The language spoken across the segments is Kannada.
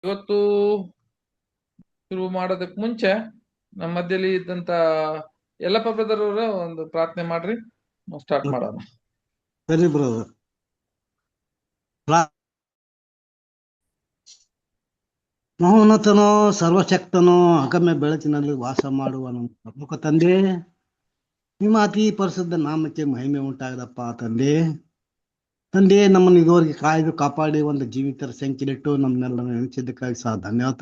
ಇವತ್ತು ಶುರು ಮಾಡೋದಕ್ ಮುಂಚೆ ನಮ್ಮ ಮಧ್ಯದಲ್ಲಿ ಇದ್ದಂತ ಯಲ್ಲಪ್ಪ ಬ್ರದರ್ ಅವರ ಒಂದು ಪ್ರಾರ್ಥನೆ ಮಾಡ್ರಿ, ಸ್ಟಾರ್ಟ್ ಮಾಡೋಣ. ಸರಿ ಬ್ರದರ್. ಮಹೋನ್ನತನೋ ಸರ್ವಶಕ್ತನೋ ಅಗಮ್ಯ ಬೆಳಕಿನಲ್ಲಿ ವಾಸ ಮಾಡುವ ನಮ್ಮ ಪ್ರಮುಖ ತಂದೆ, ನಿಮ್ಮ ಅತಿ ಪರಿಶುದ್ಧ ನಾಮಕ್ಕೆ ಮಹಿಮೆ ಉಂಟಾಗದಪ್ಪ ತಂದೆ. ನಮ್ಮನ್ನು ಇದುವರೆಗೆ ಕಾಯ್ದು ಕಾಪಾಡಿ ಒಂದು ಜೀವಿತರ ಸಂಖ್ಯೆಲಿಟ್ಟು ನಮ್ಮನ್ನೆಲ್ಲ ನೆನೆಸಿದ್ದಕ್ಕಾಗಿ ಸಹ ಧನ್ಯವಾದ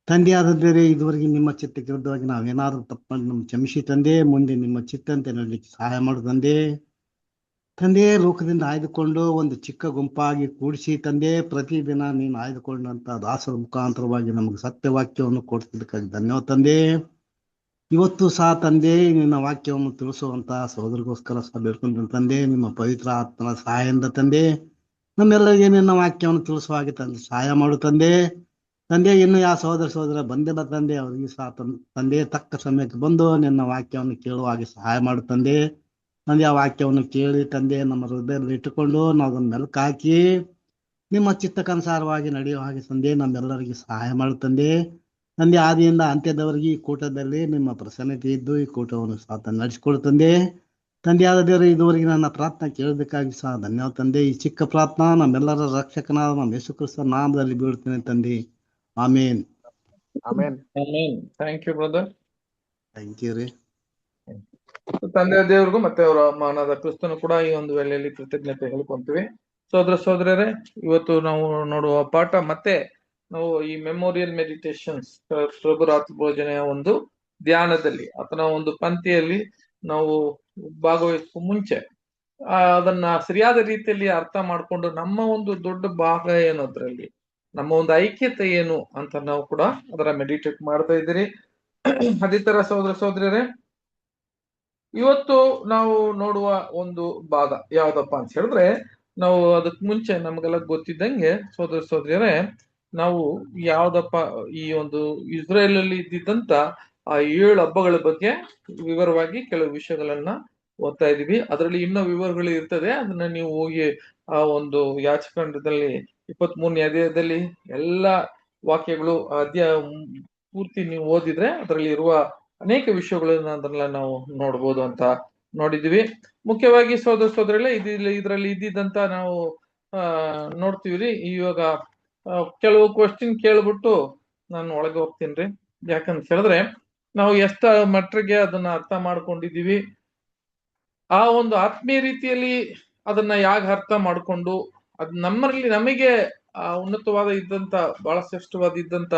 ತಂದೆ ಆದದ್ದರೆ ಇದುವರೆಗೆ ನಿಮ್ಮ ಚಿತ್ತಕ್ಕೆ ವಿರುದ್ಧವಾಗಿ ನಾವೇನಾದ್ರೂ ತಪ್ಪು ನಮ್ಮ ಕ್ಷಮಿಸಿ ತಂದೆ. ಮುಂದೆ ನಿಮ್ಮ ಚಿತ್ತಂತೆ ನಡಲಿಕ್ಕೆ ಸಹಾಯ ಮಾಡು ತಂದೆ. ಲೋಕದಿಂದ ಆಯ್ದುಕೊಂಡು ಒಂದು ಚಿಕ್ಕ ಗುಂಪಾಗಿ ಕೂಡಿಸಿ ತಂದೆ, ಪ್ರತಿದಿನ ನೀನು ಆಯ್ದುಕೊಂಡಂತ ದಾಸರ ಮುಖಾಂತರವಾಗಿ ನಮಗೆ ಸತ್ಯವಾಕ್ಯವನ್ನು ಕೊಡ್ತಿದ್ದಕ್ಕಾಗಿ ಧನ್ಯವಾದ ತಂದೆ. ಇವತ್ತು ಸಹ ತಂದೆ ನಿನ್ನ ವಾಕ್ಯವನ್ನು ತಿಳಿಸುವಂತ ಸಹೋದರಿಗೋಸ್ಕರ ಸಹ ಬೇಡ್ಕೊಂಡ ತಂದೆ, ನಿಮ್ಮ ಪವಿತ್ರ ಆತ್ಮನ ಸಹಾಯದಿಂದ ತಂದೆ ನಮ್ಮೆಲ್ಲರಿಗೆ ನಿನ್ನ ವಾಕ್ಯವನ್ನು ತಿಳಿಸುವ ಹಾಗೆ ಸಹಾಯ ಮಾಡು ತಂದೆ. ಇನ್ನು ಯಾವ ಸಹೋದರ ಬಂದಿಲ್ಲ ತಂದೆ, ಅವರಿಗೆ ಸಹ ತಂದೆ ತಕ್ಕ ಸಮಯಕ್ಕೆ ಬಂದು ನಿನ್ನ ವಾಕ್ಯವನ್ನು ಕೇಳುವ ಹಾಗೆ ಸಹಾಯ ಮಾಡು ತಂದೆ. ಆ ವಾಕ್ಯವನ್ನು ಕೇಳಿ ತಂದೆ ನಮ್ಮ ಹೃದಯದಲ್ಲಿ ಇಟ್ಟುಕೊಂಡು ನಾವು ಅದನ್ನು ಮೆಲುಕು ಹಾಕಿ ನಿಮ್ಮ ಚಿತ್ತಕ್ಕನುಸಾರವಾಗಿ ನಡೆಯುವ ಹಾಗೆ ತಂದೆ ನಮ್ಮೆಲ್ಲರಿಗೆ ಸಹಾಯ ಮಾಡು ತಂದೆ. ಆದಿಯಿಂದ ಅಂತ್ಯದವರೆಗೆ ಈ ಕೂಟದಲ್ಲಿ ನಿಮ್ಮ ಪ್ರಸನ್ನತೆ ಇದ್ದು ಈ ಕೂಟವನ್ನು ಸಹ ನಡೆಸಿಕೊಡು ತಂದೆ ಆದ ದೇವರು, ಇದುವರೆಗೆ ನನ್ನ ಪ್ರಾರ್ಥನೆ ಕೇಳೋದಕ್ಕಾಗಿ ಸಹ ಧನ್ಯವಾದ ತಂದೆ. ಈ ಚಿಕ್ಕ ಪ್ರಾರ್ಥನಾ ನಮ್ಮೆಲ್ಲರ ರಕ್ಷಕನಾದ ನಮ್ಮ ಯೇಸು ಕ್ರಿಸ್ತ ನಾಮದಲ್ಲಿ ಬೀಳ್ತೇನೆ ತಂದೆ. Amen. Thank you brother. Thank you ರೀ. ತಂದೆ ದೇವ್ರಿಗೂ ಮತ್ತೆ ಅವರ ಮಾನದ ಕ್ರಿಸ್ತನು ಕೂಡ ಈ ಒಂದು ವೇಳೆಯಲ್ಲಿ ಕೃತಜ್ಞತೆ ಹೇಳ್ಕೊಂತೀವಿ. ಸೋದರರೇ, ಇವತ್ತು ನಾವು ನೋಡುವ ಪಾಠ ಮತ್ತೆ ನಾವು ಈ ಮೆಮೋರಿಯಲ್ ಮೆಡಿಟೇಷನ್ಸ್ ಪ್ರಭು ರಾತ್ರಿ ಭೋಜನೆಯ ಒಂದು ಧ್ಯಾನದಲ್ಲಿ ಅಥವಾ ಒಂದು ಪಂಕ್ತಿಯಲ್ಲಿ ನಾವು ಭಾಗವಹಿಸುವ ಮುಂಚೆ ಅದನ್ನ ಸರಿಯಾದ ರೀತಿಯಲ್ಲಿ ಅರ್ಥ ಮಾಡ್ಕೊಂಡು ನಮ್ಮ ಒಂದು ದೊಡ್ಡ ಭಾಗ ಏನು, ಅದರಲ್ಲಿ ನಮ್ಮ ಒಂದು ಐಕ್ಯತೆ ಏನು ಅಂತ ನಾವು ಕೂಡ ಅದರ ಮೆಡಿಟೇಟ್ ಮಾಡ್ತಾ ಇದ್ದೀರಿ. ಅದೇ ತರ ಸೋದರರೇ, ಇವತ್ತು ನಾವು ನೋಡುವ ಒಂದು ಭಾಗ ಯಾವ್ದಪ್ಪ ಅಂತ ಹೇಳಿದ್ರೆ, ನಾವು ಅದಕ್ ಮುಂಚೆ ನಮಗೆಲ್ಲ ಗೊತ್ತಿದ್ದಂಗೆ ಸೋದರಿಯರೇ, ನಾವು ಯಾವ್ದಪ್ಪ ಈ ಒಂದು ಇಸ್ರೇಲ್ ಅಲ್ಲಿ ಇದ್ದಿದ್ದಂತ ಆ 7 ಹಬ್ಬಗಳ ಬಗ್ಗೆ ವಿವರವಾಗಿ ಕೆಲವು ವಿಷಯಗಳನ್ನ ಓದ್ತಾ ಇದೀವಿ. ಅದರಲ್ಲಿ ಇನ್ನೂ ವಿವರಗಳು ಇರ್ತದೆ, ಅದನ್ನ ನೀವು ಹೋಗಿ ಆ ಒಂದು ಯಾಚಕಾಂಡದಲ್ಲಿ 23ನೇ ಅಧ್ಯಾಯದಲ್ಲಿ ಎಲ್ಲಾ ವಾಕ್ಯಗಳು ಅಧ್ಯಾಯ ಪೂರ್ತಿ ನೀವು ಓದಿದ್ರೆ ಅದರಲ್ಲಿ ಇರುವ ಅನೇಕ ವಿಷಯಗಳನ್ನ ಅದನ್ನೆಲ್ಲ ನಾವು ನೋಡ್ಬೋದು ಅಂತ ನೋಡಿದ್ವಿ. ಮುಖ್ಯವಾಗಿ ಸೋದರಲ್ಲೇ ಇದರಲ್ಲಿ ಇದ್ದಿದ್ದಂತ ನಾವು ನೋಡ್ತೀವಿ. ಇವಾಗ ಕೆಲವು ಕ್ವಶನ್ ಕೇಳ್ಬಿಟ್ಟು ನಾನು ಒಳಗೆ ಹೋಗ್ತೀನಿ. ಯಾಕಂತ ಹೇಳಿದ್ರೆ ನಾವು ಎಷ್ಟ ಮಟ್ಟಿಗೆ ಅದನ್ನ ಅರ್ಥ ಮಾಡ್ಕೊಂಡಿದೀವಿ, ಆ ಒಂದು ಆತ್ಮೀಯ ರೀತಿಯಲ್ಲಿ ಅದನ್ನ ಯಾಕೆ ಅರ್ಥ ಮಾಡ್ಕೊಂಡು ಅದ್ ನಮಗೆ ಉನ್ನತವಾದ ಇದ್ದಂತ ಬಹಳ ಶ್ರೇಷ್ಠವಾದ ಇದ್ದಂತ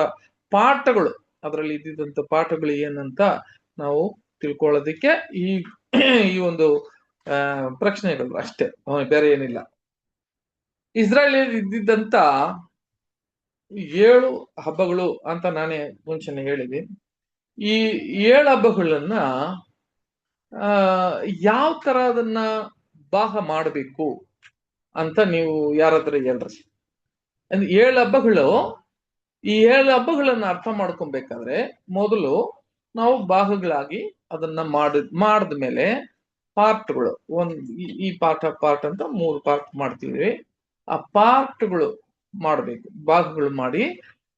ಪಾಠಗಳು, ಅದರಲ್ಲಿ ಇದ್ದಿದ್ದಂತ ಪಾಠಗಳು ಏನಂತ ನಾವು ತಿಳ್ಕೊಳ್ಳೋದಿಕ್ಕೆ ಈ ಒಂದು ಪ್ರಶ್ನೆಗಳು ಅಷ್ಟೇ, ಬೇರೆ ಏನಿಲ್ಲ. ಇಸ್ರಾಯೇಲ್ ಇದ್ದಿದ್ದಂತ 7 ಹಬ್ಬಗಳು ಅಂತ ನಾನೇ ಮುಂಚೆನೆ ಹೇಳಿದ್ದೀನಿ. ಈ 7 ಹಬ್ಬಗಳನ್ನ ಯಾವ ತರ ಅದನ್ನ ಭಾಗ ಮಾಡಬೇಕು ಅಂತ ನೀವು ಯಾರಾದ್ರೂ ಹೇಳ್ರಿ. 7 ಹಬ್ಬಗಳು, ಈ 7 ಹಬ್ಬಗಳನ್ನ ಅರ್ಥ ಮಾಡ್ಕೊಬೇಕಾದ್ರೆ ಮೊದಲು ನಾವು ಭಾಗಗಳಾಗಿ ಅದನ್ನ ಮಾಡಿದ ಮೇಲೆ ಪಾರ್ಟ್ಗಳು, ಈ ಪಾರ್ಟ್ ಅಂತ 3 ಪಾರ್ಟ್ ಮಾಡ್ತೀವಿ. ಆ ಪಾರ್ಟ್ಗಳು ಮಾಡ್ಬೇಕು, ಭಾಗಗಳು ಮಾಡಿ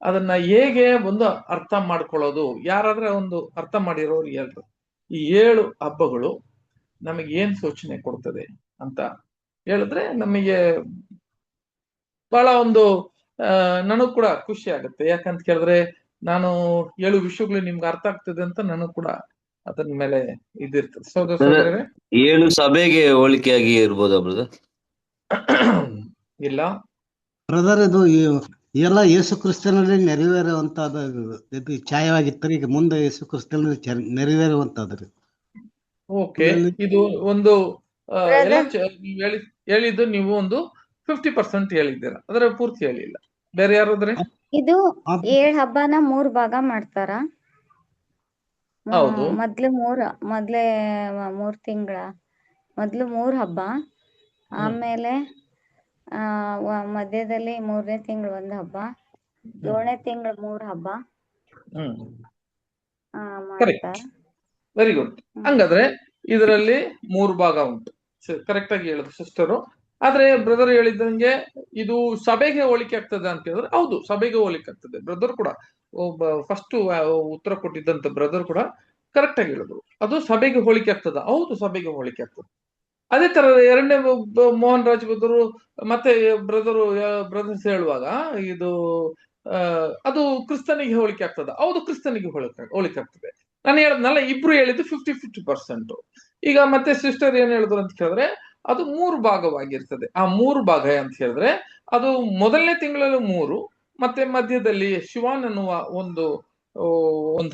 ಅದನ್ನ ಹೇಗೆ ಒಂದು ಅರ್ಥ ಮಾಡ್ಕೊಳ್ಳೋದು. ಯಾರಾದ್ರೆ ಒಂದು ಅರ್ಥ ಮಾಡಿರೋರು ಹೇಳ್ರು, ಈ 7 ಹಬ್ಬಗಳು ನಮಗೆ ಏನ್ ಸೂಚನೆ ಕೊಡ್ತದೆ ಅಂತ ಹೇಳಿದ್ರೆ ನಮಗೆ ಬಹಳ ಒಂದು ನನಗ್ ಕೂಡ ಖುಷಿ ಆಗುತ್ತೆ. ಯಾಕಂತ ಕೇಳಿದ್ರೆ ನಾನು 7 ವಿಷಯಗಳು ನಿಮ್ಗೆ ಅರ್ಥ ಆಗ್ತದೆ ಅಂತ ನನಗ್ ಕೂಡ ಅದರ ಮೇಲೆ ಇದಿರ್ತದೆ. ಸೋದರರೇ, 7 ಸಭೆಗೆ ಹೋಲಿಕೆಯಾಗಿ ಇರ್ಬೋದಾ ಬ್ರದರ್? ಇಲ್ಲ ಬ್ರದರ್, ಇದು ಎಲ್ಲ ಯೇಸು ಕ್ರಿಸ್ತನಲ್ಲಿ ನೆರವೇರುವಂತದ್ದು. ಇದು ಛಾಯವಾಗಿತ್ತು, ಈಗ ಮುಂದೆ ಯೇಸು ಕ್ರಿಸ್ತನಲ್ಲಿ ನೆರವೇರುವಂತದ್ರಿ. ಓಕೆ, ಇದು ಒಂದು ಎಲ್ಲ ಹೇಳಿದ್ದು ನೀವು ಒಂದು 50% ಹೇಳಿದ್ದೀರಾ, ಅದರ ಪೂರ್ತಿ ಹೇಳಿಲ್ಲ. ಬೇರೆ ಯಾರಾದ್ರೆ? ಇದು 7 ಹಬ್ಬನ 3 ಭಾಗ ಮಾಡ್ತಾರ. ಹೌದು, ಮೊದ್ಲು 3 ತಿಂಗಳ ಮೊದ್ಲು 3 ಹಬ್ಬ, ಆಮೇಲೆ ಮಧ್ಯದಲ್ಲಿ 3ನೇ ತಿಂಗಳು 1 ಹಬ್ಬ, 7ನೇ ತಿಂಗಳು 3 ಹಬ್ಬ ಮಾಡ್ತಾರ. Very good. ಹಂಗಾದ್ರೆ ಇದರಲ್ಲಿ 3 ಭಾಗ ಉಂಟು. ಕರೆಕ್ಟ್ ಆಗಿ ಹೇಳಿದ್ರು ಸಿಸ್ಟರು. ಆದ್ರೆ ಬ್ರದರ್ ಹೇಳಿದಂಗೆ ಇದು ಸಭೆಗೆ ಹೋಲಿಕೆ ಆಗ್ತದೆ ಅಂತ ಹೇಳಿದ್ರೆ ಹೌದು, ಸಭೆಗೆ ಹೋಲಿಕೆ ಆಗ್ತದೆ. ಬ್ರದರ್ ಕೂಡ ಒಬ್ಬ ಫಸ್ಟ್ ಉತ್ತರ ಕೊಟ್ಟಿದ್ದಂತ ಬ್ರದರ್ ಕೂಡ ಕರೆಕ್ಟ್ ಆಗಿ ಹೇಳಿದ್ರು, ಅದು ಸಭೆಗೆ ಹೋಲಿಕೆ ಆಗ್ತದ. ಹೌದು, ಸಭೆಗೆ ಹೋಲಿಕೆ ಆಗ್ತದೆ. ಅದೇ ತರ ಎರಡನೇ ಮೋಹನ್ ರಾಜ್ ಬ್ರದರು ಮತ್ತೆ ಬ್ರದರ್ಸ್ ಹೇಳುವಾಗ ಇದು ಅದು ಕ್ರಿಸ್ತನಿಗೆ ಹೋಲಿಕೆ ಆಗ್ತದ. ಹೌದು, ಕ್ರಿಸ್ತನಿಗೆ ಹೋಲಿಕೆ ಆಗ್ತದೆ. ನಾನು ಹೇಳದ್ನಲ್ಲ, ಇಬ್ರು ಹೇಳಿದ್ದು 50-50%. ಈಗ ಮತ್ತೆ ಸಿಸ್ಟರ್ ಏನ್ ಹೇಳಿದ್ರು ಅಂತ ಹೇಳಿದ್ರೆ ಅದು 3 ಭಾಗವಾಗಿರ್ತದೆ. ಆ 3 ಭಾಗ ಅಂತ ಹೇಳಿದ್ರೆ ಅದು ಮೊದಲನೇ ತಿಂಗಳಲ್ಲಿ 3, ಮತ್ತೆ ಮಧ್ಯದಲ್ಲಿ ಶಿವಾನ್ ಅನ್ನುವ ಒಂದು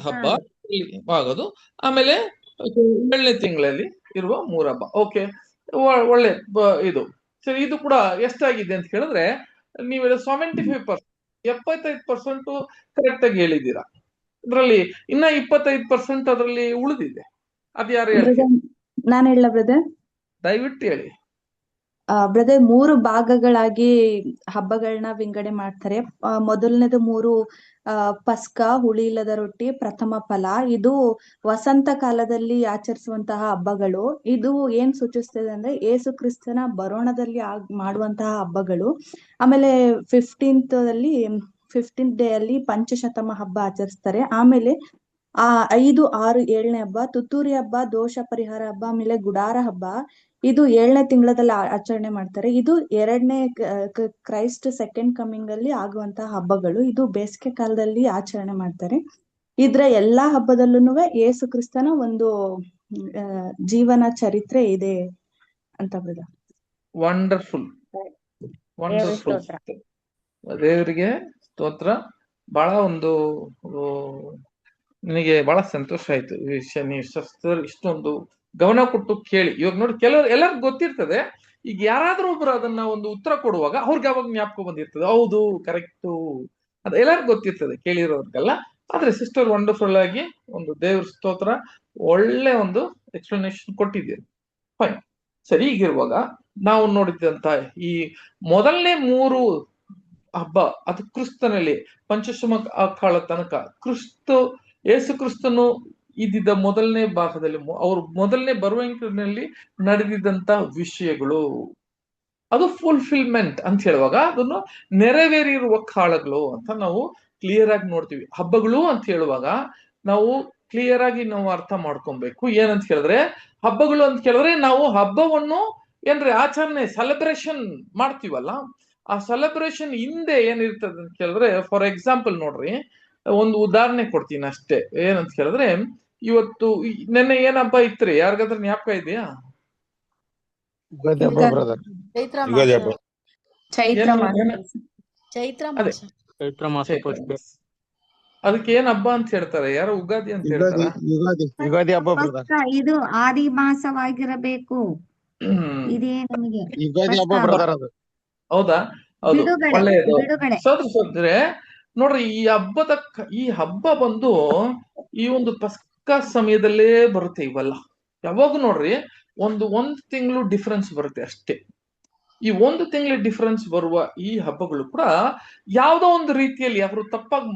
ಹಬ್ಬ ಆಗೋದು, ಆಮೇಲೆ 7ನೇ ತಿಂಗಳಲ್ಲಿ ಇರುವ 3 ಹಬ್ಬ. ಓಕೆ, ಒಳ್ಳೆ ಇದು ಸರಿ. ಇದು ಕೂಡ ಎಷ್ಟಾಗಿದೆ ಅಂತ ಹೇಳಿದ್ರೆ ನೀವು 75%, 75% ಕರೆಕ್ಟ್ ಆಗಿ ಹೇಳಿದ್ದೀರಾ. ಅದ್ರಲ್ಲಿ ಇನ್ನ 25% ಅದರಲ್ಲಿ ಉಳಿದಿದೆ. ಅದು ಯಾರು ಹೇಳ್ತೀವಿ? ನಾನು ಹೇಳ ಬ್ರದರ್, ದಯವಿಟ್ಟು ಹೇಳಿ. ಬ್ರದರ್ 3 ಭಾಗಗಳಾಗಿ ಹಬ್ಬಗಳನ್ನ ವಿಂಗಡಣೆ ಮಾಡ್ತಾರೆ. ಮೊದಲನೇದು 3 ಪಸ್ಕ, ಹುಳಿ ಇಲ್ಲದ ರೊಟ್ಟಿ, ಪ್ರಥಮ ಫಲ. ಇದು ವಸಂತ ಕಾಲದಲ್ಲಿ ಆಚರಿಸುವಂತಹ ಹಬ್ಬಗಳು. ಇದು ಏನ್ ಸೂಚಿಸ್ತದೆ ಅಂದ್ರೆ ಏಸು ಕ್ರಿಸ್ತನ ಬರೋಣದಲ್ಲಿ ಮಾಡುವಂತಹ ಹಬ್ಬಗಳು. ಆಮೇಲೆ 15th ಡೇ ಅಲ್ಲಿ ಪಂಚಶತಮ ಹಬ್ಬ ಆಚರಿಸ್ತಾರೆ. ಆಮೇಲೆ 5, 6, 7ನೇ ಹಬ್ಬ ತುತ್ತೂರಿ ಹಬ್ಬ, ದೋಷ ಪರಿಹಾರ ಹಬ್ಬ, ಆಮೇಲೆ ಗುಡಾರ ಹಬ್ಬ. ಇದು 7ನೇ ತಿಂಗಳಲ್ಲಿ ಆಚರಣೆ ಮಾಡ್ತಾರೆ. ಇದು 2ನೇ ಕ್ರೈಸ್ಟ್ ಸೆಕೆಂಡ್ ಕಮಿಂಗ್ ಅಲ್ಲಿ ಆಗುವಂತಹ ಹಬ್ಬಗಳು. ಇದು ಬೇಸಿಗೆ ಕಾಲದಲ್ಲಿ ಆಚರಣೆ ಮಾಡ್ತಾರೆ. ಇದ್ರ ಎಲ್ಲಾ ಹಬ್ಬದಲ್ಲೂ ಯೇಸು ಕ್ರಿಸ್ತನ ಒಂದು ಜೀವನ ಚರಿತ್ರೆ ಇದೆ ಅಂತ ಬ್ರದರ್. Wonderful, wonderful. ದೇವರಿಗೆ ಸ್ತೋತ್ರ. ಬಹಳ ಒಂದು ನನಗೆ ಬಹಳ ಸಂತೋಷ ಆಯ್ತು ಈ ವಿಷಯ. ನೀವು ಇಷ್ಟೊಂದು ಗಮನ ಕೊಟ್ಟು ಕೇಳಿ. ಇವಾಗ ನೋಡಿ, ಎಲ್ಲರಿಗೂ ಗೊತ್ತಿರ್ತದೆ. ಈಗ ಯಾರಾದ್ರೂ ಒಬ್ರು ಅದನ್ನ ಒಂದು ಉತ್ತರ ಕೊಡುವಾಗ ಅವ್ರಿಗೆ ಅವಾಗ ಜ್ಞಾಪಕ ಬಂದಿರ್ತದೆ, ಹೌದು ಕರೆಕ್ಟು, ಅದು ಎಲ್ಲರಿಗೂ ಗೊತ್ತಿರ್ತದೆ ಕೇಳಿರೋರ್ಗೆಲ್ಲ. ಆದ್ರೆ ಸಿಸ್ಟರ್ ವಂಡರ್ಫುಲ್ ಆಗಿ ಒಂದು ದೇವ್ರ ಸ್ತೋತ್ರ, ಒಳ್ಳೆ ಒಂದು ಎಕ್ಸ್ಪ್ಲನೇಷನ್ ಕೊಟ್ಟಿದ್ದೀರಿ. ಫೈನ್, ಸರಿ. ಈಗಿರುವಾಗ ನಾವು ನೋಡಿದಂತ ಈ ಮೊದಲನೇ 3 ಹಬ್ಬ ಅದು ಕ್ರಿಸ್ತನಲ್ಲಿ ಪಂಚಶಮ ಕಾಲ ತನಕ ಯೇಸು ಕ್ರಿಸ್ತನು ಇದ್ದಿದ್ದ ಮೊದಲನೇ ಭಾಗದಲ್ಲಿ ಅವರು ಮೊದಲನೇ ಬರುವಂಕಿನಲ್ಲಿ ನಡೆದಿದ್ದಂತ ವಿಷಯಗಳು, ಅದು ಫುಲ್ಫಿಲ್ಮೆಂಟ್ ಅಂತ ಹೇಳುವಾಗ ಅದನ್ನು ನೆರವೇರಿರುವ ಕಾಲಗಳು ಅಂತ ನಾವು ಕ್ಲಿಯರ್ ಆಗಿ ನೋಡ್ತೀವಿ. ಹಬ್ಬಗಳು ಅಂತ ಹೇಳುವಾಗ ನಾವು ಕ್ಲಿಯರ್ ಆಗಿ ನಾವು ಅರ್ಥ ಮಾಡ್ಕೊಬೇಕು. ಏನಂತ ಹೇಳಿದ್ರೆ ಹಬ್ಬಗಳು ಅಂತ ಕೇಳಿದ್ರೆ ನಾವು ಹಬ್ಬವನ್ನು ಏನ್ರಿ ಆಚರಣೆ ಸೆಲೆಬ್ರೇಷನ್ ಮಾಡ್ತೀವಲ್ಲ, ಆ ಸೆಲೆಬ್ರೇಷನ್ ಹಿಂದೆ ಏನಿರ್ತದೆ ಅಂತ ಕೇಳಿದ್ರೆ, ಫಾರ್ ಎಕ್ಸಾಂಪಲ್ ನೋಡ್ರಿ, ಒಂದು ಉದಾಹರಣೆ ಕೊಡ್ತೀನಿ ಅಷ್ಟೇ. ಏನಂತ ಕೇಳಿದ್ರೆ, ಇವತ್ತು ನೆನ್ನೆ ಏನ್ ಹಬ್ಬ ಇತ್ರಿ? ಯಾರಿಗಾದ್ರೂ ಜ್ಞಾಪಕ ಇದೆಯಾ? ಅದಕ್ಕೆ ಏನ್ ಹಬ್ಬ ಅಂತ ಹೇಳ್ತಾರೆ? ಯಾರೋ ಉಗಾದಿ ಅಂತ ಹೇಳ್ತಾರ? ಯುಗಾದಿ ಹಬ್ಬ. ಇದು ಆದಿ ಮಾಸವಾಗಿರಬೇಕು. ಇದೇ ನಮಗೆ ಯುಗಾದಿ ಹಬ್ಬ ಬ್ರದರ್ ಅದು. ಹೌದಾ? ಹೌದು, ಒಳ್ಳೆಯದು. ಬಿಡುಗಡೆ. ಸೋದ್ರೆ ನೋಡ್ರಿ, ಈ ಹಬ್ಬ ಬಂದು ಈ ಒಂದು ಪಸ್ಕ ಸಮಯದಲ್ಲೇ ಬರುತ್ತೆ. ಇವೆಲ್ಲ ಯಾವಾಗ ನೋಡ್ರಿ ಒಂದು ತಿಂಗಳು ಡಿಫ್ರೆನ್ಸ್ ಬರುತ್ತೆ ಅಷ್ಟೇ. ಈ 1 ತಿಂಗಳ ಡಿಫ್ರೆನ್ಸ್ ಬರುವ ಈ ಹಬ್ಬಗಳು ಕೂಡ ಯಾವ್ದೋ ಒಂದು ರೀತಿಯಲ್ಲಿ ಅವರು ತಪ್ಪಾಗಿ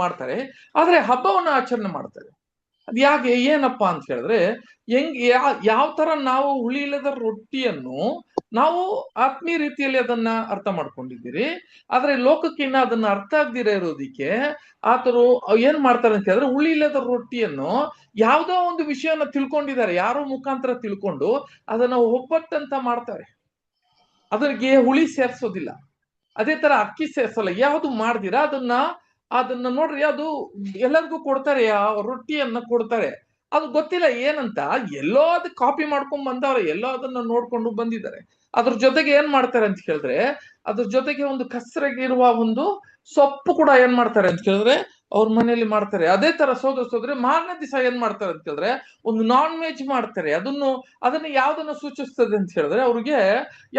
ಮಾಡ್ತಾರೆ, ಆದ್ರೆ ಹಬ್ಬವನ್ನ ಆಚರಣೆ ಮಾಡ್ತಾರೆ. ಅದ್ ಯಾಕೆ, ಏನಪ್ಪಾ ಅಂತ ಹೇಳಿದ್ರೆ, ಯಾವ ತರ ನಾವು ಹುಳಿ ಇಲ್ಲದ ರೊಟ್ಟಿಯನ್ನು ನಾವು ಆತ್ಮೀಯ ರೀತಿಯಲ್ಲಿ ಅದನ್ನ ಅರ್ಥ ಮಾಡ್ಕೊಂಡಿದ್ದೀರಿ, ಆದ್ರೆ ಲೋಕಕ್ಕೆ ಇನ್ನ ಅದನ್ನ ಅರ್ಥ ಆಗದಿರ ಇರೋದಿಕ್ಕೆ ಆತರು ಏನ್ ಮಾಡ್ತಾರೆ ಅಂತ ಹೇಳಿದ್ರೆ, ಹುಳಿ ಇಲ್ಲದ ರೊಟ್ಟಿಯನ್ನು ಯಾವ್ದೋ ಒಂದು ವಿಷಯನ ತಿಳ್ಕೊಂಡಿದ್ದಾರೆ, ಯಾರೋ ಮುಖಾಂತರ ತಿಳ್ಕೊಂಡು ಅದನ್ನ ಒಬ್ಬಟ್ಟಂತ ಮಾಡ್ತಾರೆ. ಅದಕ್ಕೆ ಹುಳಿ ಸೇರ್ಸೋದಿಲ್ಲ, ಅದೇ ತರ ಅಕ್ಕಿ ಸೇರ್ಸಲ್ಲ. ಯಾವ್ದು ಮಾಡ್ದಿರಾ ಅದನ್ನ ನೋಡ್ರಿ, ಅದು ಎಲ್ಲರಿಗೂ ಕೊಡ್ತಾರೆ, ರೊಟ್ಟಿಯನ್ನ ಕೊಡ್ತಾರೆ. ಅದು ಗೊತ್ತಿಲ್ಲ ಏನಂತ, ಎಲ್ಲೋ ಅದು ಕಾಪಿ ಮಾಡ್ಕೊಂಡ್ ಬಂದವ್ರೆ, ಎಲ್ಲೋ ಅದನ್ನ ನೋಡ್ಕೊಂಡು ಬಂದಿದ್ದಾರೆ. ಅದ್ರ ಜೊತೆಗೆ ಏನ್ ಮಾಡ್ತಾರೆ ಅಂತ ಕೇಳಿದ್ರೆ, ಅದ್ರ ಜೊತೆಗೆ ಒಂದು ಕಸರಾಗಿರುವ ಒಂದು ಸೊಪ್ಪು ಕೂಡ ಏನ್ ಮಾಡ್ತಾರೆ ಅಂತ ಕೇಳಿದ್ರೆ ಅವ್ರ ಮನೆಯಲ್ಲಿ ಮಾಡ್ತಾರೆ. ಅದೇ ತರ ಸೋದ್ರೆ ಮಾರನೇ ದಿವಸ ಏನ್ ಮಾಡ್ತಾರೆ ಅಂತ ಹೇಳಿದ್ರೆ ಒಂದು ನಾನ್ ವೆಜ್ ಮಾಡ್ತಾರೆ. ಅದನ್ನ ಯಾವ್ದನ್ನ ಸೂಚಿಸ್ತದೆ ಅಂತ ಹೇಳಿದ್ರೆ, ಅವ್ರಿಗೆ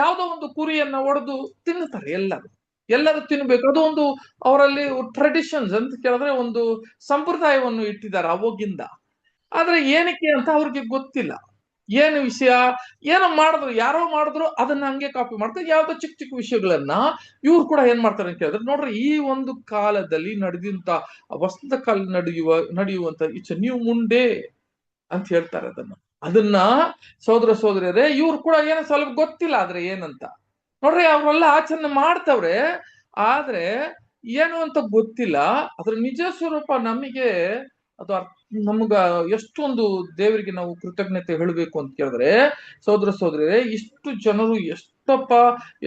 ಯಾವ್ದೋ ಒಂದು ಕುರಿಯನ್ನ ಒಡೆದು ತಿನ್ನುತ್ತಾರೆ. ಎಲ್ಲರೂ ತಿನ್ಬೇಕು, ಅದು ಒಂದು ಅವರಲ್ಲಿ ಟ್ರೆಡಿಷನ್ಸ್ ಅಂತ ಕೇಳಿದ್ರೆ ಒಂದು ಸಂಪ್ರದಾಯವನ್ನು ಇಟ್ಟಿದ್ದಾರೆ ಅವಾಗಿಂದ. ಆದ್ರೆ ಏನಕ್ಕೆ ಅಂತ ಅವ್ರಿಗೆ ಗೊತ್ತಿಲ್ಲ. ಏನು ವಿಷಯ, ಯಾರೋ ಮಾಡಿದ್ರು ಅದನ್ನ ಹಂಗೆ ಕಾಪಿ ಮಾಡ್ತಾರೆ. ಯಾವ್ದೋ ಚಿಕ್ಕ ಚಿಕ್ಕ ವಿಷಯಗಳನ್ನ ಇವ್ರು ಕೂಡ ಏನ್ ಮಾಡ್ತಾರೆ ಅಂತ ಹೇಳಿದ್ರೆ, ನೋಡ್ರಿ, ಈ ಒಂದು ಕಾಲದಲ್ಲಿ ನಡೆದಂತ ವಸಂತ ಕಾಲ ನಡೆಯುವಂತ ಇಟ್ಸ್ ನ್ಯೂ ಮುಂಡೆ ಅಂತ ಹೇಳ್ತಾರೆ ಅದನ್ನ. ಅದನ್ನ ಸಹೋದರ ಸಹೋದರಿಯರೇ ಇವ್ರು ಕೂಡ ಏನೋ ಸ್ವಲ್ಪ ಗೊತ್ತಿಲ್ಲ ಆದ್ರೆ ಏನಂತ ನೋಡ್ರಿ, ಅವ್ರೆಲ್ಲ ಆಚರಣೆ ಮಾಡ್ತವ್ರೆ, ಆದ್ರೆ ಏನು ಅಂತ ಗೊತ್ತಿಲ್ಲ. ಅದ್ರ ನಿಜ ಸ್ವರೂಪ ನಮಗೆ ಅದು ನಮ್ಗ ಎಷ್ಟೊಂದು ದೇವರಿಗೆ ನಾವು ಕೃತಜ್ಞತೆ ಹೇಳಬೇಕು ಅಂತ ಕೇಳಿದ್ರೆ ಸಹೋದರ ಸಹೋದರಿಯರೇ, ಇಷ್ಟು ಜನರು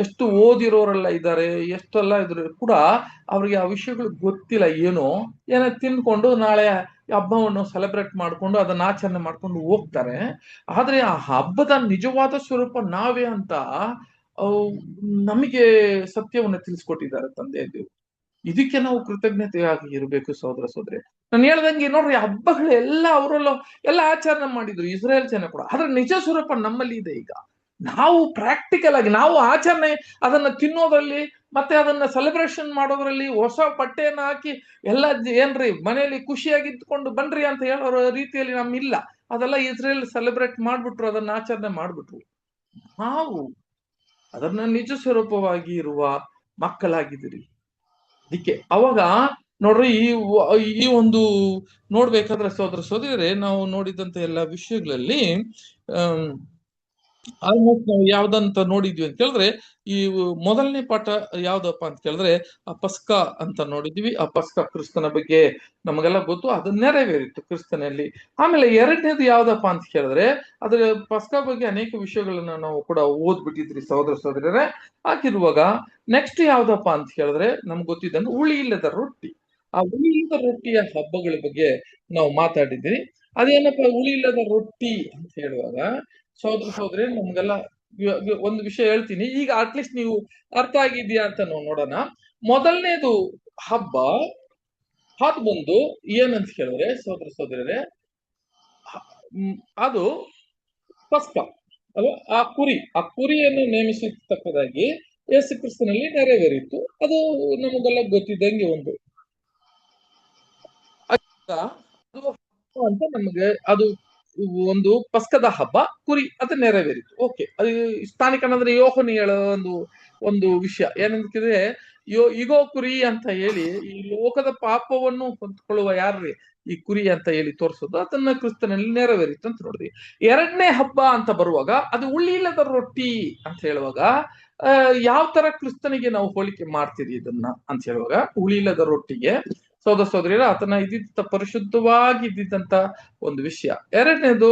ಎಷ್ಟು ಓದಿರೋರೆಲ್ಲ ಇದ್ದಾರೆ, ಎಷ್ಟೆಲ್ಲ ಇದ್ರು ಕೂಡ ಅವ್ರಿಗೆ ಆ ವಿಷಯಗಳು ಗೊತ್ತಿಲ್ಲ. ಏನೋ ತಿನ್ಕೊಂಡು ನಾಳೆ ಹಬ್ಬವನ್ನು ಸೆಲೆಬ್ರೇಟ್ ಮಾಡ್ಕೊಂಡು ಅದನ್ನ ಆಚರಣೆ ಮಾಡ್ಕೊಂಡು ಹೋಗ್ತಾರೆ. ಆದ್ರೆ ಆ ಹಬ್ಬದ ನಿಜವಾದ ಸ್ವರೂಪ ನಾವೇ ಅಂತ ನಮಗೆ ಸತ್ಯವನ್ನು ತಿಳಿಸ್ಕೊಟ್ಟಿದ್ದಾರೆ ತಂದೆ ದೇವರು. ಇದಕ್ಕೆ ನಾವು ಕೃತಜ್ಞತೆಯಾಗಿ ಇರಬೇಕು ಸಹೋದರ ಸಹೋದರಿ. ನಾನು ಹೇಳ್ದಂಗೆ ನೋಡ್ರಿ, ಹಬ್ಬಗಳು ಎಲ್ಲ ಅವರಲ್ಲೂ ಎಲ್ಲ ಆಚರಣೆ ಮಾಡಿದ್ರು ಇಸ್ರೇಲ್ ಜನ ಕೂಡ, ಆದ್ರೆ ನಿಜ ಸ್ವರೂಪ ನಮ್ಮಲ್ಲಿ ಇದೆ. ಈಗ ನಾವು ಪ್ರಾಕ್ಟಿಕಲ್ ಆಗಿ ನಾವು ಆಚರಣೆ ಅದನ್ನ ತಿನ್ನೋದ್ರಲ್ಲಿ ಮತ್ತೆ ಅದನ್ನ ಸೆಲೆಬ್ರೇಷನ್ ಮಾಡೋದ್ರಲ್ಲಿ ಹೊಸ ಬಟ್ಟೆಯನ್ನ ಹಾಕಿ ಎಲ್ಲ ಏನ್ರಿ ಮನೆಯಲ್ಲಿ ಖುಷಿಯಾಗಿದ್ಕೊಂಡು ಬನ್ರಿ ಅಂತ ಹೇಳೋ ರೀತಿಯಲ್ಲಿ ನಮ್ಮಿಲ್ಲ. ಅದೆಲ್ಲ ಇಸ್ರೇಲ್ ಸೆಲೆಬ್ರೇಟ್ ಮಾಡ್ಬಿಟ್ರು, ಅದನ್ನ ಆಚರಣೆ ಮಾಡ್ಬಿಟ್ರು. ನಾವು ಅದನ್ನ ನಿಜ ಸ್ವರೂಪವಾಗಿ ಇರುವ ಮಕ್ಕಳಾಗಿದ್ದೀರಿ. ಅದಕ್ಕೆ ಅವಾಗ ನೋಡ್ರಿ, ಈ ಒಂದು ನೋಡ್ಬೇಕಾದ್ರೆ ಸಹೋದರ ಸಹೋದರಿಯರೇ, ನಾವು ನೋಡಿದಂತ ಎಲ್ಲ ವಿಷಯಗಳಲ್ಲಿ ಆಲ್ಮೋಸ್ಟ್ ನಾವು ಯಾವ್ದಂತ ನೋಡಿದ್ವಿ ಅಂತ ಕೇಳಿದ್ರೆ, ಈ ಮೊದಲನೇ ಪಾಠ ಯಾವ್ದಪ್ಪ ಅಂತ ಕೇಳಿದ್ರೆ ಆ ಪಸ್ಕ ಅಂತ ನೋಡಿದ್ವಿ. ಆ ಪಸ್ಕ ಕ್ರಿಸ್ತನ ಬಗ್ಗೆ ನಮಗೆಲ್ಲ ಗೊತ್ತು, ಅದು ನೆರವೇರಿತ್ತು ಕ್ರಿಸ್ತನಲ್ಲಿ. ಆಮೇಲೆ ಎರಡನೇದು ಯಾವ್ದಪ್ಪ ಅಂತ ಕೇಳಿದ್ರೆ, ಅದ್ರ ಪಸ್ಕ ಬಗ್ಗೆ ಅನೇಕ ವಿಷಯಗಳನ್ನ ನಾವು ಕೂಡ ಓದ್ಬಿಟ್ಟಿದ್ರಿ ಸಹೋದರ ಸಹೋದರರೇ. ಹಾಗಿರುವಾಗ ನೆಕ್ಸ್ಟ್ ಯಾವ್ದಪ್ಪ ಅಂತ ಕೇಳಿದ್ರೆ ನಮ್ಗೆ ಗೊತ್ತಿದ್ದಂಗೆ ಹುಳಿ ಇಲ್ಲದ ರೊಟ್ಟಿ. ಆ ಹುಳಿ ಇಲ್ಲದ ರೊಟ್ಟಿಯ ಹಬ್ಬಗಳ ಬಗ್ಗೆ ನಾವು ಮಾತಾಡಿದ್ರಿ. ಅದೇನಪ್ಪ ಹುಳಿ ಇಲ್ಲದ ರೊಟ್ಟಿ ಅಂತ ಹೇಳುವಾಗ ಸಹೋದರ ಸಹೋದರಿ, ನಮ್ಗೆಲ್ಲ ಒಂದು ವಿಷಯ ಹೇಳ್ತೀನಿ, ಈಗ ಅಟ್ಲೀಸ್ಟ್ ನೀವು ಅರ್ಥ ಆಗಿದ್ಯಾ ಅಂತ ನಾವು ನೋಡೋಣ. ಮೊದಲನೇದು ಹಬ್ಬ ಅದು ಬಂದು ಏನಂತ ಕೇಳಿದ್ರೆ ಸಹೋದರ ಸಹೋದರರೇ, ಅದು ಪಸ್ಕ ಅಲ್ವಾ. ಆ ಕುರಿಯನ್ನು ನೇಮಿಸತಕ್ಕದಾಗಿ ಯೇಸು ಕ್ರಿಸ್ತನಲ್ಲಿ ನೆರವೇರಿತ್ತು. ಅದು ನಮಗೆಲ್ಲ ಗೊತ್ತಿದ್ದಂಗೆ ಒಂದು ಅಂತ ನಮಗೆ ಅದು ಒಂದು ಪಸ್ಕದ ಹಬ್ಬ, ಕುರಿ ಅದು ನೆರವೇರಿತು. ಓಕೆ, ಅದು ಸ್ಥಾನಿಕನಂದ್ರೆ ಯೋಹನಿ ಹೇಳೋ ಒಂದು ವಿಷಯ ಏನಂದ್ರೆ, ಇಗೋ ಕುರಿ ಅಂತ ಹೇಳಿ ಈ ಲೋಕದ ಪಾಪವನ್ನು ಹೊಂದ್ಕೊಳ್ಳುವ ಯಾರ್ರಿ ಈ ಕುರಿ ಅಂತ ಹೇಳಿ ತೋರಿಸೋದು, ಅದನ್ನ ಕ್ರಿಸ್ತನಲ್ಲಿ ನೆರವೇರಿತು ಅಂತ ನೋಡಿದ್ವಿ. ಎರಡನೇ ಹಬ್ಬ ಅಂತ ಬರುವಾಗ ಅದು ಹುಳಿ ಇಲ್ಲದ ರೊಟ್ಟಿ ಅಂತ ಹೇಳುವಾಗ ಯಾವ ತರ ಕ್ರಿಸ್ತನಿಗೆ ನಾವು ಹೋಲಿಕೆ ಮಾಡ್ತೀರಿ ಇದನ್ನ ಅಂತ ಹೇಳುವಾಗ, ಹುಳಿ ಇಲ್ಲದ ರೊಟ್ಟಿಗೆ ಸಹೋದರ ಸಹೋದರಿಯರ ಆತನ ಇದ್ದಿದ್ದ ಪರಿಶುದ್ಧವಾಗಿ ಇದ್ದಿದ್ದಂತ ಒಂದು ವಿಷಯ. ಎರಡನೇದು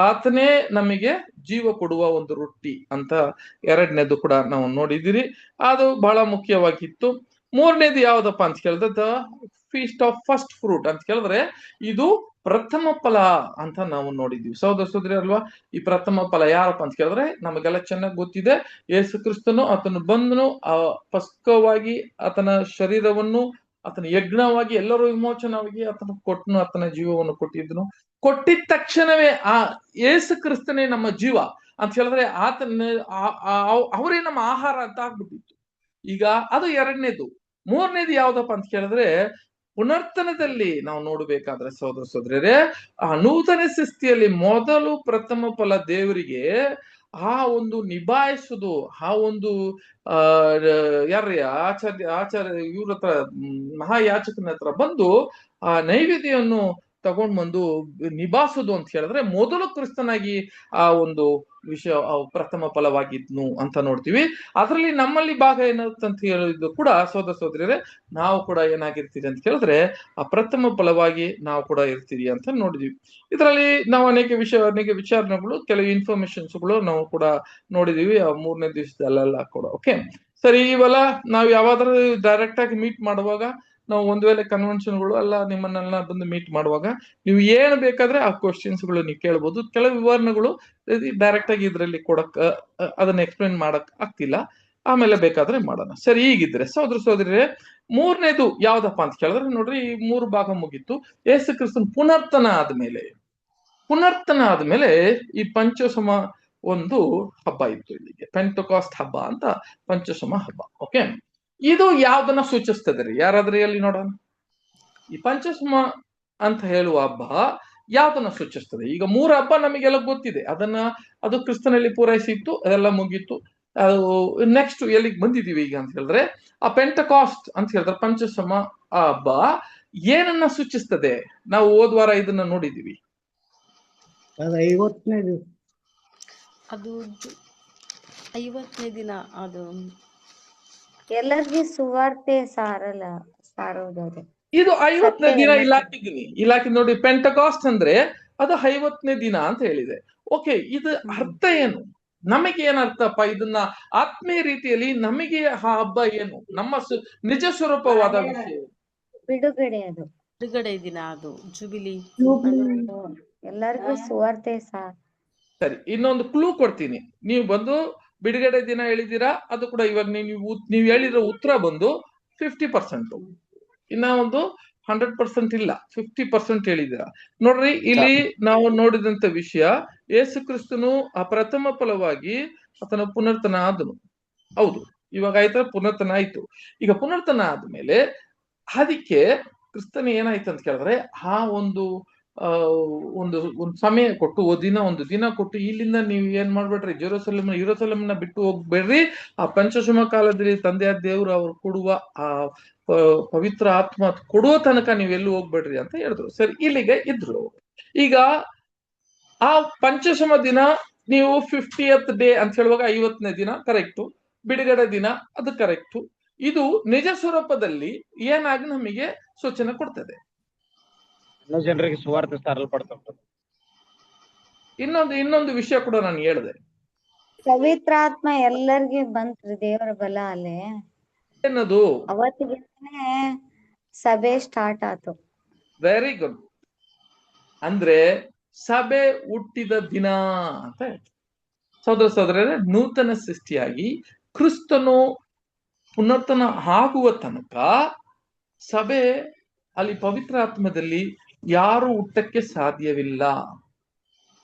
ಆತನೇ ನಮಗೆ ಜೀವ ಕೊಡುವ ಒಂದು ರೊಟ್ಟಿ ಅಂತ ಎರಡನೇದು ಕೂಡ ನಾವು ನೋಡಿದಿರಿ, ಅದು ಬಹಳ ಮುಖ್ಯವಾಗಿತ್ತು. ಮೂರನೇದು ಯಾವ್ದಪ್ಪ ಅಂತ ಕೇಳಿದ್ರೆ ಫೀಸ್ಟ್ ಆಫ್ ಫಸ್ಟ್ ಫ್ರೂಟ್ ಅಂತ ಕೇಳಿದ್ರೆ ಇದು ಪ್ರಥಮ ಫಲ ಅಂತ ನಾವು ನೋಡಿದ್ವಿ ಸಹೋದರ ಸಹೋದರಿ ಅಲ್ವಾ. ಈ ಪ್ರಥಮ ಫಲ ಯಾರಪ್ಪ ಅಂತ ಕೇಳಿದ್ರೆ ನಮಗೆಲ್ಲ ಚೆನ್ನಾಗಿ ಗೊತ್ತಿದೆ, ಯೇಸು ಕ್ರಿಸ್ತನು ಆತನು ಬಂದನು, ಆ ಪಸ್ಕವಾಗಿ ಆತನ ಶರೀರವನ್ನು ಆತನ ಯಜ್ಞವಾಗಿ ಎಲ್ಲರೂ ವಿಮೋಚನವಾಗಿ ಆತನ ಕೊಟ್ಟನು, ಆತನ ಜೀವವನ್ನು ಕೊಟ್ಟಿದ್ದನು. ಕೊಟ್ಟಿದ ತಕ್ಷಣವೇ ಆ ಯೇಸು ಕ್ರಿಸ್ತನೇ ನಮ್ಮ ಜೀವ ಅಂತ ಹೇಳಿದ್ರೆ ಆತನ ಅವರೇ ನಮ್ಮ ಆಹಾರ ಅಂತ ಆಗ್ಬಿಟ್ಟಿತ್ತು. ಈಗ ಅದು ಎರಡನೇದು. ಮೂರನೇದು ಯಾವ್ದಪ್ಪ ಅಂತ ಕೇಳಿದ್ರೆ ಪುನರ್ತನದಲ್ಲಿ ನಾವು ನೋಡ್ಬೇಕಾದ್ರೆ ಸಹೋದರ ಸಹೋದರರೇ, ಆ ನೂತನ ಸೃಷ್ಟಿಯಲ್ಲಿ ಮೊದಲು ಪ್ರಥಮ ಫಲ ದೇವರಿಗೆ ಆ ಒಂದು ನಿಭಾಯಿಸುದು, ಆ ಒಂದು ಯಾರ್ರೀ ಆಚಾರ್ಯ ಇವ್ರ ಹತ್ರ ಮಹಾಯಾಚಕನ ಹತ್ರ ಬಂದು ಆ ನೈವೇದ್ಯವನ್ನು ತಗೊಂಡ್ ಬಂದು ನಿಭಾಯಿಸುದು ಅಂತ ಹೇಳಿದ್ರೆ ಮೊದಲು ಕ್ರಿಸ್ತನಾಗಿ ಆ ಒಂದು ವಿಷಯ ಪ್ರಥಮ ಫಲವಾಗಿದ್ನು ಅಂತ ನೋಡ್ತೀವಿ. ಅದರಲ್ಲಿ ನಮ್ಮಲ್ಲಿ ಭಾಗ ಏನಂತ ಹೇಳಿದ್ದು ಕೂಡ ಸಹೋದರ ಸಹೋದರಿಯರೇ, ನಾವು ಕೂಡ ಏನಾಗಿರ್ತೀರಿ ಅಂತ ಕೇಳಿದ್ರೆ ಆ ಪ್ರಥಮ ಫಲವಾಗಿ ನಾವು ಕೂಡ ಇರ್ತೀರಿ ಅಂತ ನೋಡಿದ್ವಿ. ಇದರಲ್ಲಿ ನಾವು ಅನೇಕ ವಿಚಾರಣೆಗಳು, ಕೆಲವು ಇನ್ಫಾರ್ಮೇಶನ್ಸ್ಗಳು ನಾವು ಕೂಡ ನೋಡಿದೀವಿ ಆ ಮೂರನೇ ದಿವಸದಲ್ಲೆಲ್ಲ ಕೂಡ. ಓಕೆ ಸರಿ, ಇವೆಲ್ಲ ನಾವು ಯಾವಾದ್ರೂ ಡೈರೆಕ್ಟ್ ಆಗಿ ಮೀಟ್ ಮಾಡುವಾಗ, ನಾವು ಒಂದ್ ವೇಳೆ ಕನ್ವೆನ್ಷನ್ಗಳು ಎಲ್ಲ ನಿಮ್ಮನ್ನೆಲ್ಲ ಬಂದು ಮೀಟ್ ಮಾಡುವಾಗ ನೀವು ಏನು ಬೇಕಾದ್ರೆ ಆ ಕ್ವಶನ್ಸ್ಗಳು ನೀವು ಕೇಳ್ಬೋದು. ಕೆಲವು ವಿವರಣೆಗಳು ಡೈರೆಕ್ಟ್ ಆಗಿ ಇದ್ರಲ್ಲಿ ಕೊಡಕ್ ಅದನ್ನ ಎಕ್ಸ್ಪ್ಲೇನ್ ಮಾಡಕ್ ಆಗ್ತಿಲ್ಲ, ಆಮೇಲೆ ಬೇಕಾದ್ರೆ ಮಾಡೋಣ. ಸರಿ, ಹೀಗಿದ್ರೆ ಸಹೋದರ ಸಹೋದರಿಯರೇ, ಮೂರನೇದು ಯಾವ್ದಪ್ಪ ಅಂತ ಕೇಳಿದ್ರೆ ನೋಡ್ರಿ, ಈ 3 ಭಾಗ ಮುಗೀತು. ಯೇಸು ಕ್ರಿಸ್ತನ ಪುನರ್ತನ ಆದ್ಮೇಲೆ ಈ ಪಂಚಸಮ ಒಂದು ಹಬ್ಬ ಇತ್ತು ಇಲ್ಲಿಗೆ, ಪೆಂಟೆಕಾಸ್ಟ್ ಹಬ್ಬ ಅಂತ ಪಂಚಸಮ ಹಬ್ಬ. ಓಕೆ, ಇದು ಯಾವ್ದನ್ನ ಸೂಚಿಸ್ತದೆ ರೀ? ಯಾರಾದ್ರೂ ಎಲ್ಲಿ ನೋಡೋಣ, ಈ ಪಂಚಸಮ ಅಂತ ಹೇಳುವ ಹಬ್ಬ ಯಾವ್ದನ್ನ ಸೂಚಿಸ್ತದೆ? ಈಗ 3 ಹಬ್ಬ ನಮಗೆಲ್ಲ ಗೊತ್ತಿದೆ, ಅದು ಕ್ರಿಸ್ತನಲ್ಲಿ ಪೂರೈಸಿತ್ತು, ಅದೆಲ್ಲ ಮುಗೀತು. ಅದು ನೆಕ್ಸ್ಟ್ ಎಲ್ಲಿಗೆ ಬಂದಿದೀವಿ ಈಗ ಅಂತ ಹೇಳಿದ್ರೆ ಆ ಪೆಂಟೆಕಾಸ್ಟ್ ಅಂತ ಹೇಳಿದ್ರೆ ಪಂಚಸಮ ಹಬ್ಬ ಏನನ್ನ ಸೂಚಿಸ್ತದೆ? ನಾವು ಹೋದ್ವಾರ ಇದನ್ನ ನೋಡಿದೀವಿ. ಅದು 50ನೇ ದಿವಸ. ಅದು 50ನೇ ದಿನ ಅದು ಎಲ್ಲರಿಗೂ ಸುವಾರ್ತೆ ಸಾರುವುದು ಇದು 50ನೇ ಸತ್ಯ ದಿನ ಎಲ್ಲ ಇಲಾಖೆ ನೋಡಿ, ಪೆಂಟಕಾಸ್ಟ್ ಅಂದ್ರೆ ಅದು 50ನೇ ದಿನ ಅಂತ ಹೇಳಿದೆ. ಓಕೆ, ಇದು ಅರ್ಥ ಏನು? ನಮಗೆ ಏನ್ ಅರ್ಥಪ್ಪ ಇದನ್ನ ಆತ್ಮೀಯ ರೀತಿಯಲ್ಲಿ ನಮಗೆ ಆ ಹಬ್ಬ ಏನು? ನಮ್ಮ ನಿಜ ಸ್ವರೂಪವಾದ ವಿಷಯ ಬಿಡುಗಡೆ, ಅದು ಬಿಡುಗಡೆ ದಿನ, ಅದು ಜುಬಿಲಿ. ಎಲ್ಲರಿಗೂ ಸುವಾರ್ತೆ ಸರಿ, ಇನ್ನೊಂದು ಕ್ಲೂ ಕೊಡ್ತೀನಿ. ನೀವು ಬಂದು ಬಿಡುಗಡೆ ದಿನ ಹೇಳಿದೀರಾ, ಅದು ಕೂಡ ಇವಾಗ ನೀವು ಹೇಳಿರೋ ಉತ್ತರ ಬಂದು 50%. ಇನ್ನ ಒಂದು 100% ಇಲ್ಲ, 50% ಹೇಳಿದೀರಾ. ನೋಡ್ರಿ, ಇಲ್ಲಿ ನಾವು ನೋಡಿದಂತ ವಿಷಯ, ಯೇಸು ಕ್ರಿಸ್ತನು ಆ ಪ್ರಥಮ ಫಲವಾಗಿ ಆತನ ಪುನರ್ತನ ಆದನು. ಹೌದು, ಇವಾಗ ಆಯ್ತಾ, ಪುನರ್ತನ ಆಯ್ತು. ಈಗ ಪುನರ್ತನ ಆದ್ಮೇಲೆ ಅದಕ್ಕೆ ಕ್ರಿಸ್ತನ ಏನಾಯ್ತು ಅಂತ ಕೇಳಿದ್ರೆ, ಆ ಒಂದು ಒಂದು ಸಮಯ ಕೊಟ್ಟು, ಒಂದು ದಿನ ಕೊಟ್ಟು, ಇಲ್ಲಿಂದ ನೀವು ಏನ್ ಮಾಡ್ಬೇಡ್ರಿ, ಯೆರೂಸಲೇಮ್ನ ಬಿಟ್ಟು ಹೋಗ್ಬೇಡ್ರಿ, ಆ ಪಂಚಶಮ ಕಾಲದಲ್ಲಿ ತಂದೆಯಾದ ದೇವರು ಅವ್ರು ಕೊಡುವ ಆ ಪವಿತ್ರ ಆತ್ಮ ಕೊಡುವ ತನಕ ನೀವೆಲ್ಲೂ ಹೋಗ್ಬೇಡ್ರಿ ಅಂತ ಹೇಳಿದ್ರು. ಸರಿ, ಇಲ್ಲಿಗೆ ಇದ್ರು. ಈಗ ಆ ಪಂಚಶಮ ದಿನ ನೀವು 50th ಡೇ ಅಂತ ಹೇಳುವಾಗ 50ನೇ ದಿನ ಕರೆಕ್ಟು, ಬಿಡುಗಡೆ ದಿನ ಅದು ಕರೆಕ್ಟು. ಇದು ನಿಜ ಸ್ವರೂಪದಲ್ಲಿ ಏನಾಗಿ ನಮಗೆ ಸೂಚನೆ ಕೊಡ್ತದೆ? ಜನರಿಗೆ ಸುವಾರ್ತೆ ಸಾರಲ್ಪಡ್ತದೆ. ಇನ್ನೊಂದು ವಿಷಯ ಕೂಡ ನಾನು ಹೇಳಿದೆ, ಪವಿತ್ರಾತ್ಮ ಎಲ್ಲರಿಗೂ ಬಂತ್ರಿ, ದೇವರ ಬಲ ಅಲ್ಲೇ ಏನದು? ಅವತ್ತಿಗೆ ಸಭೆ ಸ್ಟಾರ್ಟ್ ಆತು. Very good. ಅಂದ್ರೆ ಸಭೆ ಹುಟ್ಟಿದ ದಿನ ಅಂತ ಹೇಳ್ತಾರೆ. ಸಹೋದರರೇ, ನೂತನ ಸೃಷ್ಟಿಯಾಗಿ ಕ್ರಿಸ್ತನು ಪುನರ್ತನ ಆಗುವ ತನಕ ಸಭೆ ಅಲ್ಲಿ ಪವಿತ್ರ ಆತ್ಮದಲ್ಲಿ ಯಾರು ಹುಟ್ಟಕ್ಕೆ ಸಾಧ್ಯವಿಲ್ಲ.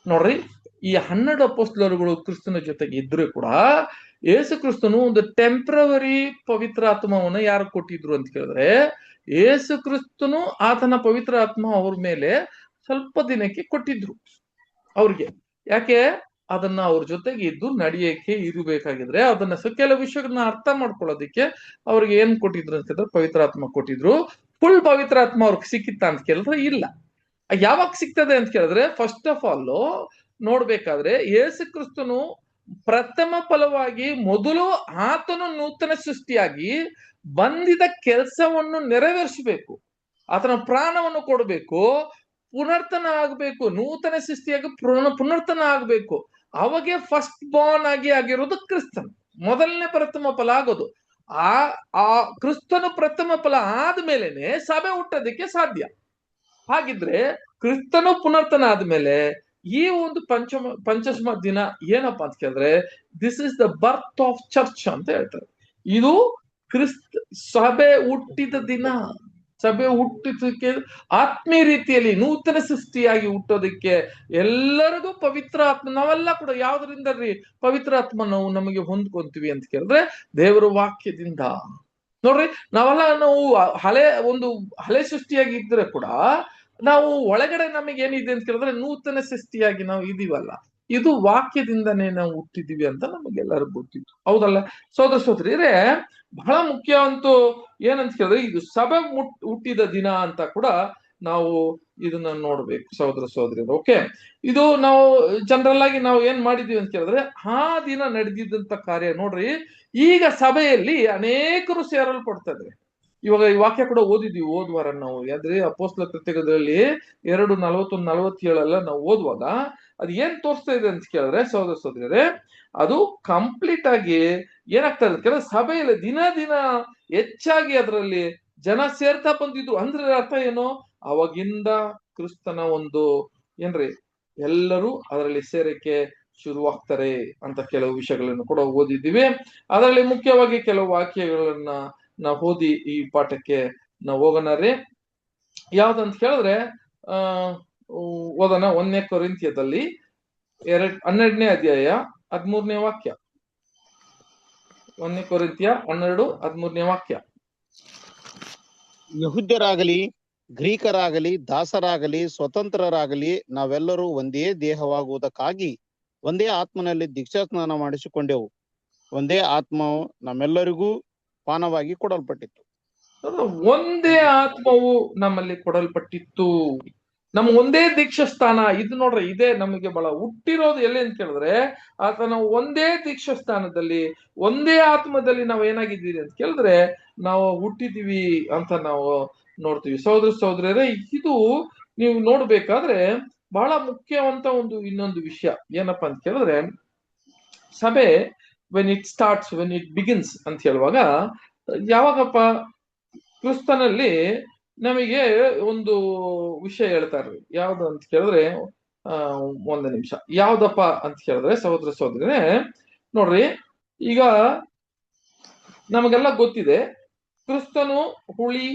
ನೋಡ್ರಿ, ಈ 12 ಅಪೊಸ್ತಲರುಗಳು ಕ್ರಿಸ್ತನ ಜೊತೆಗೆ ಇದ್ರು ಕೂಡ ಯೇಸು ಕ್ರಿಸ್ತನು ಒಂದು ಟೆಂಪ್ರವರಿ ಪವಿತ್ರ ಆತ್ಮವನ್ನು ಯಾರು ಕೊಟ್ಟಿದ್ರು ಅಂತ ಕೇಳಿದ್ರೆ, ಯೇಸು ಕ್ರಿಸ್ತನು ಆತನ ಪವಿತ್ರ ಆತ್ಮ ಅವ್ರ ಮೇಲೆ ಸ್ವಲ್ಪ ದಿನಕ್ಕೆ ಕೊಟ್ಟಿದ್ರು ಅವ್ರಿಗೆ. ಯಾಕೆ? ಅದನ್ನ ಅವ್ರ ಜೊತೆಗೆ ಇದ್ದು ನಡೆಯಕ್ಕೆ ಇರಬೇಕಾಗಿದ್ರೆ ಅದನ್ನ ಕೆಲವು ವಿಷಯಗಳನ್ನ ಅರ್ಥ ಮಾಡ್ಕೊಳ್ಳೋದಿಕ್ಕೆ ಅವ್ರಿಗೆ ಏನ್ ಕೊಟ್ಟಿದ್ರು ಅಂತ ಹೇಳಿದ್ರೆ ಪವಿತ್ರಾತ್ಮ ಕೊಟ್ಟಿದ್ರು. ಫುಲ್ ಪವಿತ್ರಾತ್ಮ ಅವ್ರಿಗೆ ಸಿಕ್ಕಿತ್ತ ಅಂತ ಕೇಳಿದ್ರೆ ಇಲ್ಲ. ಯಾವಾಗ ಸಿಗ್ತದೆ ಅಂತ ಕೇಳಿದ್ರೆ, ಫಸ್ಟ್ ಆಫ್ ಆಲ್ ನೋಡ್ಬೇಕಾದ್ರೆ ಯೇಸು ಕ್ರಿಸ್ತನು ಪ್ರಥಮ ಫಲವಾಗಿ ಮೊದಲು ಆತನು ನೂತನ ಸೃಷ್ಟಿಯಾಗಿ ಬಂದಿದ ಕೆಲಸವನ್ನು ನೆರವೇರಿಸಬೇಕು, ಆತನ ಪ್ರಾಣವನ್ನು ಕೊಡಬೇಕು, ಪುನರ್ತನ ಆಗ್ಬೇಕು, ನೂತನ ಸೃಷ್ಟಿಯಾಗಿ ಪುನರ್ತನ ಆಗ್ಬೇಕು. ಅವಾಗೆ ಫಸ್ಟ್ ಬಾರ್ನ್ ಆಗಿರೋದು ಕ್ರಿಸ್ತನ್, ಮೊದಲನೇ ಪ್ರಥಮ ಫಲ ಆಗೋದು. ಆ ಕ್ರಿಸ್ತನು ಪ್ರಥಮ ಫಲ ಆದ್ಮೇಲೆನೆ ಸಭೆ ಹುಟ್ಟೋದಕ್ಕೆ ಸಾಧ್ಯ. ಹಾಗಿದ್ರೆ ಕ್ರಿಸ್ತನು ಪುನರ್ತನ ಆದ್ಮೇಲೆ ಈ ಒಂದು ಪಂಚಶಮ ದಿನ ಏನಪ್ಪಾ ಅಂತ ಕೇಳಿದ್ರೆ, this is the birth of church ಅಂತ ಹೇಳ್ತಾರೆ. ಇದು ಸಭೆ ಹುಟ್ಟಿದ ದಿನ. ಸಭೆ ಹುಟ್ಟಿದಕ್ಕೆ ಆತ್ಮೀಯ ರೀತಿಯಲ್ಲಿ ನೂತನ ಸೃಷ್ಟಿಯಾಗಿ ಹುಟ್ಟೋದಕ್ಕೆ ಎಲ್ಲರಿಗೂ ಪವಿತ್ರ ಆತ್ಮ, ನಾವೆಲ್ಲ ಕೂಡ ಯಾವ್ದ್ರಿಂದ ಪವಿತ್ರ ಆತ್ಮ ನಾವು ನಮಗೆ ಹೊಂದ್ಕೊಂತೀವಿ ಅಂತ ಕೇಳಿದ್ರೆ ದೇವರ ವಾಕ್ಯದಿಂದ. ನೋಡ್ರಿ, ನಾವು ಹಳೆ ಸೃಷ್ಟಿಯಾಗಿ ಇದ್ರೆ ಕೂಡ ನಾವು ಒಳಗಡೆ ನಮಗೆ ಏನಿದೆ ಅಂತ ಕೇಳಿದ್ರೆ ನೂತನ ಸೃಷ್ಟಿಯಾಗಿ ನಾವು ಇದೀವಲ್ಲ, ಇದು ವಾಕ್ಯದಿಂದನೇ ನಾವು ಹುಟ್ಟಿದೀವಿ ಅಂತ ನಮಗೆಲ್ಲರಿಗೂ ಗೊತ್ತಿತ್ತು. ಹೌದಲ್ಲ ಸೋದರಿಯರೇ? ಬಹಳ ಮುಖ್ಯ ಅಂತೂ ಏನಂತ ಕೇಳಿದ್ರೆ, ಇದು ಸಭೆ ಹುಟ್ಟಿದ ದಿನ ಅಂತ ಕೂಡ ನಾವು ಇದನ್ನ ನೋಡ್ಬೇಕು ಸಹೋದರಿಯರು. ಓಕೆ, ಇದು ನಾವು ಜನರಲ್ ಆಗಿ ನಾವು ಏನ್ ಮಾಡಿದೀವಿ ಅಂತ ಕೇಳಿದ್ರೆ, ಆ ದಿನ ನಡೆದಿದ್ದಂತ ಕಾರ್ಯ ನೋಡ್ರಿ. ಈಗ ಸಭೆಯಲ್ಲಿ ಅನೇಕರು ಸೇರಲ್ಪಡ್ತಾರೆ. ಇವಾಗ ಈ ವಾಕ್ಯ ಕೂಡ ಓದಿದ್ವಿ ಓದುವಾರ ನಾವು, ಯಾವ್ದ್ರಿ ಅಪೊಸ್ತಲ ಕೃತ್ಯಗಳಲ್ಲಿ 2:41-47 ನಾವು ಓದುವಾಗ ಅದು ಏನ್ ತೋರಿಸ್ತಾ ಇದೆ ಅಂತ ಕೇಳಿದ್ರೆ ಸಹೋದರಿಯರೇ, ಅದು ಕಂಪ್ಲೀಟ್ ಆಗಿ ಏನಾಗ್ತಾ ಇದೆ ಕೇಳಿದ್ರೆ, ಸಭೆಯಲ್ಲಿ ದಿನ ಹೆಚ್ಚಾಗಿ ಅದರಲ್ಲಿ ಜನ ಸೇರ್ತಾ ಬಂದಿದ್ರು. ಅಂದ್ರೆ ಅರ್ಥ ಏನು? ಅವಾಗಿಂದ ಕ್ರಿಸ್ತನ ಒಂದು ಏನ್ರಿ ಎಲ್ಲರೂ ಅದರಲ್ಲಿ ಸೇರಕ್ಕೆ ಶುರುವಾಗ್ತಾರೆ ಅಂತ ಕೆಲವು ವಿಷಯಗಳನ್ನು ಕೂಡ ಓದಿದ್ದೀವಿ. ಅದರಲ್ಲಿ ಮುಖ್ಯವಾಗಿ ಕೆಲವು ವಾಕ್ಯಗಳನ್ನ ನಾವು ಓದಿ ಈ ಪಾಠಕ್ಕೆ ನಾವು ಹೋಗೋಣ ರೀ. ಯಾವ್ದಂತ ಕೇಳಿದ್ರೆ ಓದೋಣ. 1ನೇ ಕೊರಿಂಥ್ಯದಲ್ಲಿ 12ನೇ ಅಧ್ಯಾಯ 13ನೇ ವಾಕ್ಯ. 1ನೇ ಕೊರಿಂಥ್ಯ 12:13ನೇ ವಾಕ್ಯ. ಯಹೂದ್ಯರಾಗಲಿ ಗ್ರೀಕರಾಗಲಿ ದಾಸರಾಗಲಿ ಸ್ವತಂತ್ರರಾಗಲಿ ನಾವೆಲ್ಲರೂ ಒಂದೇ ದೇಹವಾಗುವುದಕ್ಕಾಗಿ ಒಂದೇ ಆತ್ಮನಲ್ಲಿ ದೀಕ್ಷಾಸ್ನಾನ ಮಾಡಿಸಿಕೊಂಡೆವು, ಒಂದೇ ಆತ್ಮವು ನಮ್ಮೆಲ್ಲರಿಗೂ ಪಾನವಾಗಿ ಕೊಡಲ್ಪಟ್ಟಿತ್ತು. ಒಂದೇ ಆತ್ಮವು ನಮ್ಮಲ್ಲಿ ಕೊಡಲ್ಪಟ್ಟಿತ್ತು. ನಮ್ಮ ಒಂದೇ ದೀಕ್ಷಾಸ್ಥಾನ ಇದು ನೋಡ್ರಿ, ಇದೇ ನಮಗೆ ಬಹಳ ಹುಟ್ಟಿರೋದು ಎಲ್ಲಿ ಅಂತ ಕೇಳಿದ್ರೆ ಆತನ ಒಂದೇ ದೀಕ್ಷಾಸ್ಥಾನದಲ್ಲಿ ಒಂದೇ ಆತ್ಮದಲ್ಲಿ ನಾವು ಏನಾಗಿದ್ದೀರಿ ಅಂತ ಕೇಳಿದ್ರೆ ನಾವು ಹುಟ್ಟಿದೀವಿ ಅಂತ ನಾವು ನೋಡ್ತೀವಿ. ಸಹೋದರ ಸಹೋದರಿಯರೇ, ಇದು ನೀವು ನೋಡ್ಬೇಕಾದ್ರೆ ಬಹಳ ಮುಖ್ಯವಂತ ಇನ್ನೊಂದು ವಿಷಯ ಏನಪ್ಪಾ ಅಂತ ಕೇಳಿದ್ರೆ, ಸಭೆ ವೆನ್ ಇಟ್ ಬಿಗಿನ್ಸ್ ಅಂತ ಹೇಳುವಾಗ ಯಾವಾಗಪ್ಪ ಕ್ರಿಸ್ತನಲ್ಲಿ ನಮಗೆ ಒಂದು ವಿಷಯ ಹೇಳ್ತಾರ್ರಿ. ಯಾವ್ದು ಅಂತ ಕೇಳಿದ್ರೆ ಒಂದು ನಿಮಿಷ, ಯಾವ್ದಪ್ಪ ಅಂತ ಕೇಳಿದ್ರೆ ಸಹೋದರ ಸಹೋದರನೇ ನೋಡ್ರಿ, ಈಗ ನಮಗೆಲ್ಲ ಗೊತ್ತಿದೆ ಕ್ರಿಸ್ತನು ಹುಳಿ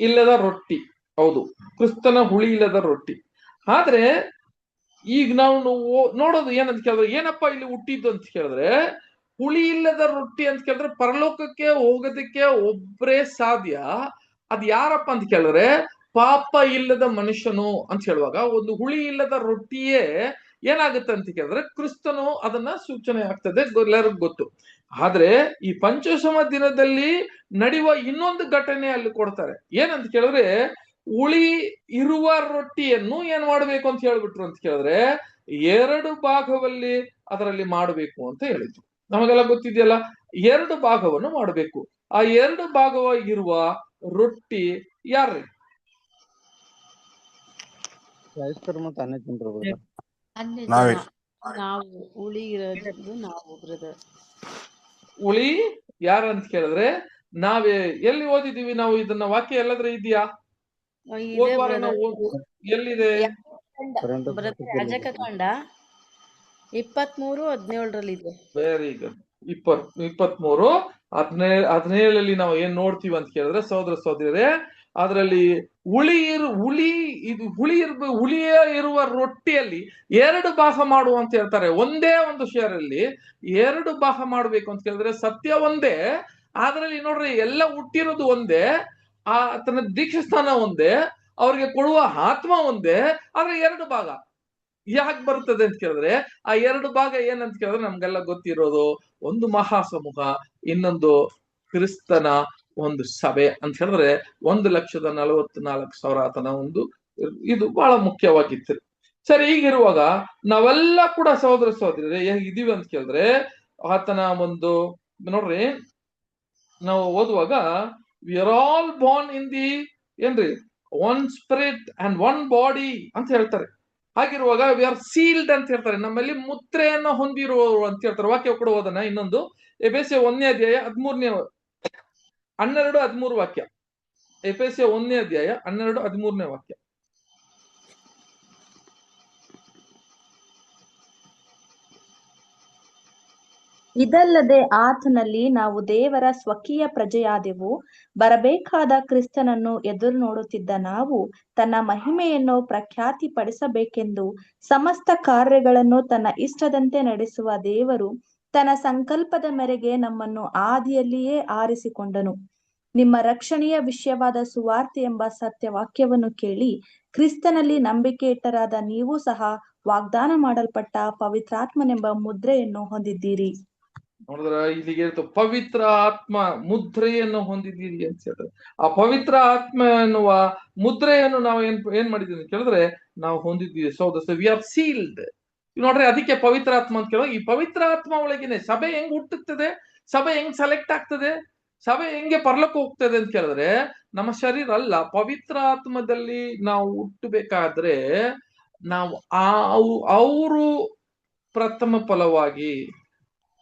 ಇಲ್ಲದ ರೊಟ್ಟಿ. ಹೌದು, ಕ್ರಿಸ್ತನ ಹುಳಿ ಇಲ್ಲದ ರೊಟ್ಟಿ. ಆದ್ರೆ ಈಗ ನಾವು ನೋಡೋದು ಏನಂತ ಕೇಳಿದ್ರೆ, ಏನಪ್ಪಾ ಇಲ್ಲಿ ಹುಟ್ಟಿದ್ದು ಅಂತ ಕೇಳಿದ್ರೆ ಹುಳಿ ಇಲ್ಲದ ರೊಟ್ಟಿ ಅಂತ ಕೇಳಿದ್ರೆ ಪರಲೋಕಕ್ಕೆ ಹೋಗೋದಕ್ಕೆ ಒಬ್ಬರೇ ಸಾಧ್ಯ. ಅದ್ ಯಾರಪ್ಪ ಅಂತ ಕೇಳಿದ್ರೆ ಪಾಪ ಇಲ್ಲದ ಮನುಷ್ಯನು ಅಂತ ಹೇಳುವಾಗ ಒಂದು ಹುಳಿ ಇಲ್ಲದ ರೊಟ್ಟಿಯೇ ಏನಾಗುತ್ತೆ ಅಂತ ಕೇಳಿದ್ರೆ ಕ್ರಿಸ್ತನು ಅದನ್ನ ಸೂಚನೆ ಆಗ್ತದೆ, ಎಲ್ಲರಿಗೂ ಗೊತ್ತು. ಆದ್ರೆ ಈ ಪಂಚಸಮ ದಿನದಲ್ಲಿ ನಡೆಯುವ ಇನ್ನೊಂದು ಘಟನೆ ಅಲ್ಲಿ ಕೊಡ್ತಾರೆ. ಏನಂತ ಕೇಳಿದ್ರೆ ಹುಳಿ ಇರುವ ರೊಟ್ಟಿಯನ್ನು ಏನ್ ಮಾಡ್ಬೇಕು ಅಂತ ಹೇಳ್ಬಿಟ್ರು ಅಂತ ಕೇಳಿದ್ರೆ 2 ಭಾಗದಲ್ಲಿ ಅದರಲ್ಲಿ ಮಾಡಬೇಕು ಅಂತ ಹೇಳಿದ್ರು. ನಮಗೆಲ್ಲ ಗೊತ್ತಿದೆಯಲ್ಲ, 2 ಭಾಗವನ್ನು ಮಾಡಬೇಕು. ಆ 2 ಭಾಗವಾಗಿರುವ ರೊಟ್ಟಿ ಯಾರ್ರಿ? ಕ್ರೈಸ್ತರು ಮತ್ತು ಅನ್ಯ ಜನರು brother. ಅನ್ಯ ನಾವೇ. ಜನ, ನಾವು ಉಳಿ ಇರೋದು ನಾವು ಬ್ರದರ್. ಹುಳಿ ಯಾರಂತ ಕೇಳಿದ್ರೆ ನಾವೇ. ಎಲ್ಲಿ ಓದಿದೀವಿ ನಾವು ಇದನ್ನ? ವಾಕ್ಯ ಎಲ್ಲಾದ್ರೂ ಇದೆಯಾ? ಇದೆ ಹೋದ್ವಾರ ಬ್ರದರ್. ನಾವು ಎಲ್ಲಿದೆ? ಬ್ರದರ್ ಯಾಜಕಕಾಂಡ 23:17 ಇದೆ. Very good. 23:17 ನಾವು ಏನ್ ನೋಡ್ತೀವಿ ಅಂತ ಕೇಳಿದ್ರೆ ಸಹೋದರ ಸಹೋದರಿಯರೇ, ಅದರಲ್ಲಿ ಹುಳಿಯೇ ಇರುವ ರೊಟ್ಟಿಯಲ್ಲಿ 2 ಭಾಗ ಮಾಡು ಅಂತ ಹೇಳ್ತಾರೆ. ಒಂದೇ ಒಂದು ಶೇರಲ್ಲಿ 2 ಭಾಗ ಮಾಡ್ಬೇಕು ಅಂತ ಕೇಳಿದ್ರೆ ಸತ್ಯ ಒಂದೇ, ಅದರಲ್ಲಿ ನೋಡ್ರಿ ಎಲ್ಲ ಹುಟ್ಟಿರೋದು ಒಂದೇ, ಆತನ ದೀಕ್ಷಾಸ್ಥಾನ ಒಂದೇ, ಅವ್ರಿಗೆ ಕೊಡುವ ಆತ್ಮ ಒಂದೇ, ಆದ್ರೆ 2 ಭಾಗ ಯಾಕೆ ಬರ್ತದೆ ಅಂತ ಕೇಳಿದ್ರೆ ಆ 2 ಭಾಗ ಏನಂತ ಕೇಳಿದ್ರೆ ನಮ್ಗೆಲ್ಲ ಗೊತ್ತಿರೋದು, ಒಂದು ಮಹಾಸಮೂಹ, ಇನ್ನೊಂದು ಕ್ರಿಸ್ತನ ಒಂದು ಸಭೆ ಅಂತ ಹೇಳಿದ್ರೆ 1,44,000 ಆತನ ಒಂದು ಇದು ಬಹಳ ಮುಖ್ಯವಾಗಿತ್ತು. ಸರಿ, ಹೀಗಿರುವಾಗ ನಾವೆಲ್ಲ ಕೂಡ ಸಹೋದರ ಸಹೋದರರೇ ಹೇಗಿದ್ದೀವಿ ಅಂತ ಕೇಳಿದ್ರೆ ಆತನ ಒಂದು ನೋಡ್ರಿ, ನಾವು ಓದುವಾಗ we are all born in the ಏನ್ರಿ one spirit and one body ಅಂತ ಹೇಳ್ತಾರೆ. ಹಾಗಿರುವಾಗ ವಿ ಆರ್ ಸೀಲ್ಡ್ ಅಂತ ಹೇಳ್ತಾರೆ, ನಮ್ಮಲ್ಲಿ ಮುದ್ರೆಯನ್ನು ಹೊಂದಿರುವವರು ಅಂತ ಹೇಳ್ತಾರೆ. ವಾಕ್ಯ ಕೂಡ ಓದೋಣ ಇನ್ನೊಂದು, ಎಫೆಸ 1ನೇ ಅಧ್ಯಾಯ 12-13 ವಾಕ್ಯ. ಎಫೆಸ 1ನೇ ಅಧ್ಯಾಯ 12-13 ವಾಕ್ಯ. ಇದಲ್ಲದೆ ಆತನಲ್ಲಿ ನಾವು ದೇವರ ಸ್ವಕೀಯ ಪ್ರಜೆಯಾದೆವು. ಬರಬೇಕಾದ ಕ್ರಿಸ್ತನನ್ನು ಎದುರು ನೋಡುತ್ತಿದ್ದ ನಾವು ತನ್ನ ಮಹಿಮೆಯನ್ನು ಪ್ರಖ್ಯಾತಿಪಡಿಸಬೇಕೆಂದು ಸಮಸ್ತ ಕಾರ್ಯಗಳನ್ನು ತನ್ನ ಇಷ್ಟದಂತೆ ನಡೆಸುವ ದೇವರು ತನ್ನ ಸಂಕಲ್ಪದ ಮೇರೆಗೆ ನಮ್ಮನ್ನು ಆದಿಯಲ್ಲಿಯೇ ಆರಿಸಿಕೊಂಡನು. ನಿಮ್ಮ ರಕ್ಷಣೆಯ ವಿಷಯವಾದ ಸುವಾರ್ತೆ ಎಂಬ ಸತ್ಯ ವಾಕ್ಯವನ್ನು ಕೇಳಿ ಕ್ರಿಸ್ತನಲ್ಲಿ ನಂಬಿಕೆ ಇಟ್ಟರಾದ ನೀವು ಸಹ ವಾಗ್ದಾನ ಮಾಡಲ್ಪಟ್ಟ ಪವಿತ್ರಾತ್ಮನೆಂಬ ಮುದ್ರೆಯನ್ನು ಹೊಂದಿದ್ದೀರಿ. ನೋಡಿದ್ರ ಇಲ್ಲಿಗೆ ಪವಿತ್ರ ಆತ್ಮ ಮುದ್ರೆಯನ್ನು ಹೊಂದಿದ್ದೀರಿ ಅಂತ ಹೇಳ್ತಾರೆ. ಆ ಪವಿತ್ರ ಆತ್ಮ ಎನ್ನುವ ಮುದ್ರೆಯನ್ನು ನಾವು ಏನ್ ಮಾಡಿದೀವಿ ಅಂತ ಕೇಳಿದ್ರೆ ನಾವು ಹೊಂದಿದ್ದೀವಿ. ಸಹೋದರ, ವಿ ಆರ್ ಸೀಲ್ಡ್. ನೋಡ್ರಿ, ಅದಕ್ಕೆ ಪವಿತ್ರ ಆತ್ಮ ಅಂತ ಕೇಳುವಾಗ ಈ ಪವಿತ್ರ ಆತ್ಮ ಒಳಗೇನೆ ಸಭೆ ಹೆಂಗ್ ಹುಟ್ಟುತ್ತದೆ, ಸಭೆ ಹೆಂಗ್ ಸೆಲೆಕ್ಟ್ ಆಗ್ತದೆ, ಸಭೆ ಹೆಂಗೆ ಪರಲೋಕ ಹೋಗ್ತದೆ ಅಂತ ಕೇಳಿದ್ರೆ ನಮ್ಮ ಶರೀರ ಅಲ್ಲ, ಪವಿತ್ರ ಆತ್ಮದಲ್ಲಿ ನಾವು ಹುಟ್ಟಬೇಕಾದ್ರೆ ನಾವು ಅವರು ಪ್ರಥಮ ಫಲವಾಗಿ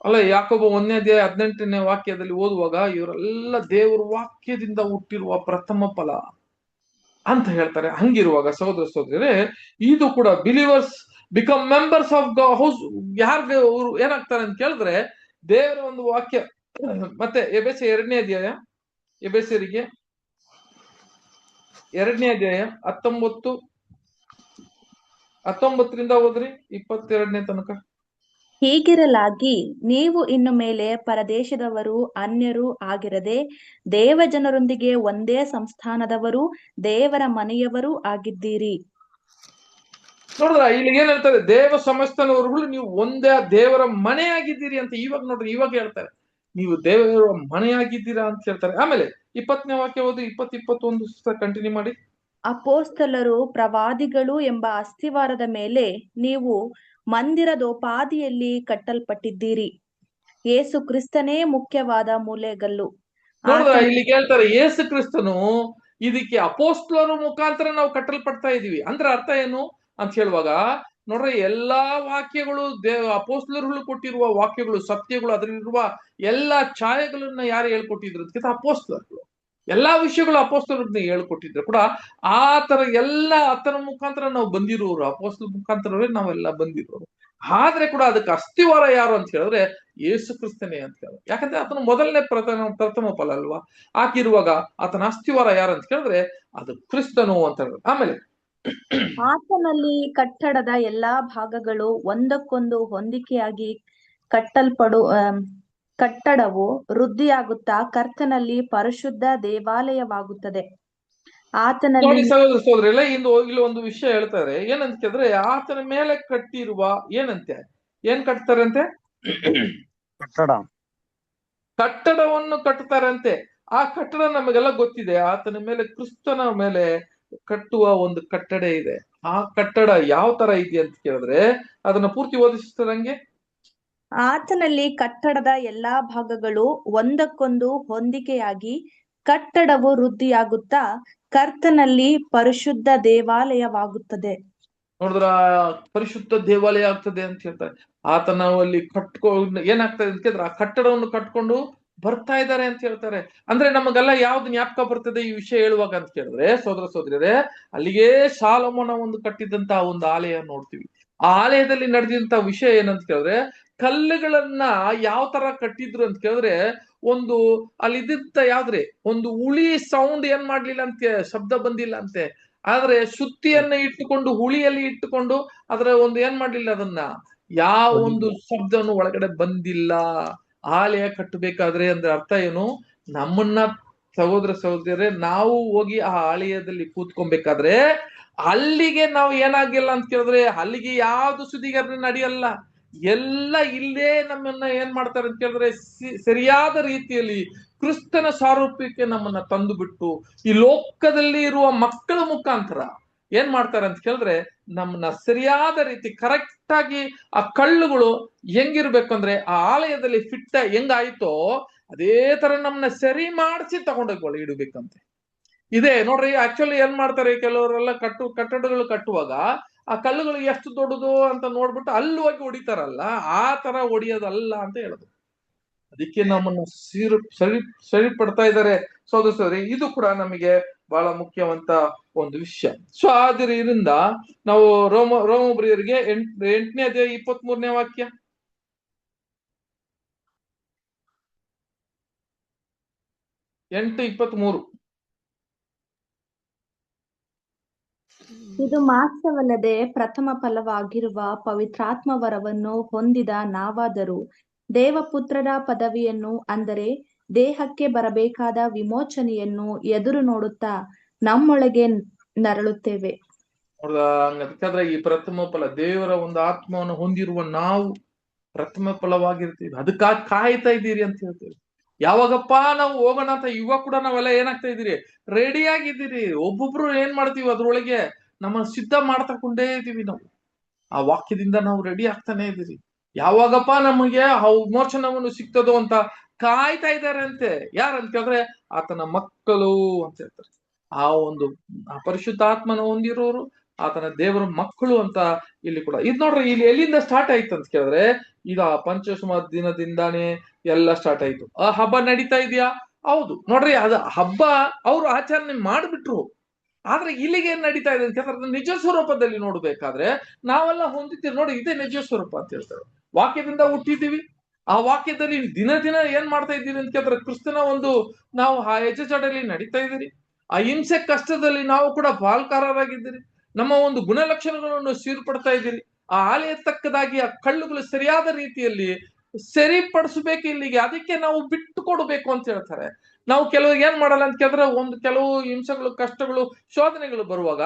ಅಲ್ಲ. ಯಾಕೋಬ 1ನೇ ಅಧ್ಯಾಯ 18ನೇ ವಾಕ್ಯದಲ್ಲಿ ಓದುವಾಗ ಇವರೆಲ್ಲ ದೇವರ ವಾಕ್ಯದಿಂದ ಹುಟ್ಟಿರುವ ಪ್ರಥಮ ಫಲ ಅಂತ ಹೇಳ್ತಾರೆ. ಹಂಗಿರುವಾಗ ಸಹೋದರ ಸಹೋದರರೇ, ಇದು ಕೂಡ believers become members of house ಯಾರ್ಗೆ ಏನಾಗ್ತಾರೆ ಅಂತ ಕೇಳಿದ್ರೆ ದೇವರ ಒಂದು ವಾಕ್ಯ. ಮತ್ತೆ ಎಬೆಸ 2ನೇ ಅಧ್ಯಾಯ, ಎಬೆಸರಿಗೆ 2ನೇ ಅಧ್ಯಾಯ 19ರಿಂದ ಓದ್ರಿ 22ನೇ ತನಕ. ಹೀಗಿರಲಾಗಿ ನೀವು ಇನ್ನು ಮೇಲೆ ಪರದೇಶದವರು ಅನ್ಯರೂ ಆಗಿರದೆ ದೇವ ಜನರೊಂದಿಗೆ ಒಂದೇ ಸಂಸ್ಥಾನದವರು ದೇವರ ಮನೆಯವರೂ ಆಗಿದ್ದೀರಿ. ನೋಡಿದ್ರ ಇಲ್ಲಿ ಏನ್ ಹೇಳ್ತಾರೆ, ದೇವ ಸಮಸ್ತನವರುಗಳು ನೀವು ಒಂದೇ ದೇವರ ಮನೆ ಆಗಿದ್ದೀರಿ ಅಂತ. ಇವಾಗ ನೋಡ್ರಿ, ಇವಾಗ ಹೇಳ್ತಾರೆ ನೀವು ದೇವರ ಮನೆ ಆಗಿದ್ದೀರಾ ಅಂತ ಹೇಳ್ತಾರೆ. ಆಮೇಲೆ 20ನೇ ವಾಕ್ಯ ಓದಿ, 20-21 ಕಂಟಿನ್ಯೂ ಮಾಡಿ. ಅಪೋಸ್ತಲರು ಪ್ರವಾದಿಗಳು ಎಂಬ ಅಸ್ತಿವಾರದ ಮೇಲೆ ನೀವು ಮಂದಿರದೋಪಾದಿಯಲ್ಲಿ ಕಟ್ಟಲ್ಪಟ್ಟಿದ್ದೀರಿ. ಯೇಸು ಕ್ರಿಸ್ತನೇ ಮುಖ್ಯವಾದ ಮೂಲೆಗಲ್ಲು. ನೋಡಿದ್ರ ಇಲ್ಲಿ ಕೇಳ್ತಾರೆ ಯೇಸು ಕ್ರಿಸ್ತನು ಇದಕ್ಕೆ ಅಪೋಸ್ತಲರ ಮುಖಾಂತರ ನಾವು ಕಟ್ಟಲ್ಪಡ್ತಾ ಇದೀವಿ. ಅಂದ್ರೆ ಅರ್ಥ ಏನು ಅಂತ ಹೇಳುವಾಗ ನೋಡ್ರಿ, ಎಲ್ಲಾ ವಾಕ್ಯಗಳು ಅಪೋಸ್ತಲರುಗಳು ಕೊಟ್ಟಿರುವ ವಾಕ್ಯಗಳು, ಸತ್ಯಗಳು, ಅದರಲ್ಲಿರುವ ಎಲ್ಲಾ ಛಾಯೆಗಳನ್ನ ಯಾರು ಹೇಳ್ಕೊಟ್ಟಿದ್ರು ಅದಕ್ಕಿಂತ ಅಪೋಸ್ತಲರು. ಎಲ್ಲಾ ವಿಷಯಗಳು ಅಪೋಸ್ತಲರನ್ನ ಹೇಳ್ಕೊಟ್ಟಿದ್ರು ಕೂಡ ಆ ತರ ಎಲ್ಲ ಆತನ ಮುಖಾಂತರ ನಾವು ಬಂದಿರೋರು, ಅಪೋಸ್ತಲ ಮುಖಾಂತರವೇ ನಾವೆಲ್ಲ ಬಂದಿರೋರು. ಆದ್ರೆ ಕೂಡ ಅದಕ್ಕೆ ಅಸ್ಥಿವಾರ ಯಾರು ಅಂತ ಹೇಳಿದ್ರೆ ಯೇಸು ಕ್ರಿಸ್ತನೇ ಅಂತ ಹೇಳಿದ್ರೆ, ಯಾಕಂದ್ರೆ ಆತನ ಮೊದಲನೇ ಪ್ರಥಮ ಫಲ ಅಲ್ವಾ. ಹಾಕಿರುವಾಗ ಆತನ ಅಸ್ಥಿವಾರ ಯಾರು ಅಂತ ಕೇಳಿದ್ರೆ ಅದು ಕ್ರಿಸ್ತನು ಅಂತ ಹೇಳಿದ್ರೆ. ಆಮೇಲೆ ಆತನಲ್ಲಿ ಕಟ್ಟಡದ ಎಲ್ಲಾ ಭಾಗಗಳು ಒಂದಕ್ಕೊಂದು ಹೊಂದಿಕೆಯಾಗಿ ಕಟ್ಟಡವು ವೃದ್ಧಿಯಾಗುತ್ತಾ ಕರ್ತನಲ್ಲಿ ಪರಿಶುದ್ಧ ದೇವಾಲಯವಾಗುತ್ತದೆ. ಆತನಲ್ಲಿ ನೋಡಿ ಸಹೋದರ ಇಲ್ಲಿ ಒಂದು ವಿಷಯ ಹೇಳ್ತಾರೆ. ಏನಂತ ಕೇಳಿದ್ರೆ ಆತನ ಮೇಲೆ ಕಟ್ಟಿರುವ ಏನ್ ಕಟ್ತಾರಂತೆ? ಕಟ್ಟಡವನ್ನು ಕಟ್ಟುತ್ತಾರಂತೆ. ಆ ಕಟ್ಟಡ ನಮಗೆಲ್ಲ ಗೊತ್ತಿದೆ. ಆತನ ಮೇಲೆ, ಕ್ರಿಸ್ತನ ಮೇಲೆ ಕಟ್ಟುವ ಒಂದು ಕಟ್ಟಡ ಇದೆ. ಆ ಕಟ್ಟಡ ಯಾವ ತರ ಇದೆ ಅಂತ ಕೇಳಿದ್ರೆ ಅದನ್ನ ಪೂರ್ತಿ ಓದಿಸ್ತಾರೆ ನಂಗೆ. ಆತನಲ್ಲಿ ಕಟ್ಟಡದ ಎಲ್ಲಾ ಭಾಗಗಳು ಒಂದಕ್ಕೊಂದು ಹೊಂದಿಕೆಯಾಗಿ ಕಟ್ಟಡವು ವೃದ್ಧಿಯಾಗುತ್ತಾ ಕರ್ತನಲ್ಲಿ ಪರಿಶುದ್ಧ ದೇವಾಲಯವಾಗುತ್ತದೆ. ನೋಡಿದ್ರ, ಪರಿಶುದ್ಧ ದೇವಾಲಯ ಆಗ್ತದೆ ಅಂತ ಹೇಳ್ತಾರೆ. ಆತನಲ್ಲಿ ಏನಾಗ್ತದೆ ಅಂತ ಕೇಳಿದ್ರೆ ಆ ಕಟ್ಟಡವನ್ನು ಕಟ್ಕೊಂಡು ಬರ್ತಾ ಇದ್ದಾರೆ ಅಂತ ಹೇಳ್ತಾರೆ. ಅಂದ್ರೆ ನಮಗೆಲ್ಲ ಯಾವ್ದು ಜ್ಞಾಪಕ ಬರ್ತದೆ ಈ ವಿಷಯ ಹೇಳುವಾಗ ಅಂತ ಕೇಳಿದ್ರೆ ಸೋದರ ಸೋದರಿಯರೇ, ಅಲ್ಲಿಗೆ ಸಾಲೋಮನ ಒಂದು ಕಟ್ಟಿದಂತಹ ಒಂದು ಆಲಯ ನೋಡ್ತೀವಿ. ಆ ಆಲಯದಲ್ಲಿ ನಡೆದಂತ ವಿಷಯ ಏನಂತ ಕೇಳಿದ್ರೆ ಕಲ್ಲುಗಳನ್ನ ಯಾವ ತರ ಕಟ್ಟಿದ್ರು ಅಂತ ಕೇಳಿದ್ರೆ ಒಂದು ಅಲ್ಲಿದ್ದಂತ ಯಾವ್ದ್ರೆ ಒಂದು ಹುಳಿ ಸೌಂಡ್ ಏನ್ ಮಾಡ್ಲಿಲ್ಲ ಅಂತೆ, ಶಬ್ದ ಬಂದಿಲ್ಲ ಅಂತೆ. ಆದ್ರೆ ಸುತ್ತಿಯನ್ನ ಇಟ್ಟುಕೊಂಡು ಹುಳಿಯಲ್ಲಿ ಇಟ್ಟುಕೊಂಡು ಅದರ ಒಂದು ಏನ್ ಮಾಡ್ಲಿಲ್ಲ, ಅದನ್ನ ಯಾವ ಒಂದು ಶಬ್ದನು ಒಳಗಡೆ ಬಂದಿಲ್ಲ. ಆಲಯ ಕಟ್ಟಬೇಕಾದ್ರೆ ಅಂದ್ರೆ ಅರ್ಥ ಏನು? ನಮ್ಮನ್ನ ಸಹೋದರ ಸಹೋದರರೇ, ನಾವು ಹೋಗಿ ಆ ಆಲಯದಲ್ಲಿ ಕೂತ್ಕೊಬೇಕಾದ್ರೆ ಅಲ್ಲಿಗೆ ನಾವು ಏನಾಗಿಲ್ಲ ಅಂತ ಕೇಳಿದ್ರೆ ಅಲ್ಲಿಗೆ ಯಾವ್ದು ಸುದ್ದಿಗಾರನೆ ನಡೆಯಲ್ಲ. ಎಲ್ಲ ಇಲ್ಲೇ ನಮ್ಮನ್ನ ಏನ್ ಮಾಡ್ತಾರೆ ಅಂತ ಕೇಳಿದ್ರೆ ಸರಿಯಾದ ರೀತಿಯಲ್ಲಿ ಕ್ರಿಸ್ತನ ಸಾರೂಪ್ಯಕ್ಕೆ ನಮ್ಮನ್ನ ತಂದು ಬಿಟ್ಟು ಈ ಲೋಕದಲ್ಲಿ ಇರುವ ಮಕ್ಕಳ ಮುಖಾಂತರ ಏನ್ ಮಾಡ್ತಾರೆ ಅಂತ ಕೇಳಿದ್ರೆ ನಮ್ಮನ್ನ ಸರಿಯಾದ ರೀತಿ ಕರೆಕ್ಟ್ ಆಗಿ ಆ ಕಳ್ಳುಗಳು ಹೆಂಗಿರ್ಬೇಕು ಅಂದ್ರೆ ಆ ಆಲಯದಲ್ಲಿ ಫಿಟ್ ಹೆಂಗಾಯ್ತೋ ಅದೇ ತರ ನಮ್ಮನ್ನ ಸರಿ ಮಾಡಿಸಿ ತಗೊಂಡೋಗಿ ಇಡಬೇಕಂತೆ. ಇದೆ ನೋಡ್ರಿ. ಆಕ್ಚುಲಿ ಏನ್ ಮಾಡ್ತಾರೆ ಕೆಲವರೆಲ್ಲ ಕಟ್ಟಡಗಳು ಕಟ್ಟುವಾಗ ಆ ಕಲ್ಲುಗಳು ಎಷ್ಟು ದೊಡ್ಡದು ಅಂತ ನೋಡ್ಬಿಟ್ಟು ಅಲ್ಲಿ ಹೋಗಿ ಹೊಡಿತಾರಲ್ಲ, ಆ ತರ ಹೊಡಿಯೋದಲ್ಲ ಅಂತ ಹೇಳುದು. ಅದಕ್ಕೆ ನಮ್ಮನ್ನು ಸರಿಪಡ್ತಾ ಇದ್ದಾರೆ ಸೋದರ ಸೋದರಿ. ಇದು ಕೂಡ ನಮಗೆ ಬಹಳ ಮುಖ್ಯವಂತ ಒಂದು ವಿಷಯ. ಸೊ ಆದ್ರಿಂದ ನಾವು ರೋಮಬ್ರಿಯರಿಗೆ 8ನೇ ಅಧ್ಯಾಯ 23ನೇ ವಾಕ್ಯ. ಇದು ಮಾತ್ರವಲ್ಲದೆ ಪ್ರಥಮ ಫಲವಾಗಿರುವ ಪವಿತ್ರಾತ್ಮ ವರವನ್ನು ಹೊಂದಿದ ನಾವಾದರೂ ದೇವಪುತ್ರರ ಪದವಿಯನ್ನು, ಅಂದರೆ ದೇಹಕ್ಕೆ ಬರಬೇಕಾದ ವಿಮೋಚನೆಯನ್ನು ಎದುರು ನೋಡುತ್ತಾ ನಮ್ಮೊಳಗೆ ನರಳುತ್ತೇವೆ. ಹಂಗಾದ್ರೆ ಈ ಪ್ರಥಮ ಫಲ ದೇವರ ಒಂದು ಆತ್ಮವನ್ನು ಹೊಂದಿರುವ ನಾವು ಪ್ರಥಮ ಫಲವಾಗಿರ್ತೀವಿ. ಅದಕ್ಕಾಗಿ ಕಾಯ್ತಾ ಇದ್ದೀರಿ ಅಂತ ಹೇಳ್ತೇವೆ. ಯಾವಾಗಪ್ಪ ನಾವು ಹೋಗೋಣ ಅಂತ ಇವಾಗ ಕೂಡ ನಾವೆಲ್ಲ ಏನಾಗ್ತಾ ಇದ್ದೀರಿ, ರೆಡಿ ಆಗಿದ್ದೀರಿ. ಒಬ್ಬೊಬ್ರು ಏನ್ ಮಾಡ್ತೀವಿ ಅದ್ರೊಳಗೆ ನಮ್ಮ ಸಿದ್ಧ ಮಾಡ್ತಕೊಂಡೇ ಇದೀವಿ. ನಾವು ಆ ವಾಕ್ಯದಿಂದ ನಾವು ರೆಡಿ ಆಗ್ತಾನೆ ಇದ್ದೀರಿ. ಯಾವಾಗಪ್ಪ ನಮಗೆ ಆ ವಿಮೋಚನವನ್ನು ಸಿಗ್ತದೋ ಅಂತ ಕಾಯ್ತಾ ಇದ್ದಾರೆ ಅಂತೆ. ಯಾರಂತ ಕೇಳಿದ್ರೆ ಆತನ ಮಕ್ಕಳು ಅಂತ ಹೇಳ್ತಾರೆ. ಆ ಒಂದು ಪರಿಶುದ್ಧಾತ್ಮನ ಹೊಂದಿರೋರು ಆತನ ದೇವರ ಮಕ್ಕಳು ಅಂತ ಇಲ್ಲಿ ಕೂಡ ಇದು ನೋಡ್ರಿ. ಇಲ್ಲಿ ಎಲ್ಲಿಂದ ಸ್ಟಾರ್ಟ್ ಆಯ್ತು ಅಂತ ಕೇಳಿದ್ರೆ ಈಗ ಪಂಚಶಮ ದಿನದಿಂದಾನೇ ಎಲ್ಲ ಸ್ಟಾರ್ಟ್ ಆಯ್ತು. ಆ ಹಬ್ಬ ನಡೀತಾ ಇದೆಯಾ? ಹೌದು ನೋಡ್ರಿ, ಅದ ಹಬ್ಬ ಅವರು ಆಚರಣೆ ಮಾಡ್ಬಿಟ್ರು. ಆದ್ರೆ ಇಲ್ಲಿಗೆ ಏನ್ ನಡೀತಾ ಇದೆ ಅಂತ ಕೇಳಿದ್ರೆ ನಿಜ ಸ್ವರೂಪದಲ್ಲಿ ನೋಡ್ಬೇಕಾದ್ರೆ ನಾವೆಲ್ಲ ಹೊಂದಿದ್ದೀವಿ. ನೋಡಿ, ಇದೇ ನಿಜ ಸ್ವರೂಪ ಅಂತ ಹೇಳ್ತಾರೆ. ವಾಕ್ಯದಿಂದ ಹುಟ್ಟಿದ್ದೀವಿ. ಆ ವಾಕ್ಯದಲ್ಲಿ ದಿನ ದಿನ ಏನ್ ಮಾಡ್ತಾ ಇದ್ದೀವಿ ಅಂತ ಕೇಳಿದ್ರೆ ಕ್ರಿಸ್ತನ ಒಂದು ನಾವು ಆ ಹೆಜ್ಜೆಜಡಲ್ಲಿ ನಡೀತಾ ಇದ್ದೀರಿ. ಆ ಹಿಂಸೆ ಕಷ್ಟದಲ್ಲಿ ನಾವು ಕೂಡ ಪಾಲ್ಗಾರರಾಗಿದ್ದೀರಿ. ನಮ್ಮ ಒಂದು ಗುಣಲಕ್ಷಣಗಳನ್ನು ಸೀರ್ಪಡ್ತಾ ಇದ್ದೀರಿ. ಆ ಆಲಯ ತಕ್ಕದಾಗಿ ಆ ಕಳ್ಳುಗಳು ಸರಿಯಾದ ರೀತಿಯಲ್ಲಿ ಸರಿಪಡಿಸ್ಬೇಕು ಇಲ್ಲಿಗೆ. ಅದಕ್ಕೆ ನಾವು ಬಿಟ್ಟು ಕೊಡ್ಬೇಕು ಅಂತ ಹೇಳ್ತಾರೆ. ನಾವು ಕೆಲವು ಏನ್ ಮಾಡಲ್ಲ ಅಂತ ಕೇಳಿದ್ರೆ ಕೆಲವು ಹಿಂಸೆಗಳು, ಕಷ್ಟಗಳು, ಶೋಧನೆಗಳು ಬರುವಾಗ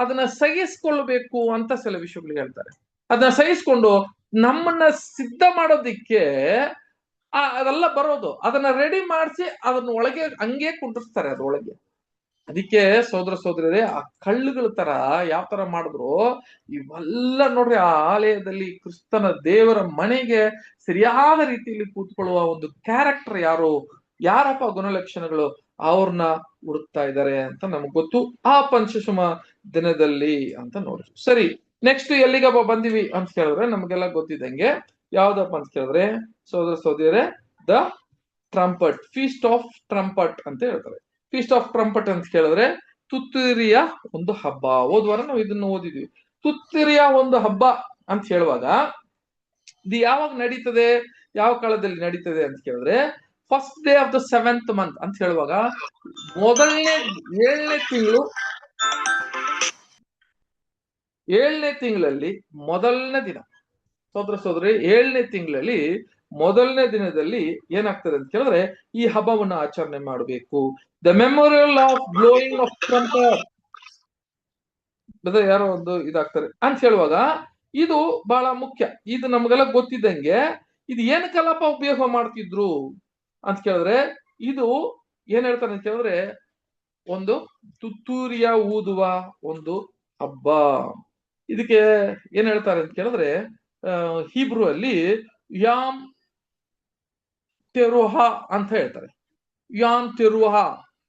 ಅದನ್ನ ಸಹಿಸ್ಕೊಳ್ಬೇಕು ಅಂತ ಕೆಲವು ವಿಷಯಗಳು ಹೇಳ್ತಾರೆ. ಅದನ್ನ ಸಹಿಸ್ಕೊಂಡು ನಮ್ಮನ್ನ ಸಿದ್ಧ ಮಾಡೋದಿಕ್ಕೆ ಅದೆಲ್ಲ ಬರೋದು, ಅದನ್ನ ರೆಡಿ ಮಾಡಿಸಿ ಅದನ್ನ ಒಳಗೆ ಹಂಗೆ ಕುಂಡಿಸ್ತಾರೆ. ಅದ್ರೊಳಗೆ ಅದಕ್ಕೆ ಸೋದರ ಸೋದರರೇ, ಆ ಕಳ್ಳುಗಳ ತರ ಯಾವ ತರ ಮಾಡಿದ್ರು ಇವೆಲ್ಲ ನೋಡ್ರಿ, ಆ ಆಲಯದಲ್ಲಿ ಕ್ರಿಸ್ತನ ದೇವರ ಮನೆಗೆ ಸರಿಯಾದ ರೀತಿಯಲ್ಲಿ ಕೂತ್ಕೊಳ್ಳುವ ಒಂದು ಕ್ಯಾರೆಕ್ಟರ್ ಯಾರಪ್ಪ ಗುಣಲಕ್ಷಣಗಳು ಅವ್ರನ್ನ ಹುಡುಕ್ತಾ ಇದ್ದಾರೆ ಅಂತ ನಮಗ್ ಗೊತ್ತು ಆ ಪಂಚಶಮ ದಿನದಲ್ಲಿ ಅಂತ ನೋಡ್ರಿ. ಸರಿ, ನೆಕ್ಸ್ಟ್ ಎಲ್ಲಿಗಪ್ಪ ಬಂದಿವಿ ಅಂತ ಕೇಳಿದ್ರೆ ನಮ್ಗೆಲ್ಲ ಗೊತ್ತಿದ್ದಂಗೆ ಯಾವ್ದಪ್ಪ ಅಂತ ಕೇಳಿದ್ರೆ ಸೋದರ ಸೋದರರೇ, ದ ಟ್ರಂಪಟ್, ಫೀಸ್ಟ್ ಆಫ್ ಟ್ರಂಪಟ್ ಅಂತ ಹೇಳ್ತಾರೆ. ಫೀಸ್ಟ್ ಆಫ್ ಟ್ರಂಪಟ್ ಅಂತ ಕೇಳಿದ್ರೆ ತುತ್ತೂರಿಯ ಒಂದು ಹಬ್ಬ. ಹೋದ್ವಾರ ನಾವು ಇದನ್ನ ಓದಿದ್ವಿ. ತುತ್ತೂರಿಯ ಒಂದು ಹಬ್ಬ ಅಂತ ಹೇಳುವಾಗ ಇದು ಯಾವಾಗ ನಡೀತದೆ, ಯಾವ ಕಾಲದಲ್ಲಿ ನಡೀತದೆ ಅಂತ ಕೇಳಿದ್ರೆ first day of the 7th month ಅಂತ ಹೇಳುವಾಗ ಮೊದಲನೇ 7ನೇ ತಿಂಗಳು, 7ನೇ ತಿಂಗಳಲ್ಲಿ ಮೊದಲನೇ ದಿನ. ಸೋದರ ಸೋದರಿ, 7ನೇ ತಿಂಗಳಲ್ಲಿ ಮೊದಲನೇ ದಿನದಲ್ಲಿ ಏನಾಗ್ತದೆ ಅಂತ ಕೇಳಿದ್ರೆ ಈ ಹಬ್ಬವನ್ನ ಆಚರಣೆ ಮಾಡಬೇಕು. The memorial of blowing of trumpet, ಯಾರೋ ಒಂದು ಇದಾಗ್ತಾರೆ ಅಂತ ಹೇಳುವಾಗ ಇದು ಬಹಳ ಮುಖ್ಯ. ಇದು ನಮ್ಗೆಲ್ಲ ಗೊತ್ತಿದ್ದಂಗೆ ಇದು ಏನಕ್ಕೆಲ್ಲಪ್ಪ ಉಪಯೋಗ ಮಾಡ್ತಿದ್ರು ಅಂತ ಕೇಳಿದ್ರೆ ಇದು ಏನ್ ಹೇಳ್ತಾರೆ ಅಂತ ಕೇಳಿದ್ರೆ ಒಂದು ತುತ್ತೂರಿಯ ಊದುವ ಒಂದು ಹಬ್ಬ. ಇದಕ್ಕೆ ಏನ್ ಹೇಳ್ತಾರೆ ಅಂತ ಕೇಳಿದ್ರೆ ಹೀಬ್ರು ಅಲ್ಲಿ ಯಾಮ್ ತೆರುಹ ಅಂತ ಹೇಳ್ತಾರೆ. ಯಾಮ್ ತೆರುಹ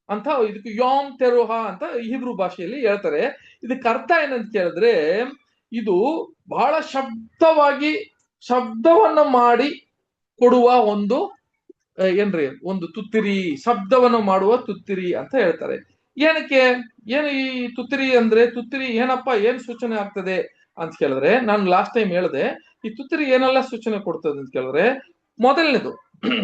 ಅಂತ, ಇದಕ್ಕೆ ಯಾಮ್ ತೆರುಹ ಅಂತ ಹೀಬ್ರು ಭಾಷೆಯಲ್ಲಿ ಹೇಳ್ತಾರೆ. ಇದಕ್ಕೆ ಅರ್ಥ ಏನಂತ ಕೇಳಿದ್ರೆ ಇದು ಬಹಳ ಶಬ್ದವನ್ನು ಮಾಡಿ ಕೊಡುವ ಒಂದು ಒಂದು ತುತ್ತಿರಿ, ಶಬ್ದವನ್ನು ಮಾಡುವ ತುತ್ತಿರಿ ಅಂತ ಹೇಳ್ತಾರೆ. ಏನಕ್ಕೆ, ಏನು ಈ ತುತ್ತಿರಿ ಅಂದ್ರೆ, ತುತ್ತಿರಿ ಏನಪ್ಪ, ಏನ್ ಸೂಚನೆ ಆಗ್ತದೆ ಅಂತ ಕೇಳಿದ್ರೆ ನಾನು ಲಾಸ್ಟ್ ಟೈಮ್ ಹೇಳಿದೆ ಈ ತುತ್ತಿರಿ ಏನೆಲ್ಲ ಸೂಚನೆ ಕೊಡ್ತದೆ ಅಂತ ಕೇಳಿದ್ರೆ ಮೊದಲನೇದು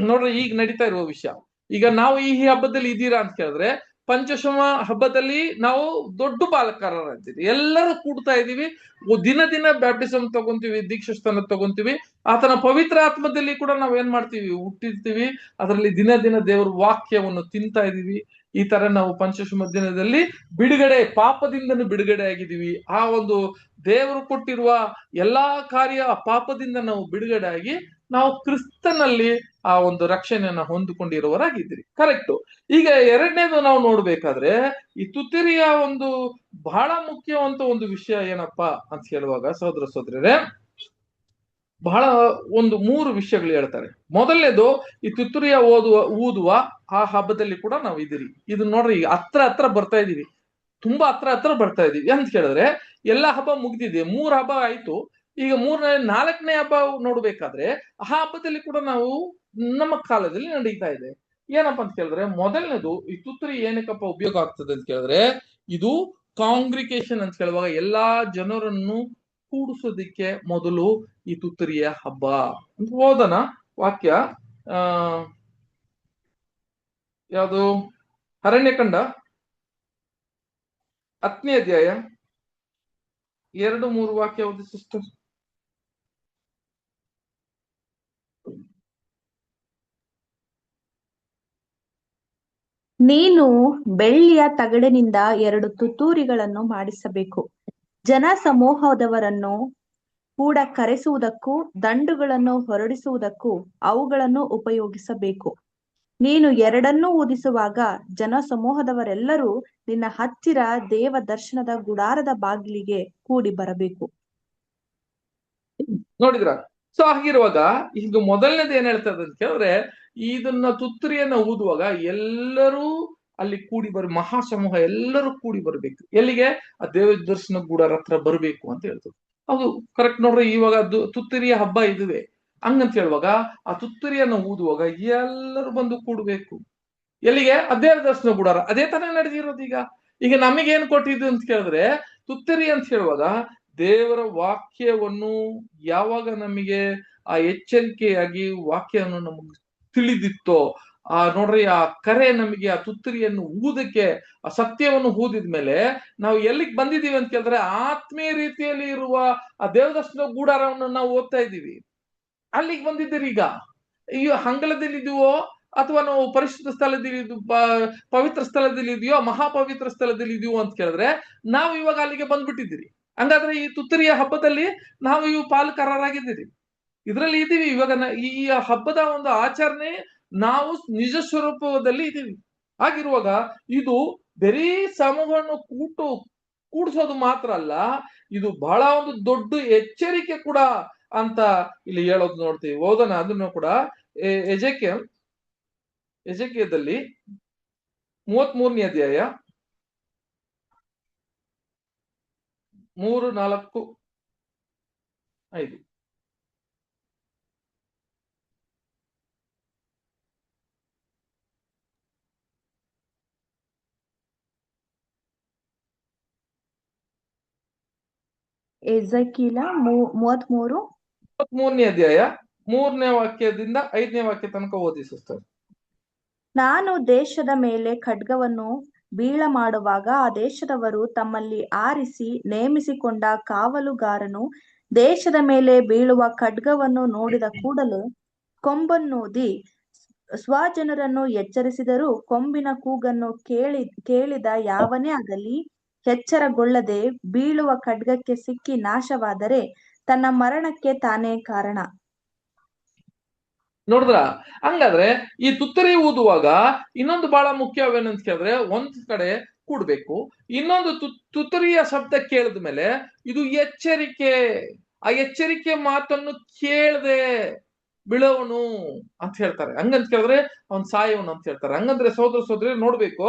ನೋಡ್ರಿ, ಈಗ ನಡೀತಾ ಇರುವ ವಿಷಯ. ಈಗ ನಾವು ಈ ಹಬ್ಬದಲ್ಲಿ ಇದ್ದೀರಾ ಅಂತ ಕೇಳಿದ್ರೆ ಪಂಚಶಮ ಹಬ್ಬದಲ್ಲಿ ನಾವು ದೊಡ್ಡ ಬಾಲಕಾರರಿದ್ದೀವಿ, ಎಲ್ಲರೂ ಕೂಡ್ತಾ ಇದೀವಿ, ದಿನ ದಿನ ಬ್ಯಾಪ್ಟಿಸಮ್ ತಗೊಂತೀವಿ, ದೀಕ್ಷಾಸ್ಥಾನ ತಗೊಂತೀವಿ. ಆತನ ಪವಿತ್ರ ಆತ್ಮದಲ್ಲಿ ಕೂಡ ನಾವ್ ಏನ್ ಮಾಡ್ತೀವಿ, ಹುಟ್ಟಿರ್ತೀವಿ, ಅದರಲ್ಲಿ ದಿನ ದಿನ ದೇವರ ವಾಕ್ಯವನ್ನು ತಿಂತಾ ಇದೀವಿ. ಈ ತರ ನಾವು ಪಂಚಶಮ ದಿನದಲ್ಲಿ ಪಾಪದಿಂದನೂ ಬಿಡುಗಡೆ ಆಗಿದ್ದೀವಿ. ಆ ಒಂದು ದೇವರು ಕೊಟ್ಟಿರುವ ಎಲ್ಲಾ ಕಾರ್ಯ ಪಾಪದಿಂದ ನಾವು ಬಿಡುಗಡೆ ಆಗಿ ನಾವು ಕ್ರಿಸ್ತನಲ್ಲಿ ಆ ಒಂದು ರಕ್ಷಣೆಯನ್ನ ಹೊಂದಿಕೊಂಡಿರುವವರಾಗಿದ್ದೀರಿ. ಕರೆಕ್ಟ್. ಈಗ ಎರಡನೇದು ನಾವು ನೋಡ್ಬೇಕಾದ್ರೆ ಈ ತುತ್ತಿರಿಯ ಒಂದು ಬಹಳ ಮುಖ್ಯವಂತ ಒಂದು ವಿಷಯ ಏನಪ್ಪಾ ಅಂತ ಹೇಳುವಾಗ ಸಹೋದರ ಸಹೋದರರೇ, ಬಹಳ ಒಂದು 3 ವಿಷಯಗಳು ಹೇಳ್ತಾರೆ. ಮೊದಲನೇದು ಈ ತುತ್ತೂರಿಯ ಊದುವ ಆ ಹಬ್ಬದಲ್ಲಿ ಕೂಡ ನಾವು ಇದೀರಿ. ಇದು ನೋಡ್ರಿ, ಈಗ ಹತ್ರ ಬರ್ತಾ ಇದೀವಿ, ತುಂಬಾ ಹತ್ರ ಬರ್ತಾ ಇದೀವಿ ಅಂತ ಕೇಳಿದ್ರೆ ಎಲ್ಲಾ ಹಬ್ಬ ಮುಗ್ದಿದೆ, 3 ಹಬ್ಬ ಆಯ್ತು. ಈಗ 4ನೇ ಹಬ್ಬ ನೋಡ್ಬೇಕಾದ್ರೆ ಆ ಹಬ್ಬದಲ್ಲಿ ಕೂಡ ನಾವು ನಮ್ಮ ಕಾಲದಲ್ಲಿ ನಡೀತಾ ಇದೆ. ಏನಪ್ಪಾ ಅಂತ ಕೇಳಿದ್ರೆ ಮೊದಲನೇದು ಈ ತುತ್ತೂರಿ ಏನಕ್ಕಪ್ಪ ಉಪಯೋಗ ಆಗ್ತದೆ ಅಂತ ಕೇಳಿದ್ರೆ ಇದು ಕಾಂಗ್ರಿಗೇಷನ್ ಅಂತ ಹೇಳುವಾಗ ಎಲ್ಲಾ ಜನರನ್ನು ಕೂಡಿಸೋದಿಕ್ಕೆ ಮೊದಲು ಈ ತುತ್ತೂರಿಯ ಹಬ್ಬ ಅಂತ. ಓದನ ವಾಕ್ಯ ಯಾವುದು, ಅರಣ್ಯಕಾಂಡ 10ನೇ ಅಧ್ಯಾಯ 2-3 ವಾಕ್ಯ ಓದಿ ಸಿಸ್ಟರ್. ನೀನು ಬೆಳ್ಳಿಯ ತಗಡಿನಿಂದ 2 ತುತ್ತೂರಿಗಳನ್ನು ಮಾಡಿಸಬೇಕು. ಜನ ಸಮೂಹದವರನ್ನು ಕೂಡ ಕರೆಸುವುದಕ್ಕೂ ದಂಡುಗಳನ್ನು ಹೊರಡಿಸುವುದಕ್ಕೂ ಅವುಗಳನ್ನು ಉಪಯೋಗಿಸಬೇಕು. ನೀನು 2 ಊದಿಸುವಾಗ ಜನ ಸಮೂಹದವರೆಲ್ಲರೂ ನಿನ್ನ ಹತ್ತಿರ ದೇವ ದರ್ಶನದ ಗುಡಾರದ ಬಾಗಿಲಿಗೆ ಕೂಡಿ ಬರಬೇಕು. ನೋಡಿದ್ರ? ಸೊ ಹಾಗಿರುವಾಗ ಈಗ ಮೊದಲನೇದು ಏನ್ ಹೇಳ್ತದೆ ಅಂತ ಕೇಳಿದ್ರೆ ಇದನ್ನ ತುತ್ತೂರಿಯನ್ನ ಊದುವಾಗ ಎಲ್ಲರೂ ಅಲ್ಲಿ ಕೂಡಿ ಮಹಾಸಮೂಹ ಎಲ್ಲರೂ ಕೂಡಿ ಬರ್ಬೇಕು. ಎಲ್ಲಿಗೆ? ಆ ದೇವ ದರ್ಶನ ಗುಡಾರ ಹತ್ರ ಬರ್ಬೇಕು ಅಂತ ಹೇಳ್ತದೆ. ಹೌದು, ಕರೆಕ್ಟ್. ನೋಡ್ರಿ, ಇವಾಗ ತುತ್ತೂರಿಯ ಹಬ್ಬ ಇದುವೆ ಹಂಗಂತ ಹೇಳುವಾಗ ಆ ತುತ್ತೂರಿಯನ್ನ ಊದುವಾಗ ಎಲ್ಲರೂ ಬಂದು ಕೂಡ್ಬೇಕು. ಎಲ್ಲಿಗೆ? ಆ ದೇವ ದರ್ಶನ ಗುಡಾರ. ಅದೇ ತರ ನಡೆದಿರೋದು. ಈಗ ನಮಗೇನ್ ಕೊಟ್ಟಿದ್ದು ಅಂತ ಕೇಳಿದ್ರೆ ತುತ್ತೂರಿ ಅಂತ ಹೇಳುವಾಗ ದೇವರ ವಾಕ್ಯವನ್ನು ಯಾವಾಗ ನಮಗೆ ಆ ಎಚ್ಚರಿಕೆಯಾಗಿ ವಾಕ್ಯವನ್ನು ನಮಗೆ ತಿಳಿದಿತ್ತೋ ನೋಡ್ರಿ, ಆ ಕರೆ ನಮಗೆ ಆ ತುತ್ತೂರಿಯನ್ನು ಊದಕ್ಕೆ ಆ ಸತ್ಯವನ್ನು ಊದಿದ್ಮೇಲೆ ನಾವು ಎಲ್ಲಿಗೆ ಬಂದಿದೀವಿ ಅಂತ ಕೇಳಿದ್ರೆ ಆತ್ಮೀಯ ರೀತಿಯಲ್ಲಿ ಇರುವ ಆ ದೇವದರ್ಶನ ಗೂಡಾರವನ್ನು ನಾವು ಓದ್ತಾ ಇದ್ದೀವಿ. ಅಲ್ಲಿಗೆ ಬಂದಿದ್ದೀರಿ. ಈಗ ಅಂಗಳದಲ್ಲಿ ಇದೀವೋ ಅಥವಾ ನಾವು ಪರಿಶುದ್ಧ ಸ್ಥಳದಲ್ಲಿ ಪವಿತ್ರ ಸ್ಥಳದಲ್ಲಿ ಇದೆಯೋ ಮಹಾಪವಿತ್ರ ಸ್ಥಳದಲ್ಲಿ ಇದೀವೋ ಅಂತ ಕೇಳಿದ್ರೆ ನಾವು ಇವಾಗ ಅಲ್ಲಿಗೆ ಬಂದ್ಬಿಟ್ಟಿದ್ದೀರಿ. ಹಂಗಾದ್ರೆ ಈ ತುತ್ತೂರಿಯ ಹಬ್ಬದಲ್ಲಿ ನಾವು ಇವು ಪಾಲುಕಾರರಾಗಿದ್ದೀರಿ, ಇದರಲ್ಲಿ ಇದೀವಿ. ಇವಾಗ ಈ ಹಬ್ಬದ ಒಂದು ಆಚರಣೆ ನಾವು ನಿಜ ಸ್ವರೂಪದಲ್ಲಿ ಇದೀವಿ. ಹಾಗಿರುವಾಗ ಇದು ಬರೀ ಸಮೂಹವನ್ನು ಕೂಡಿಸೋದು ಮಾತ್ರ ಅಲ್ಲ, ಇದು ಬಹಳ ಒಂದು ದೊಡ್ಡ ಎಚ್ಚರಿಕೆ ಕೂಡ ಅಂತ ಇಲ್ಲಿ ಹೇಳೋದು ನೋಡ್ತೀವಿ. ಓದೋಣ ಅದನ್ನು ಕೂಡ. ಎಜೆಕಿಯದಲ್ಲಿ 33ನೇ ಅಧ್ಯಾಯ 3, 4, 5. ಎಜೆಕೀಲ 33 33ನೇ ಅಧ್ಯಾಯ 3ನೇ ವಾಕ್ಯದಿಂದ 5ನೇ ವಾಕ್ಯ ತನಕ ಓದಿ ಸಿಸ್ಟರ್. ನಾನು ದೇಶದ ಮೇಲೆ ಖಡ್ಗವನ್ನು ಬೀಳ ಮಾಡುವಾಗ ಆ ದೇಶದವರು ತಮ್ಮಲ್ಲಿ ಆರಿಸಿ ನೇಮಿಸಿಕೊಂಡ ಕಾವಲುಗಾರನು ದೇಶದ ಮೇಲೆ ಬೀಳುವ ಖಡ್ಗವನ್ನು ನೋಡಿದ ಕೂಡಲೇ ಕೊಂಬನ್ನೂದಿ ಸ್ವಜನರನ್ನು ಎಚ್ಚರಿಸಿದರೂ ಕೊಂಬಿನ ಕೂಗನ್ನು ಕೇಳಿದ ಯಾವನೇ ಆಗಲಿ ಎಚ್ಚರಗೊಳ್ಳದೆ ಬೀಳುವ ಖಡ್ಗಕ್ಕೆ ಸಿಕ್ಕಿ ನಾಶವಾದರೆ ತನ್ನ ಮರಣಕ್ಕೆ ತಾನೇ ಕಾರಣ. ನೋಡಿದ್ರ? ಹಂಗಾದ್ರೆ ಈ ತುತ್ತರಿ ಊದುವಾಗ ಇನ್ನೊಂದು ಬಹಳ ಮುಖ್ಯವೇನಂತ ಕೇಳಿದ್ರೆ, ಒಂದ್ ಕಡೆ ಕೂಡ್ಬೇಕು, ಇನ್ನೊಂದು ತುತ್ತರಿಯ ಶಬ್ದ ಕೇಳಿದ ಮೇಲೆ ಇದು ಎಚ್ಚರಿಕೆ. ಆ ಎಚ್ಚರಿಕೆ ಮಾತನ್ನು ಕೇಳದೆ ಬೀಳೋವನು ಅಂತ ಹೇಳ್ತಾರೆ. ಹಂಗಂತ ಕೇಳಿದ್ರೆ ಅವ್ನ್ ಸಾಯವನು ಅಂತ ಹೇಳ್ತಾರೆ. ಹಂಗಂದ್ರೆ ಸೋದರಿ ನೋಡ್ಬೇಕು,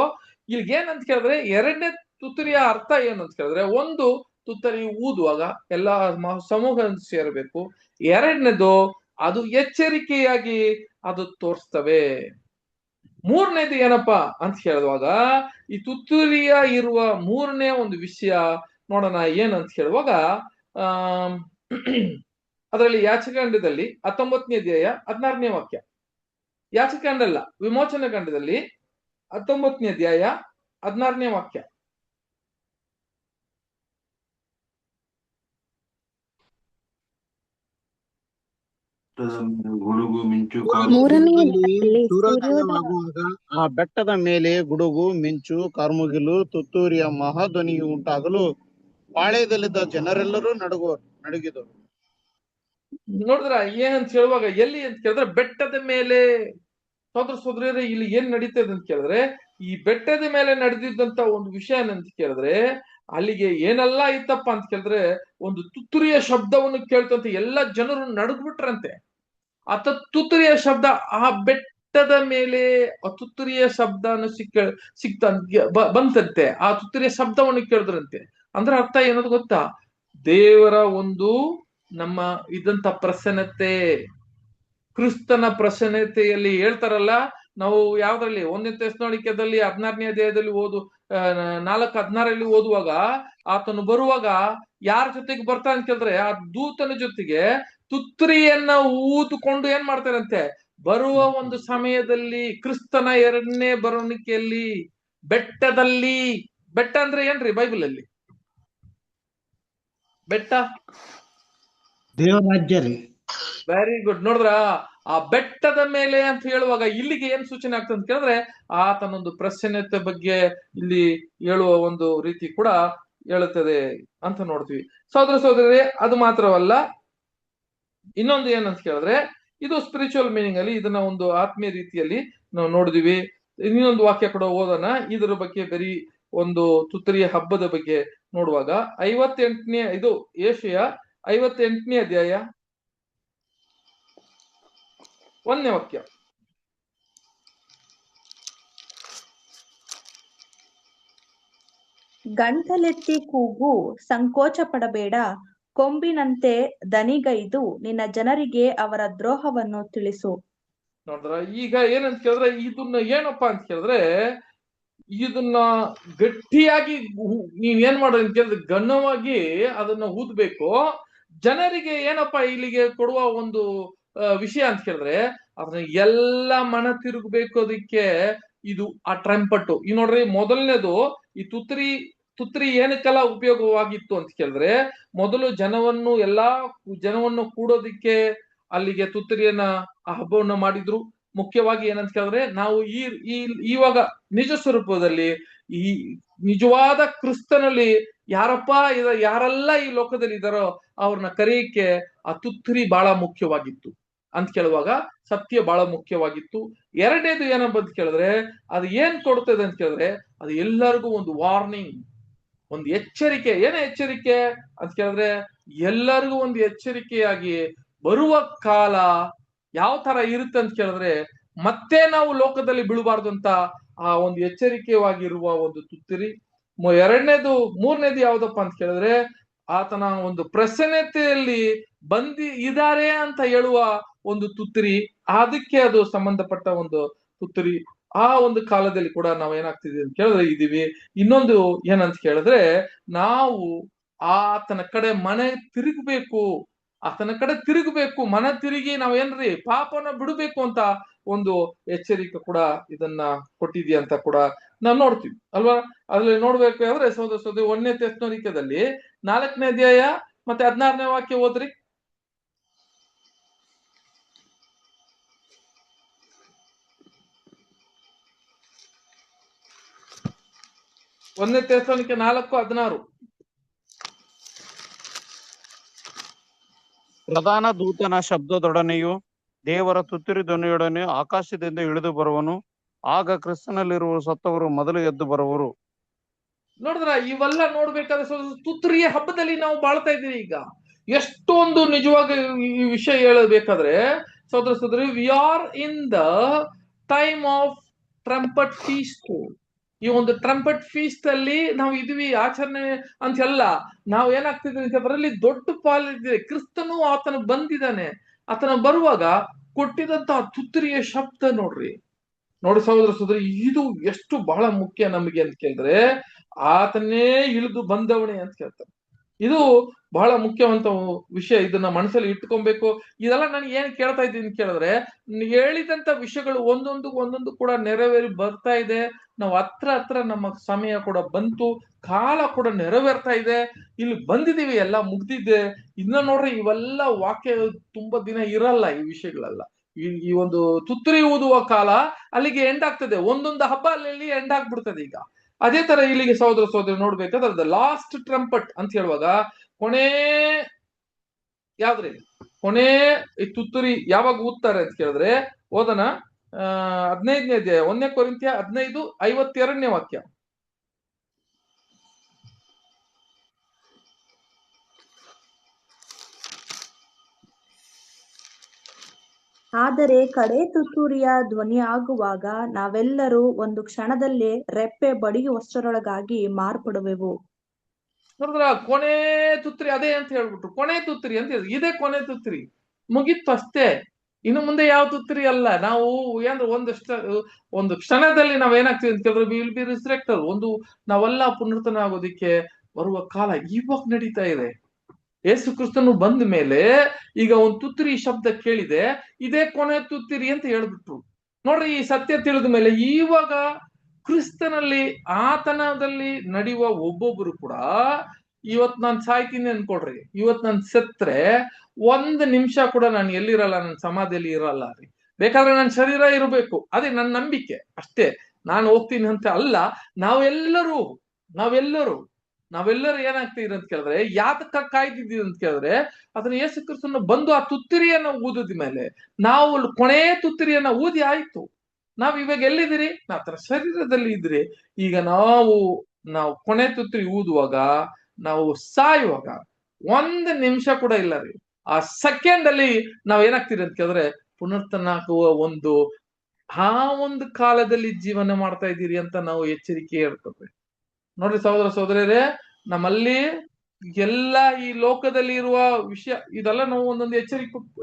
ಇಲ್ಲಿ ಏನಂತ ಕೇಳಿದ್ರೆ ಎರಡನೇ ತುತ್ತರಿಯ ಅರ್ಥ ಏನಂತ ಕೇಳಿದ್ರೆ, ಒಂದು ತುತ್ತರಿ ಊದುವಾಗ ಎಲ್ಲಾ ಸಮೂಹ ಸೇರಬೇಕು. ಎರಡನೇದು ಅದು ಎಚ್ಚರಿಕೆಯಾಗಿ ಅದು ತೋರಿಸ್ತವೆ. ಮೂರನೇದು ಏನಪ್ಪಾ ಅಂತ ಹೇಳುವಾಗ, ಈ ತುತ್ತೂರಿಯ ಇರುವ ಮೂರನೇ ಒಂದು ವಿಷಯ ನೋಡೋಣ ಏನಂತ ಹೇಳುವಾಗ, ಅದರಲ್ಲಿ ಯಾಚಕಾಂಡದಲ್ಲಿ 19ನೇ ಅಧ್ಯಾಯ 16ನೇ ವಾಕ್ಯ. ಯಾಚಕಾಂಡ ಅಲ್ಲ, ವಿಮೋಚನ ಕಾಂಡದಲ್ಲಿ 19ನೇ ಅಧ್ಯಾಯ 16ನೇ ವಾಕ್ಯ. ಗುಡುಗು ಮಿಂಚು ಸೂರ್ಯೋದಯವಾಗುವಾಗ ಆ ಬೆಟ್ಟದ ಮೇಲೆ ಗುಡುಗು ಮಿಂಚು ಕಾರ್ಮುಗಿಲು ತುತ್ತೂರಿಯ ಮಹಾಧ್ವನಿಯು ಉಂಟಾಗಲು ಪಾಳ್ಯದಲ್ಲಿದ್ದ ಜನರೆಲ್ಲರೂ ನಡುಗಿದರು. ನೋಡಿದ್ರ ಏನಂತ ಹೇಳುವಾಗ, ಎಲ್ಲಿ ಅಂತ ಕೇಳಿದ್ರೆ ಬೆಟ್ಟದ ಮೇಲೆ. ಸೋದರ ಇಲ್ಲಿ ಏನ್ ನಡೀತದೆ ಅಂತ ಕೇಳಿದ್ರೆ, ಈ ಬೆಟ್ಟದ ಮೇಲೆ ನಡೆದಿದ್ದಂತ ಒಂದು ವಿಷಯ ಏನಂತ ಕೇಳಿದ್ರೆ, ಅಲ್ಲಿಗೆ ಏನೆಲ್ಲ ಇತ್ತಪ್ಪ ಅಂತ ಕೇಳಿದ್ರೆ, ಒಂದು ತುತ್ತೂರಿಯ ಶಬ್ದವನ್ನು ಕೇಳ್ತಂತೆ ಎಲ್ಲ ಜನರು ನಡುಗ್ಬಿಟ್ರಂತೆ. ಆ ತುತ್ತೂರಿಯ ಶಬ್ದ ಆ ಬೆಟ್ಟದ ಮೇಲೆ ಆ ತುತ್ತೂರಿಯ ಶಬ್ದನು ಬಂತಂತೆ. ಆ ತುತ್ತೂರಿಯ ಶಬ್ದವನ್ನು ಕೇಳಿದ್ರಂತೆ. ಅಂದ್ರೆ ಅರ್ಥ ಏನದು ಗೊತ್ತಾ? ದೇವರ ಒಂದು ನಮ್ಮ ಇದಂತ ಪ್ರಸನ್ನತೆ, ಕ್ರಿಸ್ತನ ಪ್ರಸನ್ನತೆಯಲ್ಲಿ ಹೇಳ್ತಾರಲ್ಲ, ನಾವು ಯಾವ್ದ್ರಲ್ಲಿ 1ನೇ ಥೆಸಲೋನಿಕದಲ್ಲಿ 16ನೇ ಅಧ್ಯಾಯದಲ್ಲಿ 4:16 ಓದುವಾಗ, ಆತನು ಬರುವಾಗ ಯಾರ ಜೊತೆಗೆ ಬರ್ತಾ ಅಂತ ಕೇಳಿದ್ರೆ, ಆ ದೂತನ ಜೊತೆಗೆ ತುತ್ತೂರಿಯನ್ನ ಊದುಕೊಂಡು ಏನ್ ಮಾಡ್ತಾರಂತೆ, ಬರುವ ಒಂದು ಸಮಯದಲ್ಲಿ ಕ್ರಿಸ್ತನ 2ನೇ ಬರುವಿಕೆಯಲ್ಲಿ ಬೆಟ್ಟದಲ್ಲಿ. ಬೆಟ್ಟ ಅಂದ್ರೆ ಏನ್ರಿ ಬೈಬಲ್ ಅಲ್ಲಿ? ಬೆಟ್ಟ ದೇವರಾಜ್ಯ ರೀ. Very good. ನೋಡಿದ್ರ, ಆ ಬೆಟ್ಟದ ಮೇಲೆ ಅಂತ ಹೇಳುವಾಗ ಇಲ್ಲಿಗೆ ಏನ್ ಸೂಚನೆ ಆಗ್ತದೆ ಅಂತ ಕೇಳಿದ್ರೆ, ಆತನೊಂದು ಪ್ರಸನ್ನತೆ ಬಗ್ಗೆ ಇಲ್ಲಿ ಹೇಳುವ ಒಂದು ರೀತಿ ಕೂಡ ಹೇಳುತ್ತದೆ ಅಂತ ನೋಡ್ತೀವಿ. ಸೋದರಿ ಅದು ಮಾತ್ರವಲ್ಲ, ಇನ್ನೊಂದು ಏನಂತ ಕೇಳಿದ್ರೆ, ಇದು ಸ್ಪಿರಿಚುವಲ್ ಮೀನಿಂಗ್ ಅಲ್ಲಿ ಇದನ್ನ ಒಂದು ಆತ್ಮೀಯ ರೀತಿಯಲ್ಲಿ ನಾವು ನೋಡಿದ್ವಿ. ಇನ್ನೊಂದು ವಾಕ್ಯ ಕೂಡ ಓದೋಣ ಇದರ ಬಗ್ಗೆ. ಬರೀ ಒಂದು ತುತ್ತರಿಯ ಹಬ್ಬದ ಬಗ್ಗೆ ನೋಡುವಾಗ 58ನೇ ಇದು ಯೆಶಾಯ 58ನೇ ಅಧ್ಯಾಯ 1ನೇ ವಾಕ್ಯ. ಗಂಟಲೆತ್ತಿ ಕೂಗು, ಸಂಕೋಚ ಪಡಬೇಡ, ಕೊಂಬಿನಂತೆ ದನಿಗೈದು ನಿನ್ನ ಜನರಿಗೆ ಅವರ ದ್ರೋಹವನ್ನು ತಿಳಿಸು. ನೋಡಿದ್ರ, ಈಗ ಏನಂತ ಕೇಳಿದ್ರೆ, ಇದನ್ನ ಏನಪ್ಪಾ ಅಂತ ಕೇಳಿದ್ರೆ, ಇದನ್ನ ಗಟ್ಟಿಯಾಗಿ ನೀವ್ ಏನ್ ಮಾಡೋದು ಅಂತ ಕೇಳಿದ್ರೆ, ಘನವಾಗಿ ಅದನ್ನ ಊದ್ಬೇಕು. ಜನರಿಗೆ ಏನಪ್ಪಾ ಇಲ್ಲಿಗೆ ಕೊಡುವ ಒಂದು ವಿಷಯ ಅಂತ ಕೇಳಿದ್ರೆ, ಅದನ್ನ ಎಲ್ಲ ಮನ ತಿರುಗಬೇಕು. ಅದಕ್ಕೆ ಇದು ಆ ಟ್ರಂಪಟ್ಟು. ಈ ನೋಡ್ರಿ, ಮೊದಲನೇದು ಈ ತುತ್ತರಿ ಏನಕ್ಕೆಲ್ಲ ಉಪಯೋಗವಾಗಿತ್ತು ಅಂತ ಕೇಳಿದ್ರೆ, ಮೊದಲು ಎಲ್ಲಾ ಜನವನ್ನು ಕೂಡೋದಿಕ್ಕೆ ಅಲ್ಲಿಗೆ ತುತ್ತರಿಯನ್ನ ಆ ಹಬ್ಬವನ್ನ ಮಾಡಿದ್ರು. ಮುಖ್ಯವಾಗಿ ಏನಂತ ಕೇಳಿದ್ರೆ, ನಾವು ಇವಾಗ ನಿಜ ಸ್ವರೂಪದಲ್ಲಿ ಈ ನಿಜವಾದ ಕ್ರಿಸ್ತನಲ್ಲಿ ಯಾರೆಲ್ಲ ಈ ಲೋಕದಲ್ಲಿ ಇದ್ದಾರೋ ಅವ್ರನ್ನ ಕರೆಯಕ್ಕೆ ಆ ತುತ್ತರಿ ಬಹಳ ಮುಖ್ಯವಾಗಿತ್ತು. ಅಂತ ಕೇಳುವಾಗ ಸತ್ಯ ಬಹಳ ಮುಖ್ಯವಾಗಿತ್ತು. ಎರಡನೇದು ಏನಪ್ಪ ಅಂತ ಕೇಳಿದ್ರೆ, ಅದು ಏನ್ ಕೊಡ್ತದೆ ಅಂತ ಕೇಳಿದ್ರೆ, ಅದು ಎಲ್ಲರಿಗೂ ಒಂದು ವಾರ್ನಿಂಗ್, ಒಂದು ಎಚ್ಚರಿಕೆ. ಏನೇ ಎಚ್ಚರಿಕೆ ಅಂತ ಕೇಳಿದ್ರೆ, ಎಲ್ಲರಿಗೂ ಒಂದು ಎಚ್ಚರಿಕೆಯಾಗಿ ಬರುವ ಕಾಲ ಯಾವ ತರ ಇರುತ್ತೆ ಅಂತ ಕೇಳಿದ್ರೆ, ಮತ್ತೆ ನಾವು ಲೋಕದಲ್ಲಿ ಬೀಳಬಾರ್ದು ಅಂತ ಆ ಒಂದು ಎಚ್ಚರಿಕೆಯಾಗಿರುವ ಒಂದು ತುತ್ತೂರಿ. ಮೂರನೇದು ಯಾವ್ದಪ್ಪ ಅಂತ ಕೇಳಿದ್ರೆ, ಆತನ ಒಂದು ಪ್ರಸನ್ನತೆಯಲ್ಲಿ ಇದ್ದಾರೆ ಅಂತ ಹೇಳುವ ಒಂದು ತುತ್ತೂರಿ. ಅದಕ್ಕೆ ಅದು ಸಂಬಂಧಪಟ್ಟ ಒಂದು ತುತ್ತೂರಿ. ಆ ಒಂದು ಕಾಲದಲ್ಲಿ ಕೂಡ ನಾವು ಏನಾಗ್ತಿದೀವಿ ಅಂತ ಕೇಳಿದ್ರೆ ಇದೀವಿ. ಇನ್ನೊಂದು ಏನಂತ ಕೇಳಿದ್ರೆ, ನಾವು ಆತನ ಕಡೆ ಮನೆ ತಿರುಗಬೇಕು, ಮನ ತಿರುಗಿ ನಾವೇನ್ರಿ ಪಾಪನ ಬಿಡಬೇಕು ಅಂತ ಒಂದು ಎಚ್ಚರಿಕೆ ಕೂಡ ಇದನ್ನ ಕೊಟ್ಟಿದ್ಯಾ ಅಂತ ಕೂಡ ನಾವು ನೋಡ್ತೀವಿ ಅಲ್ವಾ. ಅದ್ರಲ್ಲಿ ನೋಡ್ಬೇಕಾದ್ರೆ ಸೋದರ 1ನೇ ಥೆಸಲೋನಿಕದಲ್ಲಿ 4ನೇ ಅಧ್ಯಾಯ ಮತ್ತೆ 16ನೇ ವಾಕ್ಯ ಓದ್ರಿ. 1ನೇ ಥೆಸಲೋನಿಕ 4:16. ಪ್ರಧಾನ ದೂತನ ಶಬ್ದದೊಡನೆಯೂ ದೇವರ ತುತ್ತೂರಿ ಧ್ವನಿಯೊಡನೆ ಆಕಾಶದಿಂದ ಇಳಿದು ಬರುವನು. ಆಗ ಕ್ರಿಸ್ತನಲ್ಲಿರುವ ಸತ್ತವರು ಮೊದಲು ಎದ್ದು ಬರುವರು. ನೋಡಿದ್ರ, ಇವೆಲ್ಲ ನೋಡ್ಬೇಕಾದ್ರೆ ತುತ್ತೂರಿಯ ಹಬ್ಬದಲ್ಲಿ ನಾವು ಬಾಳ್ತಾ ಇದ್ದೀವಿ. ಈಗ ಎಷ್ಟೊಂದು ನಿಜವಾಗಿ ಈ ವಿಷಯ ಹೇಳಬೇಕಾದ್ರೆ ಸೋದರಿ, we are in the time of trumpet feast. ಈ ಒಂದು ಟ್ರಂಪಟ್ ಫೀಸ್ಟ್ ಅಲ್ಲಿ ನಾವು ಇದೀವಿ, ಆಚರಣೆ ಅಂತೆಲ್ಲ ನಾವು ಏನಾಗ್ತಿದ್ವಿ ಅಂತ ಅದರಲ್ಲಿ ದೊಡ್ಡ ಪಾಲಿದೆ. ಕ್ರಿಸ್ತನು ಆತನ ಬಂದಿದ್ದಾನೆ. ಆತನ ಬರುವಾಗ ಕೊಟ್ಟಿದಂತ ತುತ್ತೂರಿಯ ಶಬ್ದ ನೋಡಿ ಸಹೋದರ, ಇದು ಎಷ್ಟು ಬಹಳ ಮುಖ್ಯ ನಮಗೆ ಅಂತ ಕೇಳಿದ್ರೆ, ಆತನೇ ಇಳಿದು ಬಂದವಣೆ ಅಂತ ಕೇಳ್ತಾರೆ. ಇದು ಬಹಳ ಮುಖ್ಯವಂತ ವಿಷಯ. ಇದನ್ನ ಮನಸ್ಸಲ್ಲಿ ಇಟ್ಕೊಬೇಕು. ಇದೆಲ್ಲ ನಾನು ಏನ್ ಕೇಳ್ತಾ ಇದ್ದೀನಿ ಕೇಳಿದ್ರೆ, ಹೇಳಿದಂತ ವಿಷಯಗಳು ಒಂದೊಂದು ಕೂಡ ನೆರವೇರಿ ಬರ್ತಾ ಇದೆ. ನಾವು ಹತ್ರ ನಮ್ಮ ಸಮಯ ಕೂಡ ಬಂತು, ಕಾಲ ಕೂಡ ನೆರವೇರ್ತಾ ಇದೆ. ಇಲ್ಲಿ ಬಂದಿದೀವಿ, ಎಲ್ಲ ಮುಗ್ದಿದೆ. ಇನ್ನ ನೋಡ್ರಿ, ಇವೆಲ್ಲ ವಾಕ್ಯ ತುಂಬಾ ದಿನ ಇರಲ್ಲ ಈ ವಿಷಯಗಳೆಲ್ಲ. ಈ ಒಂದು ತುತ್ತೂರಿ ಊದುವ ಕಾಲ ಅಲ್ಲಿಗೆ ಎಂಡ್ ಆಗ್ತದೆ. ಒಂದೊಂದು ಹಬ್ಬ ಅಲ್ಲಿ ಎಂಡ್ ಆಗ್ಬಿಡ್ತದೆ. ಈಗ ಅದೇ ತರ ಇಲ್ಲಿಗೆ ಸಹೋದರ ನೋಡ್ಬೇಕಾದ್ರೆ ಲಾಸ್ಟ್ ಟ್ರಂಪಟ್ ಅಂತ ಹೇಳುವಾಗ ಕೊನೆ ಈ ತುತ್ತೂರಿ ಯಾವಾಗ ಊದ್ತಾರೆ ಅಂತ ಕೇಳಿದ್ರೆ, ಓದನ 15ನೇ ಅಧ್ಯಾಯ 1ನೇ ಕೊರಿಂಥ್ಯ 15:52ನೇ ವಾಕ್ಯ. ಆದರೆ ಕಡೆ ತುತ್ತೂರಿಯ ಧ್ವನಿಯಾಗುವಾಗ ನಾವೆಲ್ಲರೂ ಒಂದು ಕ್ಷಣದಲ್ಲೇ ರೆಪ್ಪೆ ಬಡಿಯುವಷ್ಟರೊಳಗಾಗಿ ಮಾರ್ಪಡುವೆವು. ನೋಡಿದ್ರ, ಕೊನೆ ತುತ್ತೂರಿ ಅದೇ ಅಂತ ಹೇಳ್ಬಿಟ್ರು. ಕೊನೆ ತುತ್ತೂರಿ ಅಂತ ಹೇಳಿದ್ರು, ಇದೇ ಕೊನೆ ತುತ್ತೂರಿ, ಮುಗಿತ್ತು ಅಷ್ಟೇ. ಇನ್ನು ಮುಂದೆ ಯಾವ ತುತ್ತೂರಿ ಅಲ್ಲ. ನಾವು ಏನ್ರ ಒಂದು ಕ್ಷಣದಲ್ಲಿ ನಾವ್ ಏನಾಗ್ತೀವಿ ಅಂತ ಕೇಳಿದ್ರೆ, ವಿಲ್ ಬಿ ರಿಸರೆಕ್ಟೆಡ್. ನಾವೆಲ್ಲ ಪುನರ್ತನ ಆಗೋದಿಕ್ಕೆ ಬರುವ ಕಾಲ ಇವಾಗ ನಡೀತಾ ಇದೆ. ಯೇಸು ಕ್ರಿಸ್ತನು ಬಂದ ಮೇಲೆ ಈಗ ಒಂದು ತುತ್ತೂರಿ ಶಬ್ದ ಕೇಳಿದೆ, ಇದೇ ಕೊನೆ ತುತ್ತೂರಿ ಅಂತ ಹೇಳ್ಬಿಟ್ರು. ನೋಡ್ರಿ, ಈ ಸತ್ಯ ತಿಳಿದ ಮೇಲೆ ಇವಾಗ ಕ್ರಿಸ್ತನಲ್ಲಿ ಆತನದಲ್ಲಿ ನಡೆಯುವ ಒಬ್ಬೊಬ್ರು ಕೂಡ, ಇವತ್ ನಾನ್ ಸಾಯ್ತೀನಿ ಅನ್ಕೊಡ್ರಿ, ಇವತ್ ನಾನ್ ಸತ್ರೆ 1 ನಿಮಿಷ ಕೂಡ ನಾನು ಎಲ್ಲಿರಲ್ಲ, ನನ್ನ ಸಮಾಧಿಯಲ್ಲಿ ಇರಲ್ಲ ರೀ. ಬೇಕಾದ್ರೆ ನನ್ನ ಶರೀರ ಇರಬೇಕು, ಅದೇ ನನ್ನ ನಂಬಿಕೆ ಅಷ್ಟೇ. ನಾನು ಹೋಗ್ತೀನಿ ಅಂತ ಅಲ್ಲ. ನಾವೆಲ್ಲರೂ ಏನಾಗ್ತೀವಿ ಅಂತ ಕೇಳಿದ್ರೆ, ಯಾತಕ್ಕ ಕಾಯ್ದಿದ್ದೀವಿ ಅಂತ ಕೇಳಿದ್ರೆ, ಅದನ್ನ ಯೇಸು ಕ್ರಿಸ್ತನ ಬಂದು ಆ ತುತ್ತೂರಿಯನ್ನ ಊದಿದ ಮೇಲೆ ನಾವು ಕೊನೆ ತುತ್ತೂರಿಯನ್ನ ಊದಿ ಆಯ್ತು. ನಾವ್ ಇವಾಗ ಎಲ್ಲಿದ್ದೀರಿ? ಆತನ ಶರೀರದಲ್ಲಿ ಇದ್ರಿ. ಈಗ ನಾವು ಕೊನೆ ತುತ್ತೂರಿ ಊದುವಾಗ, ನಾವು ಸಾಯುವಾಗ 1 ನಿಮಿಷ ಕೂಡ ಇಲ್ಲ ರೀ. ಆ ಸೆಕೆಂಡ್ ಅಲ್ಲಿ ನಾವ್ ಏನಾಗ್ತೀರಿ ಅಂತ ಕೇಳಿದ್ರೆ, ಪುನರ್ತನಾಗುವ ಆ ಒಂದು ಕಾಲದಲ್ಲಿ ಜೀವನ ಮಾಡ್ತಾ ಇದ್ದೀರಿ ಅಂತ ನಾವು ಎಚ್ಚರಿಕೆ ಹೇಳ್ತೇವೆ. ನೋಡ್ರಿ ಸಹೋದರರೇ, ನಮ್ಮಲ್ಲಿ ಎಲ್ಲ ಈ ಲೋಕದಲ್ಲಿ ಇರುವ ವಿಷಯ ಇದೆಲ್ಲ ನಾವು ಒಂದೊಂದು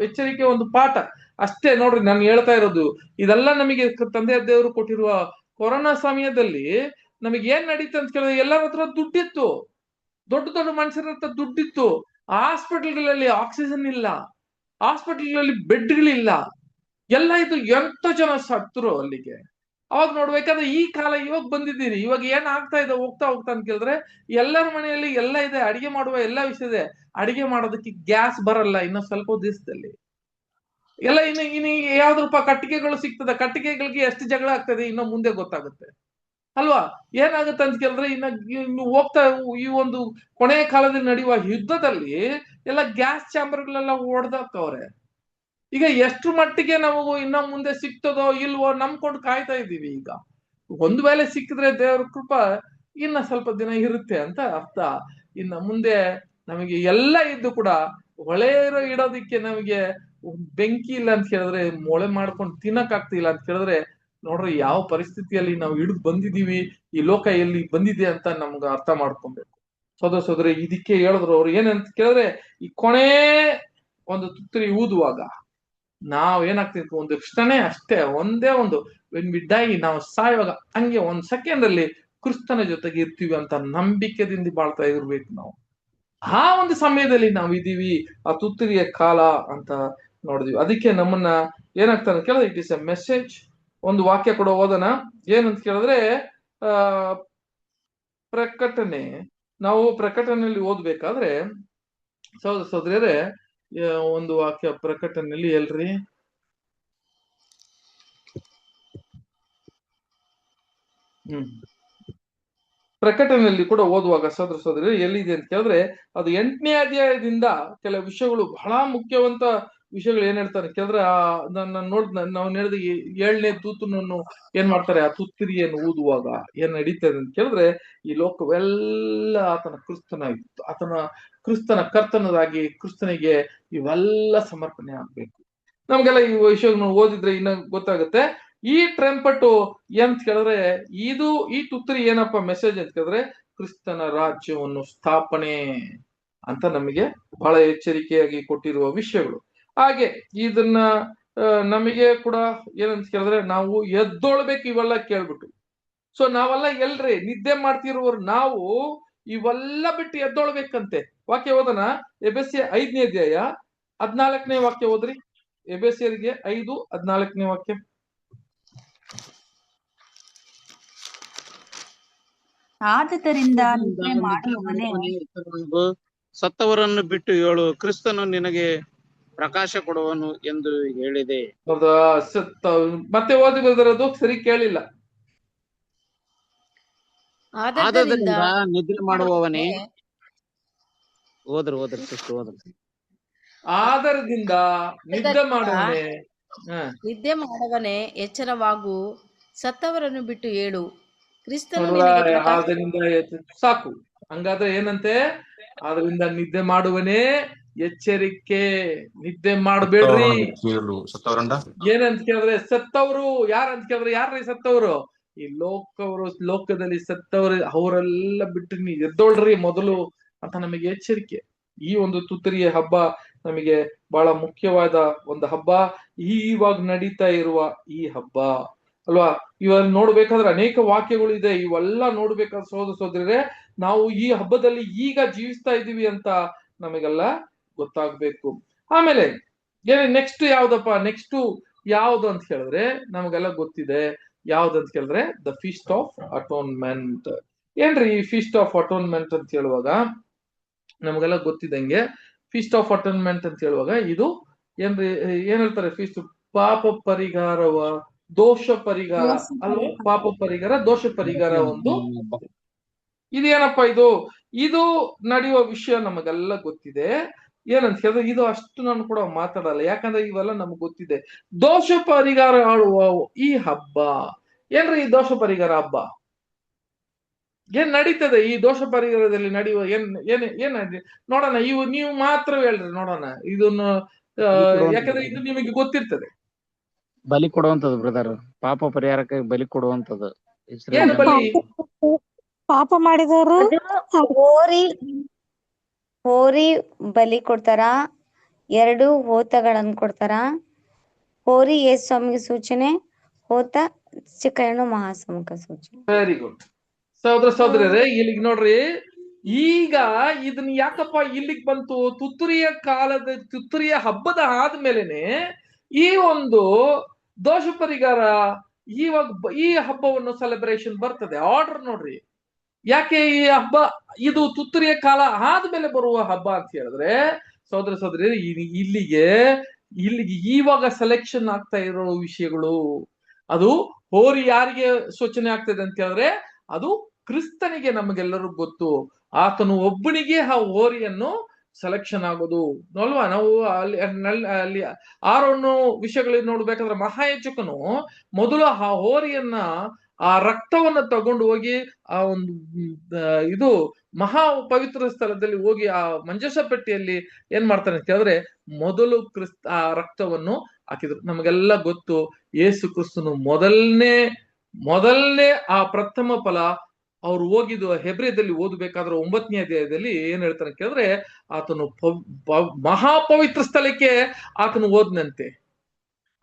ಎಚ್ಚರಿಕೆ ಒಂದು ಪಾಠ ಅಷ್ಟೇ. ನೋಡ್ರಿ, ನಾನು ಹೇಳ್ತಾ ಇರೋದು ಇದೆಲ್ಲ ನಮಗೆ ತಂದೆ ದೇವರು ಕೊಟ್ಟಿರುವ ಕೊರೋನಾ ಸಮಯದಲ್ಲಿ ನಮಗೆ ಏನ್ ನಡೀತು ಅಂತ ಕೇಳಿದ್ರೆ, ಎಲ್ಲರ ಹತ್ರ ದುಡ್ಡಿತ್ತು, ದೊಡ್ಡ ಮನುಷ್ಯರ ಹತ್ರ ದುಡ್ಡಿತ್ತು. ಹಾಸ್ಪಿಟಲ್ಗಳಲ್ಲಿ ಆಕ್ಸಿಜನ್ ಇಲ್ಲ, ಹಾಸ್ಪಿಟಲ್ಗಳಲ್ಲಿ ಬೆಡ್ಗಳಿಲ್ಲ, ಎಲ್ಲ ಇದು. ಎಂತ ಜನ ಸತ್ರು ಅಲ್ಲಿಗೆ. ಅವಾಗ ನೋಡ್ಬೇಕಾದ್ರೆ ಈ ಕಾಲ ಇವಾಗ ಬಂದಿದ್ದೀರಿ. ಇವಾಗ ಏನ್ ಆಗ್ತಾ ಇದೆ ಹೋಗ್ತಾ ಅಂತ ಕೇಳಿದ್ರೆ, ಎಲ್ಲರ ಮನೆಯಲ್ಲಿ ಎಲ್ಲ ಇದೆ, ಅಡಿಗೆ ಮಾಡುವ ಎಲ್ಲ ವಿಷಯ ಇದೆ. ಅಡಿಗೆ ಮಾಡೋದಕ್ಕೆ ಗ್ಯಾಸ್ ಬರಲ್ಲ ಇನ್ನು ಸ್ವಲ್ಪ ದಿವಸದಲ್ಲಿ. ಎಲ್ಲ ಇನ್ನು ಯಾವ್ದಪ್ಪ ಕಟ್ಟಿಗೆಗಳು ಸಿಗ್ತದೆ, ಕಟ್ಟಿಗೆಗಳಿಗೆ ಎಷ್ಟು ಜಗಳ ಆಗ್ತದೆ ಇನ್ನು ಮುಂದೆ ಗೊತ್ತಾಗುತ್ತೆ ಅಲ್ವಾ. ಏನಾಗುತ್ತೆ ಅಂತ ಕೇಳಿದ್ರೆ, ಇನ್ನು ಹೋಗ್ತಾ ಈ ಒಂದು ಕೊನೆಯ ಕಾಲದಲ್ಲಿ ನಡೆಯುವ ಯುದ್ಧದಲ್ಲಿ ಎಲ್ಲ ಗ್ಯಾಸ್ ಚಾಂಬರ್ಗಳೆಲ್ಲ ಹೊಡೆದಾಕವ್ರೆ. ಈಗ ಎಷ್ಟು ಮಟ್ಟಿಗೆ ನಾವು ಇನ್ನ ಮುಂದೆ ಸಿಗ್ತದೋ ಇಲ್ವೋ ನಂಬ್ಕೊಂಡು ಕಾಯ್ತಾ ಇದ್ದೀವಿ. ಈಗ ಒಂದು ವೇಳೆ ಸಿಕ್ಕಿದ್ರೆ ದೇವರ ಕೃಪಾ ಇನ್ನ ಸ್ವಲ್ಪ ದಿನ ಇರುತ್ತೆ ಅಂತ ಅರ್ಥ. ಇನ್ನ ಮುಂದೆ ನಮಗೆ ಎಲ್ಲ ಇದ್ದು ಕೂಡ ಹೊಳೆ ಇಡೋದಿಕ್ಕೆ ನಮಗೆ ಬೆಂಕಿ ಇಲ್ಲ ಅಂತ ಹೇಳಿದ್ರೆ, ಮೊಳೆ ಮಾಡ್ಕೊಂಡು ತಿನ್ನಕ್ ಆಗ್ತಿಲ್ಲ ಅಂತ ಹೇಳಿದ್ರೆ, ನೋಡ್ರಿ ಯಾವ ಪರಿಸ್ಥಿತಿಯಲ್ಲಿ ನಾವು ಹಿಡಿದು ಬಂದಿದೀವಿ, ಈ ಲೋಕ ಎಲ್ಲಿ ಬಂದಿದೆ ಅಂತ ನಮ್ಗೆ ಅರ್ಥ ಮಾಡ್ಕೊಬೇಕು. ಸೋದರಿ ಇದಕ್ಕೆ ಹೇಳಿದ್ರು ಅವ್ರು ಏನಂತ ಕೇಳಿದ್ರೆ, ಈ ಕೊನೆ ಒಂದು ತುತ್ತೂರಿ ಊದುವಾಗ ನಾವ್ ಏನಾಗ್ತಿದ್ವಿ, ಒಂದು ಕ್ಷಣೆ ಅಷ್ಟೇ, ಒಂದೇ ಒಂದು ವೆನ್ ವಿ ಡೈ, ನಾವು ಸಾಯುವಾಗ ಹಂಗೆ ಒಂದ್ ಸೆಕೆಂಡ್ ಅಲ್ಲಿ ಕ್ರಿಸ್ತನ ಜೊತೆಗೆ ಇರ್ತೀವಿ ಅಂತ ನಂಬಿಕೆದಿಂದ ಬಾಳ್ತಾ ಇರ್ಬೇಕು ನಾವು. ಆ ಒಂದು ಸಮಯದಲ್ಲಿ ನಾವ್ ಇದೀವಿ, ಆ ತುತ್ತೂರಿಯ ಕಾಲ ಅಂತ ನೋಡಿದ್ವಿ. ಅದಕ್ಕೆ ನಮ್ಮನ್ನ ಏನಾಗ್ತಾನೆ ಕೇಳಿದ್ರೆ, ಇಟ್ ಇಸ್ ಎ ಮೆಸೇಜ್. ಒಂದು ವಾಕ್ಯ ಕೂಡ ಓದೋಣ. ಏನಂತ ಕೇಳಿದ್ರೆ, ಆ ಪ್ರಕಟಣೆ, ನಾವು ಪ್ರಕಟಣೆಯಲ್ಲಿ ಓದ್ಬೇಕಾದ್ರೆ ಸಹೋದರಿಯರೇ, ಒಂದು ವಾಕ್ಯ ಪ್ರಕಟಣೆಯಲ್ಲಿ ಎಲ್ರಿ, ಪ್ರಕಟಣೆಯಲ್ಲಿ ಕೂಡ ಓದುವಾಗ ಸಹೋದರಿ ಎಲ್ಲಿದೆ ಅಂತ ಕೇಳಿದ್ರೆ, ಅದು 8ನೇ ಅಧ್ಯಾಯದಿಂದ ಕೆಲವು ವಿಷಯಗಳು, ಬಹಳ ಮುಖ್ಯವಂತ ವಿಷಯಗಳು ಏನ್ ಹೇಳ್ತಾರೆ ಕೇಳಿದ್ರೆ, ನಾವು ಹೇಳಿದ 7ನೇ ದೂತನನ್ನು ಏನ್ ಮಾಡ್ತಾರೆ, ಆ ತುತ್ತೂರಿಯನ್ನು ಊದುವಾಗ ಏನ್ ನಡೀತದೆ ಅಂತ ಕೇಳಿದ್ರೆ, ಈ ಲೋಕವೆಲ್ಲ ಆತನ ಕ್ರಿಸ್ತನಾಗಿತ್ತು, ಕ್ರಿಸ್ತನ ಕರ್ತನದಾಗಿ ಕ್ರಿಸ್ತನಿಗೆ ಇವೆಲ್ಲ ಸಮರ್ಪಣೆ ಆಗ್ಬೇಕು. ನಮ್ಗೆಲ್ಲ ಈ ವಿಷಯವನ್ನು ಓದಿದ್ರೆ ಇನ್ನ ಗೊತ್ತಾಗುತ್ತೆ. ಈ ಟ್ರಂಪಟು ಏನ್ ಕೇಳಿದ್ರೆ, ಈ ತುತ್ತೂರಿ ಏನಪ್ಪ ಮೆಸೇಜ್ ಅಂತ ಕೇಳಿದ್ರೆ, ಕ್ರಿಸ್ತನ ರಾಜ್ಯವನ್ನು ಸ್ಥಾಪನೆ ಅಂತ ನಮಗೆ ಬಹಳ ಎಚ್ಚರಿಕೆಯಾಗಿ ಕೊಟ್ಟಿರುವ ವಿಷಯಗಳು. ಹಾಗೆ ಇದನ್ನ ನಮಗೆ ಕೂಡ ಏನಂತ ಕೇಳಿದ್ರೆ, ನಾವು ಎದ್ದೊಳ್ಬೇಕು ಇವೆಲ್ಲ ಕೇಳ್ಬಿಟ್ಟು. ಸೊ ನಾವೆಲ್ಲ ಎಲ್ರಿ ನಿದ್ದೆ ಮಾಡ್ತಿರುವವರು ನಾವು ಇವೆಲ್ಲ ಬಿಟ್ಟು ಎದ್ದೊಳ್ಬೇಕಂತೆ. ವಾಕ್ಯ ಓದೋಣ. ಎಬೆಸ್ಯ 5ನೇ ಅಧ್ಯಾಯ 14ನೇ ವಾಕ್ಯ ಓದ್ರಿ. ಎಬೆಸ್ಯರಿಗೆ 5:14 ವಾಕ್ಯ. ಆದುದರಿಂದ ನಿದ್ರೆ ಮಾಡುವವನೇ ಸತ್ತವರನ್ನು ಬಿಟ್ಟು ಏಳು, ಕ್ರಿಸ್ತನು ನಿನಗೆ ಪ್ರಕಾಶ ಕೊಡುವನು ಎಂದು ಹೇಳಿದೆ. ಹೌದಾ? ಮತ್ತೆ ಓದಿ ಬರೋದು ಸರಿ ಕೇಳಿಲ್ಲ. ಆದದರಿಂದ ನಿದ್ರೆ ಮಾಡುವವನೇ, ಓದ್ರಿ ಆದರದಿಂದ ನಿದ್ದೆ ಮಾಡುವವನೇ, ನಿದ್ದೆ ಮಾಡುವವನೇ ಎಚ್ಚರವಾಗು, ಸತ್ತವರನ್ನು ಬಿಟ್ಟು ಏಳು, ಕ್ರಿಸ್ತನು ಆದರಿಂದ ಸಾಕು. ಹಂಗಾದ್ರೆ ಏನಂತೆ, ಆದ್ರಿಂದ ನಿದ್ದೆ ಮಾಡುವನೇ ಎಚ್ಚರಿಕೆ, ನಿದ್ದೆ ಮಾಡಬೇಡ್ರಿ. ಏನಂತ ಕೇಳಿದ್ರೆ, ಸತ್ತವರು ಯಾರಂತ ಕೇಳಿದ್ರೆ, ಯಾರ್ರೀ ಸತ್ತವರು? ಈ ಲೋಕದಲ್ಲಿ ಸತ್ತವರು, ಅವರೆಲ್ಲ ಬಿಟ್ಟು ನೀವು ಎದ್ದೋಳ್ರಿ ಮೊದಲು ಅಂತ ನಮಗೆ ಎಚ್ಚರಿಕೆ. ಈ ಒಂದು ತುತ್ತೂರಿಯ ಹಬ್ಬ ನಮಗೆ ಬಹಳ ಮುಖ್ಯವಾದ ಒಂದು ಹಬ್ಬ, ಇವಾಗ ನಡೀತಾ ಇರುವ ಈ ಹಬ್ಬ ಅಲ್ವಾ. ಇವಾಗ ನೋಡ್ಬೇಕಾದ್ರೆ ಅನೇಕ ವಾಕ್ಯಗಳು ಇದೆ, ಇವೆಲ್ಲ ನೋಡ್ಬೇಕಾದ್ರೆ ಸಹೋದರರೇ, ನಾವು ಈ ಹಬ್ಬದಲ್ಲಿ ಈಗ ಜೀವಿಸ್ತಾ ಇದೀವಿ ಅಂತ ನಮಗೆಲ್ಲ ಗೊತ್ತಾಗ್ಬೇಕು. ಆಮೇಲೆ ನೆಕ್ಸ್ಟ್ ಯಾವ್ದು ಅಂತ ಹೇಳಿದ್ರೆ, ನಮಗೆಲ್ಲ ಗೊತ್ತಿದೆ. ಯಾವ್ದಂತ ಕೇಳಿದ್ರೆ, ದ ಫೀಸ್ಟ್ ಆಫ್ ಅಟೋನ್ಮೆಂಟ್. ಏನ್ರಿ ಈ ಫೀಸ್ಟ್ ಆಫ್ ಅಟೋನ್ಮೆಂಟ್ ಅಂತ ಹೇಳುವಾಗ ನಮಗೆಲ್ಲ ಗೊತ್ತಿದಂಗೆ, ಫೀಸ್ಟ್ ಆಫ್ ಅಟೋನ್ಮೆಂಟ್ ಅಂತ ಹೇಳುವಾಗ ಇದು ಏನ್ ಹೇಳ್ತಾರೆ, ಫೀಸ್ಟ್ ಪಾಪ ಪರಿಹಾರವ, ದೋಷ ಪರಿಹಾರ ಅಲ್ವಾ? ಪಾಪ ಪರಿಹಾರ, ದೋಷ ಪರಿಹಾರ ಒಂದು ಇದೇನಪ್ಪ, ಇದು ನಡೆಯುವ ವಿಷಯ ನಮಗೆಲ್ಲ ಗೊತ್ತಿದೆ. ಏನಂತ ಹೇಳಿದ್ರೆ, ಇದು ಅಷ್ಟು ನಾನು ಕೂಡ ಮಾತಾಡಲ್ಲ, ಯಾಕಂದ್ರೆ ಇವೆಲ್ಲ ನಮ್ಗೆ ಗೊತ್ತಿದೆ. ದೋಷ ಪರಿಹಾರ ಆಳುವ ಈ ಹಬ್ಬ ಏನ್ರಿ? ಈ ದೋಷ ಪರಿಹಾರ ಹಬ್ಬ ಏನ್ ನಡೀತದೆ? ಈ ದೋಷ ಪರಿಹಾರದಲ್ಲಿ ನಡೆಯುವ ಏನ್ ನೋಡೋಣ. ನೀವು ಮಾತ್ರ ಹೇಳ್ರಿ ನೋಡೋಣ ಇದನ್ನು, ಯಾಕಂದ್ರೆ ಇದು ನಿಮಗೆ ಗೊತ್ತಿರ್ತದೆ. ಬಲಿ ಕೊಡುವಂತದ್ದು ಬ್ರದರ್, ಪಾಪ ಪರಿಹಾರಕ್ಕೆ ಬಲಿ ಕೊಡುವಂತದ್ದು. ಏನ್ ಬಲಿ? ಪಾಪ ಮಾಡಿದವರು ಹೋರಿ ಬಲಿ ಕೊಡ್ತಾರ, 2 ಹೋತಗಳನ್ನ ಕೊಡ್ತಾರ. ಹೋರಿ ಯೇಸು ಸ್ವಾಮಿಗೆ ಸೂಚನೆ, ಹೋತ ಚಿಕ್ಕ ಹೆಣ್ಣು ಮಹಾಸಮುಖ ಸೂಚನೆ. Very good. ಸಹೋದರರೇ, ಇಲ್ಲಿಗೆ ನೋಡ್ರಿ, ಈಗ ಇದನ್ನ ಯಾಕಪ್ಪ ಇಲ್ಲಿಗೆ ಬಂತು? ತುತ್ತೂರಿಯ ಹಬ್ಬದ ಆದ್ಮೇಲೆನೆ ಈ ಒಂದು ದೋಷ ಪರಿಹಾರ, ಈ ಹಬ್ಬವನ್ನು ಸೆಲೆಬ್ರೇಷನ್ ಬರ್ತದೆ. ಆರ್ಡರ್ ನೋಡ್ರಿ, ಯಾಕೆ ಈ ಹಬ್ಬ ಇದು ತುತ್ತೂರಿಯ ಕಾಲ ಆದ್ಮೇಲೆ ಬರುವ ಹಬ್ಬ ಅಂತ ಹೇಳಿದ್ರೆ, ಸಹೋದರಿ ಇಲ್ಲಿಗೆ ಇವಾಗ ಸೆಲೆಕ್ಷನ್ ಆಗ್ತಾ ಇರೋ ವಿಷಯಗಳು, ಅದು ಹೋರಿ ಯಾರಿಗೆ ಸೂಚನೆ ಆಗ್ತದೆ ಅಂತ ಹೇಳಿದ್ರೆ, ಅದು ಕ್ರಿಸ್ತನಿಗೆ. ನಮಗೆಲ್ಲರೂ ಗೊತ್ತು, ಆತನು ಒಬ್ಬನಿಗೆ ಆ ಹೋರಿಯನ್ನು ಸೆಲೆಕ್ಷನ್ ಆಗೋದು ಅಲ್ವಾ. ನಾವು ಅಲ್ಲಿ 6 ವಿಷಯಗಳಿಗೆ ನೋಡ್ಬೇಕಾದ್ರೆ ಮಹಾಯಾಜಕನು ಮೊದಲು ಆ ಹೋರಿಯನ್ನ ಆ ರಕ್ತವನ್ನ ತಗೊಂಡು ಹೋಗಿ ಆ ಒಂದು ಇದು ಮಹಾ ಪವಿತ್ರ ಸ್ಥಳದಲ್ಲಿ ಹೋಗಿ ಆ ಮಂಜಸ ಪೆಟ್ಟಿಯಲ್ಲಿ ಏನ್ ಮಾಡ್ತಾನೆ ಅಂತ ಹೇಳಿದ್ರೆ ಮೊದಲು ಆ ರಕ್ತವನ್ನು ಹಾಕಿದ್ರು. ನಮಗೆಲ್ಲ ಗೊತ್ತು ಯೇಸು ಕ್ರಿಸ್ತನು ಮೊದಲನೇ ಆ ಪ್ರಥಮ ಫಲ ಅವ್ರು ಹೋಗಿದ್ದು ಹೆಬ್ರಿಯದಲ್ಲಿ ಓದಬೇಕಾದ್ರೆ 9ನೇ ಅಧ್ಯಾಯದಲ್ಲಿ ಏನ್ ಹೇಳ್ತಾನೆ ಕೇಳಿದ್ರೆ ಆತನು ಮಹಾಪವಿತ್ರ ಸ್ಥಳಕ್ಕೆ ಆತನು ಹೋದ್ನಂತೆ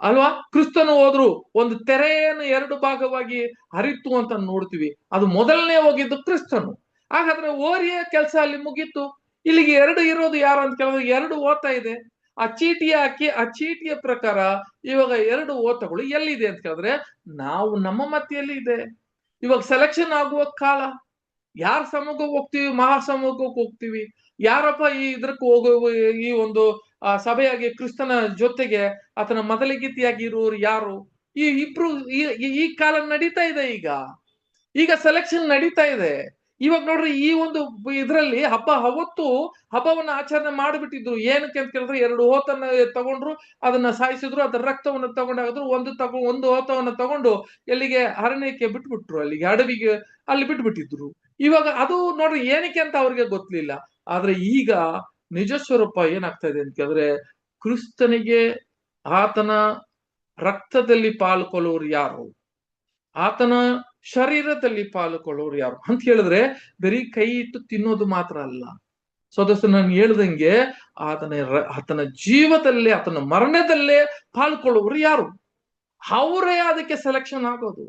ಅಲ್ವಾ. ಕ್ರಿಸ್ತನು ಹೋದ್ರು ಒಂದು ತೆರೆಯನ್ನು 2 ಭಾಗವಾಗಿ ಹರಿತು ಅಂತ ನೋಡ್ತೀವಿ. ಅದು ಮೊದಲನೇ ಹೋಗಿದ್ದು ಕ್ರಿಸ್ತನು. ಹಾಗಾದ್ರೆ ಓರಿಯ ಕೆಲಸ ಅಲ್ಲಿ ಮುಗೀತು. ಇಲ್ಲಿಗೆ 2 ಇರೋದು ಯಾರು ಅಂತ ಕೇಳಿದ್ರೆ 2 ಓತ ಇದೆ. ಆ ಚೀಟಿ ಹಾಕಿ ಆ ಚೀಟಿಯ ಪ್ರಕಾರ ಇವಾಗ 2 ಓತಗಳು ಎಲ್ಲಿದೆ ಅಂತ ಕೇಳಿದ್ರೆ ನಾವು ನಮ್ಮ ಮಧ್ಯೆಯಲ್ಲಿ ಇದೆ. ಇವಾಗ ಸೆಲೆಕ್ಷನ್ ಆಗುವ ಕಾಲ. ಯಾರ ಸಮೂಹಕ್ಕೆ ಹೋಗ್ತೀವಿ? ಮಹಾಸಮೂಹಕ್ಕೆ ಹೋಗ್ತೀವಿ. ಯಾರಪ್ಪ ಈ ಇದಕ್ಕೆ ಹೋಗುವ ಈ ಒಂದು ಸಭೆಯಾಗಿ ಕ್ರಿಸ್ತನ ಜೊತೆಗೆ ಆತನ ಮೊದಲಿಗಿತಿಯಾಗಿ ಇರುವವರು ಯಾರು? ಈ ಇಬ್ರು ಈ ಕಾಲ ನಡೀತಾ ಇದೆ. ಈಗ ಸೆಲೆಕ್ಷನ್ ನಡೀತಾ ಇದೆ. ಇವಾಗ ನೋಡ್ರಿ ಈ ಒಂದು ಇದ್ರಲ್ಲಿ ಅವತ್ತು ಹಬ್ಬವನ್ನ ಆಚರಣೆ ಮಾಡಿಬಿಟ್ಟಿದ್ರು. ಏನಕ್ಕೆ ಅಂತ ಕೇಳಿದ್ರೆ 2 ಹೋತನ್ನ ತಗೊಂಡ್ರು, ಅದನ್ನ ಸಾಯಿಸಿದ್ರು, ಅದರ ರಕ್ತವನ್ನ ತಗೊಂಡಾದ್ರು. ಒಂದು ಹೋತವನ್ನ ತಗೊಂಡು ಎಲ್ಲಿಗೆ ಅರಣ್ಯಕ್ಕೆ ಬಿಟ್ಬಿಟ್ರು, ಅಲ್ಲಿಗೆ ಅಡವಿಗೆ ಅಲ್ಲಿ ಬಿಟ್ಬಿಟ್ಟಿದ್ರು. ಇವಾಗ ಅದು ನೋಡ್ರಿ ಏನಕ್ಕೆ ಅಂತ ಅವ್ರಿಗೆ ಗೊತ್ತಿಲ್ಲ. ಆದ್ರೆ ಈಗ ನಿಜ ಸ್ವರೂಪ ಏನಾಗ್ತಾ ಇದೆ ಅಂತ ಕೇಳಿದ್ರೆ ಕ್ರಿಸ್ತನಿಗೆ ಆತನ ರಕ್ತದಲ್ಲಿ ಪಾಲ್ಗೊಳ್ಳುವರು ಯಾರು, ಆತನ ಶರೀರದಲ್ಲಿ ಪಾಲ್ಗೊಳ್ಳೋರು ಯಾರು ಅಂತ ಹೇಳಿದ್ರೆ ಬರೀ ಕೈ ಇಟ್ಟು ತಿನ್ನೋದು ಮಾತ್ರ ಅಲ್ಲ ಸದಸ್ಯ. ನಾನು ಹೇಳ್ದಂಗೆ ಆತನ ಜೀವದಲ್ಲೇ ಆತನ ಮರಣದಲ್ಲೇ ಪಾಲ್ಗೊಳ್ಳುವರು ಯಾರು, ಅವರೇ ಅದಕ್ಕೆ ಸೆಲೆಕ್ಷನ್ ಆಗೋದು.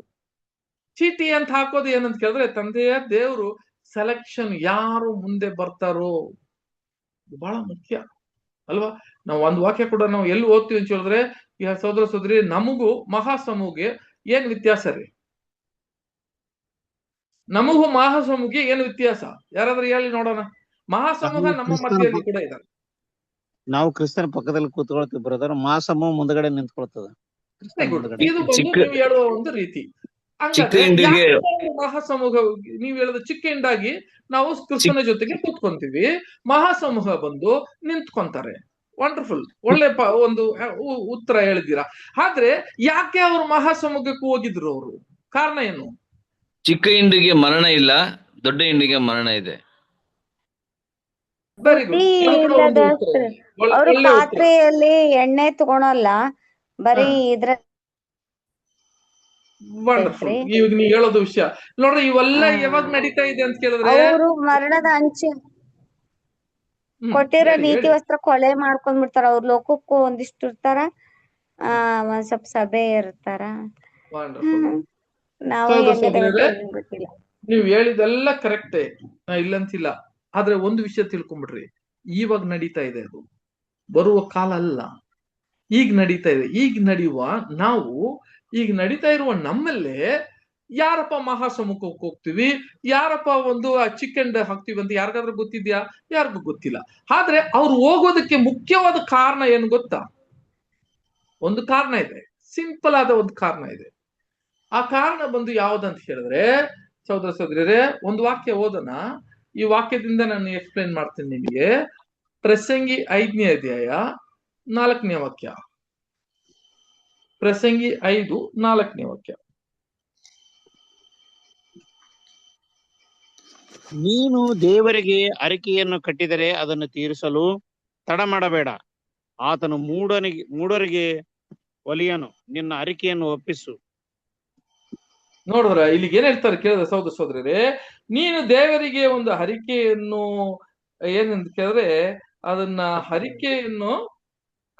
ಚೀಟಿ ಅಂತ ಹಾಕೋದು ಏನಂತ ಕೇಳಿದ್ರೆ ತಂದೆಯ ದೇವರು ಸೆಲೆಕ್ಷನ್ ಯಾರು ಮುಂದೆ ಬರ್ತಾರೋ ಬಹಳ ಮುಖ್ಯ ಅಲ್ವಾ. ನಾವು ಒಂದು ವಾಕ್ಯ ಕೂಡ ನಾವು ಎಲ್ಲಿ ಓದ್ತೀವಿ ಅಂತ ಹೇಳಿದ್ರೆ ಈ ಸೋದರ ಸೋದರಿ ನಮಗೂ ಮಹಾಸಮೂಹಕ್ಕೆ ಏನ್ ವ್ಯತ್ಯಾಸ ರೀ? ನಮಗೂ ಮಹಾಸಮೂಹಕ್ಕೆ ಏನು ವ್ಯತ್ಯಾಸ? ಯಾರಾದ್ರೂ ಹೇಳಿ ನೋಡೋಣ. ಮಹಾಸಮೂಹ ನಮ್ಮ ಮಧ್ಯದಲ್ಲಿ ಕೂಡ ಇದ್ದಾರೆ. ನಾವು ಕ್ರಿಸ್ತನ ಪಕ್ಕದಲ್ಲಿ ಕೂತ್ಕೊಳ್ತೀವಿ ಬ್ರದರ್, ಮಹಾಸಮೂಹ ಮುಂದಗಡೆ ನಿಂತ್ಕೊಳ್ತದ. ಇದು ಬಂದು ನೀವು ಹೇಳುವ ಒಂದು ರೀತಿ. ಮಹಾಸಮೂಹ ನೀವು ಹೇಳೋದು ಚಿಕ್ಕ ಹಿಂಡಾಗಿ ನಾವು ಕ್ರಿಸ್ತನ ಜೊತೆಗೆ ಕೂತ್ಕೊಂತೀವಿ, ಮಹಾಸಮೂಹ ಬಂದು ನಿಂತ್ಕೊಂತಾರೆ. ವಂಡರ್ಫುಲ್, ಒಳ್ಳೆ ಒಂದು ಉತ್ತರ ಹೇಳಿದ್ದೀರಾ. ಆದ್ರೆ ಯಾಕೆ ಅವರು ಮಹಾಸಮೂಹಕ್ಕೆ ಹೋಗಿದ್ರು? ಅವರು ಕಾರಣ ಏನು? ಚಿಕ್ಕ ಹಿಂಡಿಗೆ ಮರಣ ಇಲ್ಲ, ದೊಡ್ಡ ಹಿಂಡಿಗೆ ಮರಣ ಇದೆ. ಅವರು ಪಾತ್ರೆಯಲ್ಲಿ ಎಣ್ಣೆ ತಗೊಳಲ್ಲ, ಬರೀ ಇದ್ರ ವಂಡರ್ಫುಲ್. ಈಗ ನೀವು ಹೇಳೋದು ವಿಷಯ ನೋಡ್ರಿ, ಇವೆಲ್ಲ ಯಾವಾಗ ನಡೀತಾ ಇದೆ ಅಂತ ಕೇಳಿದ್ರೆ ಅವರು ಮರಣದ ಅಂಚೆ ಕೊಟ್ಟಿರೋ ನೀತಿ ವಸ್ತ್ರ ಕೊಲೆ ಮಾಡ್ಕೊಂಡ್ಬಿಡ್ತಾರ. ಅವ್ರ ಲೋಕಕ್ಕೂ ಒಂದಿಷ್ಟು ಇರ್ತಾರ, ಒಂದ್ ಸ್ವಲ್ಪ ಸಭೆ ಇರ್ತಾರ. ನಾವು ಗೊತ್ತಿಲ್ಲ. ನೀವ್ ಹೇಳಿದೆಲ್ಲ ಕರೆಕ್ಟೇ, ಇಲ್ಲಂತಿಲ್ಲ. ಆದ್ರೆ ಒಂದು ವಿಷಯ ತಿಳ್ಕೊಂಡ್ಬಿಡ್ರಿ, ಇವಾಗ ನಡೀತಾ ಇದೆ, ಅದು ಬರುವ ಕಾಲ ಅಲ್ಲ, ಈಗ ನಡೀತಾ ಇದೆ. ಈಗ ನಡೀತಾ ಇರುವ ನಮ್ಮಲ್ಲೇ ಯಾರಪ್ಪ ಮಹಾಸಮೂಹಕ್ಕೆ ಹೋಗ್ತೀವಿ, ಯಾರಪ್ಪ ಒಂದು ಚಿಕನ್ ಹಾಕ್ತಿವಿ ಅಂತ ಯಾರಿಗಾದ್ರೂ ಗೊತ್ತಿದ್ಯಾ? ಯಾರಿಗೂ ಗೊತ್ತಿಲ್ಲ. ಆದ್ರೆ ಅವ್ರು ಹೋಗೋದಕ್ಕೆ ಮುಖ್ಯವಾದ ಕಾರಣ ಏನು ಗೊತ್ತಾ? ಒಂದು ಕಾರಣ ಇದೆ, ಸಿಂಪಲ್ ಆದ ಒಂದು ಕಾರಣ ಇದೆ. ಆ ಕಾರಣ ಬಂದು ಯಾವ್ದಂತ ಹೇಳಿದ್ರೆ ಸಹೋದರ ಸಹೋದರಿಯರೇ, ಒಂದು ವಾಕ್ಯ ಓದೋಣ. ಈ ವಾಕ್ಯದಿಂದ ನಾನು ಎಕ್ಸ್ಪ್ಲೇನ್ ಮಾಡ್ತೀನಿ ನಿಮಗೆ. ಪ್ರಸಂಗಿ 5ನೇ ಅಧ್ಯಾಯ 4ನೇ ವಾಕ್ಯ. ಪ್ರಸಂಗಿ 5:4 ವಾಕ್ಯ. ನೀನು ದೇವರಿಗೆ ಅರಿಕೆಯನ್ನು ಕಟ್ಟಿದರೆ ಅದನ್ನು ತೀರಿಸಲು ತಡ ಮಾಡಬೇಡ. ಆತನು ಮೂಢರಿಗೆ ಒಲಿಯನು, ನಿನ್ನ ಅರಿಕೆಯನ್ನು ಒಪ್ಪಿಸು. ನೋಡಿದ್ರ ಇಲ್ಲಿಗೆ ಏನ್ ಹೇಳ್ತಾರೆ ಕೇಳಿದ್ರೆ ಸಹೋದರ ಸಹೋದರರೇ, ನೀನು ದೇವರಿಗೆ ಒಂದು ಹರಿಕೆಯನ್ನು ಏನಂತ ಕೇಳಿದ್ರೆ ಅದನ್ನ ಹರಿಕೆಯನ್ನು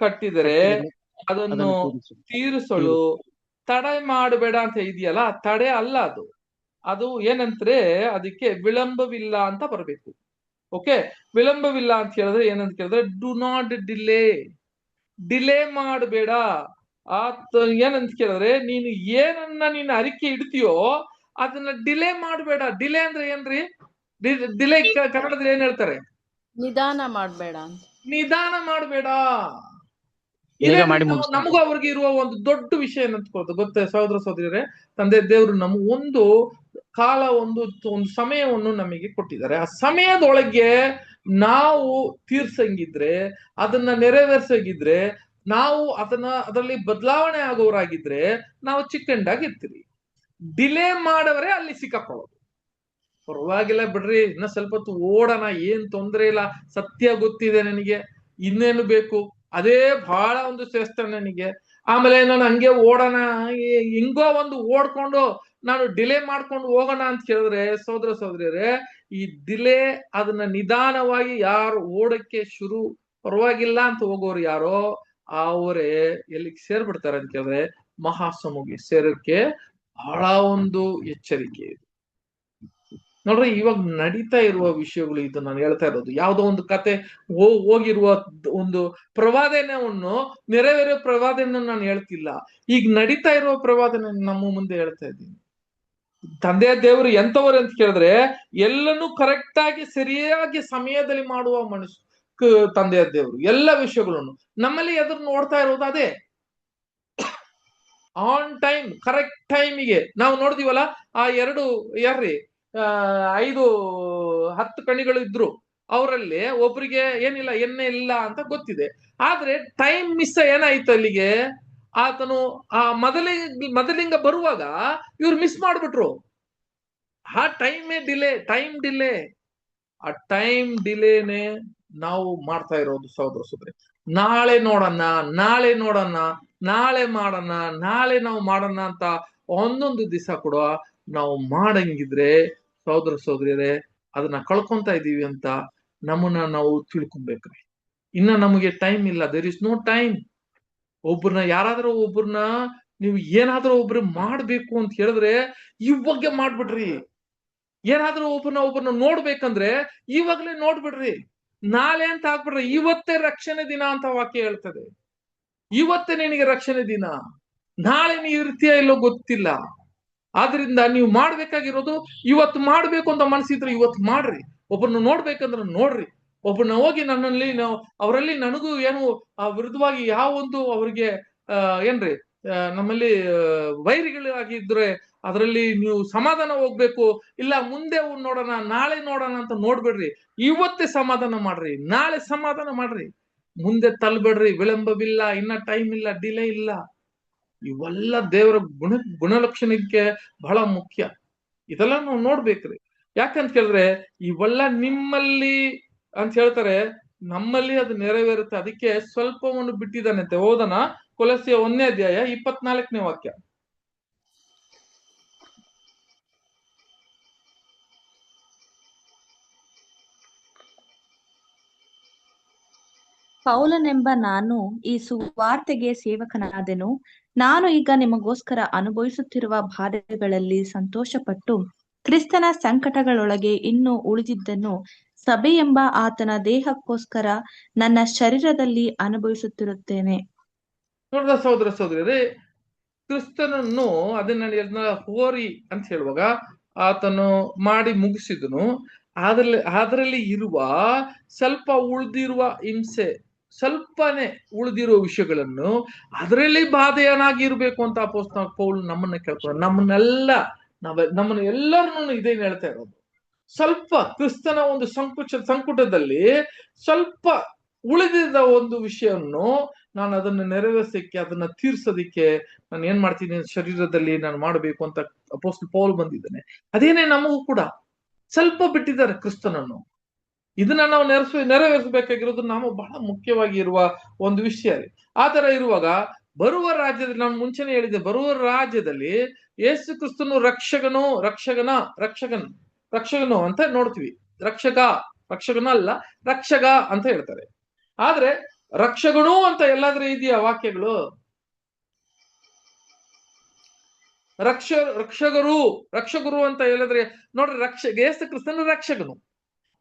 ಕಟ್ಟಿದರೆ ಅದನ್ನು ತೀರಿಸಲು ತಡೆ ಮಾಡಬೇಡ ಅಂತ ಇದೆಯಲ್ಲ, ತಡೆ ಅಲ್ಲ ಅದು ಏನಂದ್ರೆ ಅದಕ್ಕೆ ವಿಳಂಬವಿಲ್ಲ ಅಂತ ಬರ್ಬೇಕು. ಓಕೆ, ವಿಳಂಬವಿಲ್ಲ ಅಂತ ಹೇಳಿದ್ರೆ ಏನಂತ ಕೇಳಿದ್ರೆ ಡು ನಾಟ್ ಡಿಲೇ ಮಾಡಬೇಡ. ಏನಂತ ಕೇಳಿದ್ರೆ ನೀನು ನೀನು ಅರಿಕೆ ಇಡ್ತೀಯೋ ಅದನ್ನ ಡಿಲೇ ಮಾಡಬೇಡ. ಡಿಲೇ ಅಂದ್ರೆ ಏನ್ರಿ? ಡಿಲೇ ಕನ್ನಡದಲ್ಲಿ ಏನ್ ಹೇಳ್ತಾರೆ? ನಿಧಾನ ಮಾಡಬೇಡ. ನಮಗೂ ಅವ್ರಿಗೆ ಇರುವ ಒಂದು ದೊಡ್ಡ ವಿಷಯ ಏನಂತ ಗೊತ್ತೇ ಸಹೋದರ ಸಹೋದರಿಯರೇ, ತಂದೆ ದೇವರು ಕಾಲ ಒಂದು ಸಮಯವನ್ನು ನಮಗೆ ಕೊಟ್ಟಿದ್ದಾರೆ. ಆ ಸಮಯದೊಳಗೆ ನಾವು ತೀರ್ಸಂಗಿದ್ರೆ, ಅದನ್ನ ನೆರವೇರ್ಸಂಗಿದ್ರೆ, ನಾವು ಅದರಲ್ಲಿ ಬದಲಾವಣೆ ಆಗೋರಾಗಿದ್ರೆ ನಾವು ಚಿಕ್ಕಂಡಾಗಿರ್ತೀರಿ. ಡಿಲೇ ಮಾಡವರೇ ಅಲ್ಲಿ ಸಿಕ್ಕಾಕೊಳ್ಳೋದು. ಪರವಾಗಿಲ್ಲ ಬಿಡ್ರಿ, ಇನ್ನ ಸ್ವಲ್ಪ ಹೊತ್ತು ಓಡೋಣ, ಏನ್ ತೊಂದ್ರೆ ಇಲ್ಲ, ಸತ್ಯ ಗೊತ್ತಿದೆ ನನಗೆ, ಇನ್ನೇನು ಬೇಕು, ಅದೇ ಬಹಳ ಒಂದು ಶ್ರೇಷ್ಠ ನನಗೆ. ಆಮೇಲೆ ನಾನು ಹಂಗೆ ಓಡೋಣ, ಹಿಂಗೋ ಒಂದು ಓಡ್ಕೊಂಡು ನಾನು ಡಿಲೇ ಮಾಡ್ಕೊಂಡು ಹೋಗೋಣ ಅಂತ ಹೇಳಿದ್ರೆ, ಸೋದರ ಸೋದರಿಯರೇ, ಈ ಡಿಲೇ ಅದನ್ನ ನಿಧಾನವಾಗಿ ಯಾರು ಓಡಕ್ಕೆ ಪರವಾಗಿಲ್ಲ ಅಂತ ಹೋಗೋರು ಯಾರೋ ಅವರೇ ಎಲ್ಲಿಗೆ ಸೇರ್ಬಿಡ್ತಾರೆ ಅಂತ ಕೇಳಿದ್ರೆ ಮಹಾಸಮುಗೆ ಸೇರೋಕೆ ಬಹಳ ಒಂದು ಎಚ್ಚರಿಕೆ ಇದೆ. ನೋಡ್ರಿ, ಇವಾಗ ನಡೀತಾ ಇರುವ ವಿಷಯಗಳು ಇದು. ನಾನು ಹೇಳ್ತಾ ಇರೋದು ಯಾವುದೋ ಒಂದು ಕತೆ ಹೋಗಿರುವ ಒಂದು ಪ್ರವಾದನೆಯನ್ನು ನೆರವೇರೋ ಪ್ರವಾದನೆ ನಾನು ಹೇಳ್ತಿಲ್ಲ. ಈಗ ನಡೀತಾ ಇರುವ ಪ್ರವಾದನೆ ನಮ್ಮ ಮುಂದೆ ಹೇಳ್ತಾ ಇದ್ದೀನಿ. ತಂದೆಯ ದೇವರು ಎಂತವರು ಅಂತ ಕೇಳಿದ್ರೆ, ಎಲ್ಲನೂ ಕರೆಕ್ಟ್ ಆಗಿ ಸರಿಯಾಗಿ ಸಮಯದಲ್ಲಿ ಮಾಡುವ ಮನುಷ್ಯ ತಂದೆಯ ದೇವರು. ಎಲ್ಲ ವಿಷಯಗಳನ್ನು ನಮ್ಮಲ್ಲಿ ಎದುರು ನೋಡ್ತಾ ಇರೋದು ಅದೇ, ಆನ್ ಟೈಮ್, ಕರೆಕ್ಟ್ ಟೈಮಿಗೆ. ನಾವು ನೋಡ್ತೀವಲ್ಲ, ಆ 5-10 ಕಣಿಗಳು ಇದ್ರು, ಅವರಲ್ಲಿ ಒಬ್ರಿಗೆ ಏನಿಲ್ಲ, ಎಣ್ಣೆ ಇಲ್ಲ ಅಂತ ಗೊತ್ತಿದೆ. ಆದ್ರೆ ಟೈಮ್ ಮಿಸ್ ಏನಾಯ್ತು ಅಲ್ಲಿಗೆ, ಆತನು ಆ ಮೊದಲಿಂಗ ಬರುವಾಗ ಇವ್ರು ಮಿಸ್ ಮಾಡ್ಬಿಟ್ರು. ಆ ಟೈಮ್ ಡಿಲೇ. ಆ ಟೈಮ್ ಡಿಲೇನೆ ನಾವು ಮಾಡ್ತಾ ಇರೋದು ಸಹೋದರ ಸಹೋದರಿ. ನಾಳೆ ನೋಡೋಣ, ನಾಳೆ ಮಾಡೋಣ ಅಂತ ಒಂದೊಂದು ದಿವಸ ಕೂಡ ನಾವು ಮಾಡಂಗಿದ್ರೆ ಸಹೋದರ ಸಹೋದರಿಯರೇ, ಅದನ್ನ ಕಳ್ಕೊಂತ ಇದೀವಿ ಅಂತ ನಮ್ಮನ್ನ ನಾವು ತಿಳ್ಕೊಬೇಕ್ರಿ. ಇನ್ನ ನಮಗೆ ಟೈಮ್ ಇಲ್ಲ, ದೇರ್ ಇಸ್ ನೋ ಟೈಮ್. ಯಾರಾದ್ರೂ ಒಬ್ಬರನ್ನ ನೀವು ಏನಾದ್ರೂ ಒಬ್ರು ಮಾಡ್ಬೇಕು ಅಂತ ಹೇಳಿದ್ರೆ ಇವಾಗೆ ಮಾಡ್ಬಿಡ್ರಿ. ಏನಾದ್ರೂ ಒಬ್ಬರನ್ನ ನೋಡ್ಬೇಕಂದ್ರೆ ಇವಾಗ್ಲೇ ನೋಡ್ಬಿಡ್ರಿ. ನಾಳೆ ಅಂತ ಹಾಕ್ಬಿಡ್ರಿ. ಇವತ್ತೇ ರಕ್ಷಣೆ ದಿನ ಅಂತ ವಾಕ್ಯ ಹೇಳ್ತದೆ. ಇವತ್ತೇ ನಿನಗೆ ರಕ್ಷಣೆ ದಿನ, ನಾಳೆ ನೀವು ಇರ್ತೀಯ ಇಲ್ಲೋ ಗೊತ್ತಿಲ್ಲ. ಆದ್ರಿಂದ ನೀವು ಮಾಡ್ಬೇಕಾಗಿರೋದು ಇವತ್ತು ಮಾಡ್ಬೇಕು ಅಂತ ಮನಸ್ಸಿದ್ರೆ ಇವತ್ತು ಮಾಡ್ರಿ. ಒಬ್ಬರನ್ನ ನೋಡ್ಬೇಕಂದ್ರೆ ನೋಡ್ರಿ. ಒಬ್ಬರನ್ನ ಹೋಗಿ ಅವರಲ್ಲಿ ನನಗೂ ಏನು ವಿರುದ್ಧವಾಗಿ ಯಾವ ಒಂದು ಅವ್ರಿಗೆ ಏನ್ರಿ ನಮ್ಮಲ್ಲಿ ವೈರಿಗಳಾಗಿದ್ರೆ ಅದರಲ್ಲಿ ನೀವು ಸಮಾಧಾನ ಹೋಗ್ಬೇಕು. ಇಲ್ಲ ಮುಂದೆ ನೋಡೋಣ, ನಾಳೆ ನೋಡೋಣ ಅಂತ ನೋಡ್ಬೇಡ್ರಿ. ಇವತ್ತೇ ಸಮಾಧಾನ ಮಾಡ್ರಿ, ನಾಳೆ ಸಮಾಧಾನ ಮಾಡ್ರಿ. ಮುಂದೆ ತಳ್ಬೇಡ್ರಿ. ವಿಳಂಬವಿಲ್ಲ, ಇನ್ನ ಟೈಮ್ ಇಲ್ಲ, ಡಿಲೇ ಇಲ್ಲ. ಇವೆಲ್ಲ ದೇವರ ಗುಣಲಕ್ಷಣಕ್ಕೆ ಬಹಳ ಮುಖ್ಯ. ಇದೆಲ್ಲ ನಾವು ನೋಡ್ಬೇಕ್ರಿ. ಯಾಕಂತ ಕೇಳಿದ್ರೆ ಇವೆಲ್ಲ ನಿಮ್ಮಲ್ಲಿ ಅಂತ ಹೇಳ್ತಾರೆ, ನಮ್ಮಲ್ಲಿ ಅದು ನೆರವೇರುತ್ತೆ. ಅದಕ್ಕೆ ಸ್ವಲ್ಪವನ್ನು ಬಿಟ್ಟಿದ್ದಾನಂತೆ. ಓದನ ಕೊಲಸ್ಸೆ 1ನೇ ಅಧ್ಯಾಯ 24ನೇ ವಾಕ್ಯ. ಪೌಲನೆಂಬ ನಾನು ಈ ಸುವಾರ್ತೆಗೆ ಸೇವಕನಾದೆನು. ನಾನು ಈಗ ನಿಮಗೋಸ್ಕರ ಅನುಭವಿಸುತ್ತಿರುವ ಬಾಧೆಗಳಲ್ಲಿ ಸಂತೋಷಪಟ್ಟು ಕ್ರಿಸ್ತನ ಸಂಕಟಗಳೊಳಗೆ ಇನ್ನೂ ಉಳಿದಿದ್ದನ್ನು ಸಭೆಯೆಂಬ ಆತನ ದೇಹಕ್ಕೋಸ್ಕರ ನನ್ನ ಶರೀರದಲ್ಲಿ ಅನುಭವಿಸುತ್ತಿರುತ್ತೇನೆ. ನೋಡಿದ ಸಹೋದರ ಸಹೋದರಿಯರೇ, ಕ್ರಿಸ್ತನನ್ನು ಅದನ್ನ ಹೋರಿ ಅಂತ ಹೇಳುವಾಗ ಆತನು ಮಾಡಿ ಮುಗಿಸಿದನು. ಅದರಲ್ಲಿ ಇರುವ ಸ್ವಲ್ಪ ಉಳಿದಿರುವ ಹಿಂಸೆ, ಸ್ವಲ್ಪನೇ ಉಳಿದಿರುವ ವಿಷಯಗಳನ್ನು ಅದರಲ್ಲಿ ಬಾಧೆಯನಾಗಿರ್ಬೇಕು ಅಂತ ಅಪೊಸ್ತಲ ಪೌಲ್ ನಮ್ಮನ್ನ ಕೇಳ್ತಾರೆ. ನಮ್ಮನ್ನ ಎಲ್ಲರನ್ನು ಇದೇನು ಹೇಳ್ತಾ ಇರೋದು. ಸ್ವಲ್ಪ ಕ್ರಿಸ್ತನ ಒಂದು ಸಂಕುಟದಲ್ಲಿ ಸ್ವಲ್ಪ ಉಳಿದಿದ್ದ ಒಂದು ವಿಷಯವನ್ನು ನಾನು ಅದನ್ನು ನೆರವೇರಿಸಕ್ಕೆ, ಅದನ್ನ ತೀರ್ಸೋದಿಕ್ಕೆ ನಾನು ಏನ್ ಮಾಡ್ತೀನಿ, ಶರೀರದಲ್ಲಿ ನಾನು ಮಾಡಬೇಕು ಅಂತ ಅಪೊಸ್ತಲ ಪೌಲ್ ಬಂದಿದ್ದಾನೆ. ಅದೇನೇ ನಮಗೂ ಕೂಡ ಸ್ವಲ್ಪ ಬಿಟ್ಟಿದ್ದಾರೆ ಕ್ರಿಸ್ತನನ್ನು. ಇದನ್ನ ನಾವು ನೆರವೇರಿಸಬೇಕಾಗಿರೋದು ನಾವು ಬಹಳ ಮುಖ್ಯವಾಗಿ ಇರುವ ಒಂದು ವಿಷಯ. ಆ ತರ ಇರುವಾಗ ಬರುವ ರಾಜ್ಯದಲ್ಲಿ, ನಾನು ಮುಂಚೆನೆ ಹೇಳಿದೆ, ಬರುವ ರಾಜ್ಯದಲ್ಲಿ ಯೇಸು ಕ್ರಿಸ್ತನು ರಕ್ಷಕನು ಅಂತ ನೋಡ್ತೀವಿ. ರಕ್ಷಕನ ಅಲ್ಲ, ರಕ್ಷಕ ಅಂತ ಹೇಳ್ತಾರೆ. ಆದ್ರೆ ರಕ್ಷಕನು ಅಂತ ಎಲ್ಲಾದ್ರೂ ಇದೆಯಾ ವಾಕ್ಯಗಳು? ರಕ್ಷಕರು ಅಂತ ಹೇಳಿದ್ರೆ ನೋಡ್ರಿ, ಯೇಸು ಕ್ರಿಸ್ತನ ರಕ್ಷಕನು.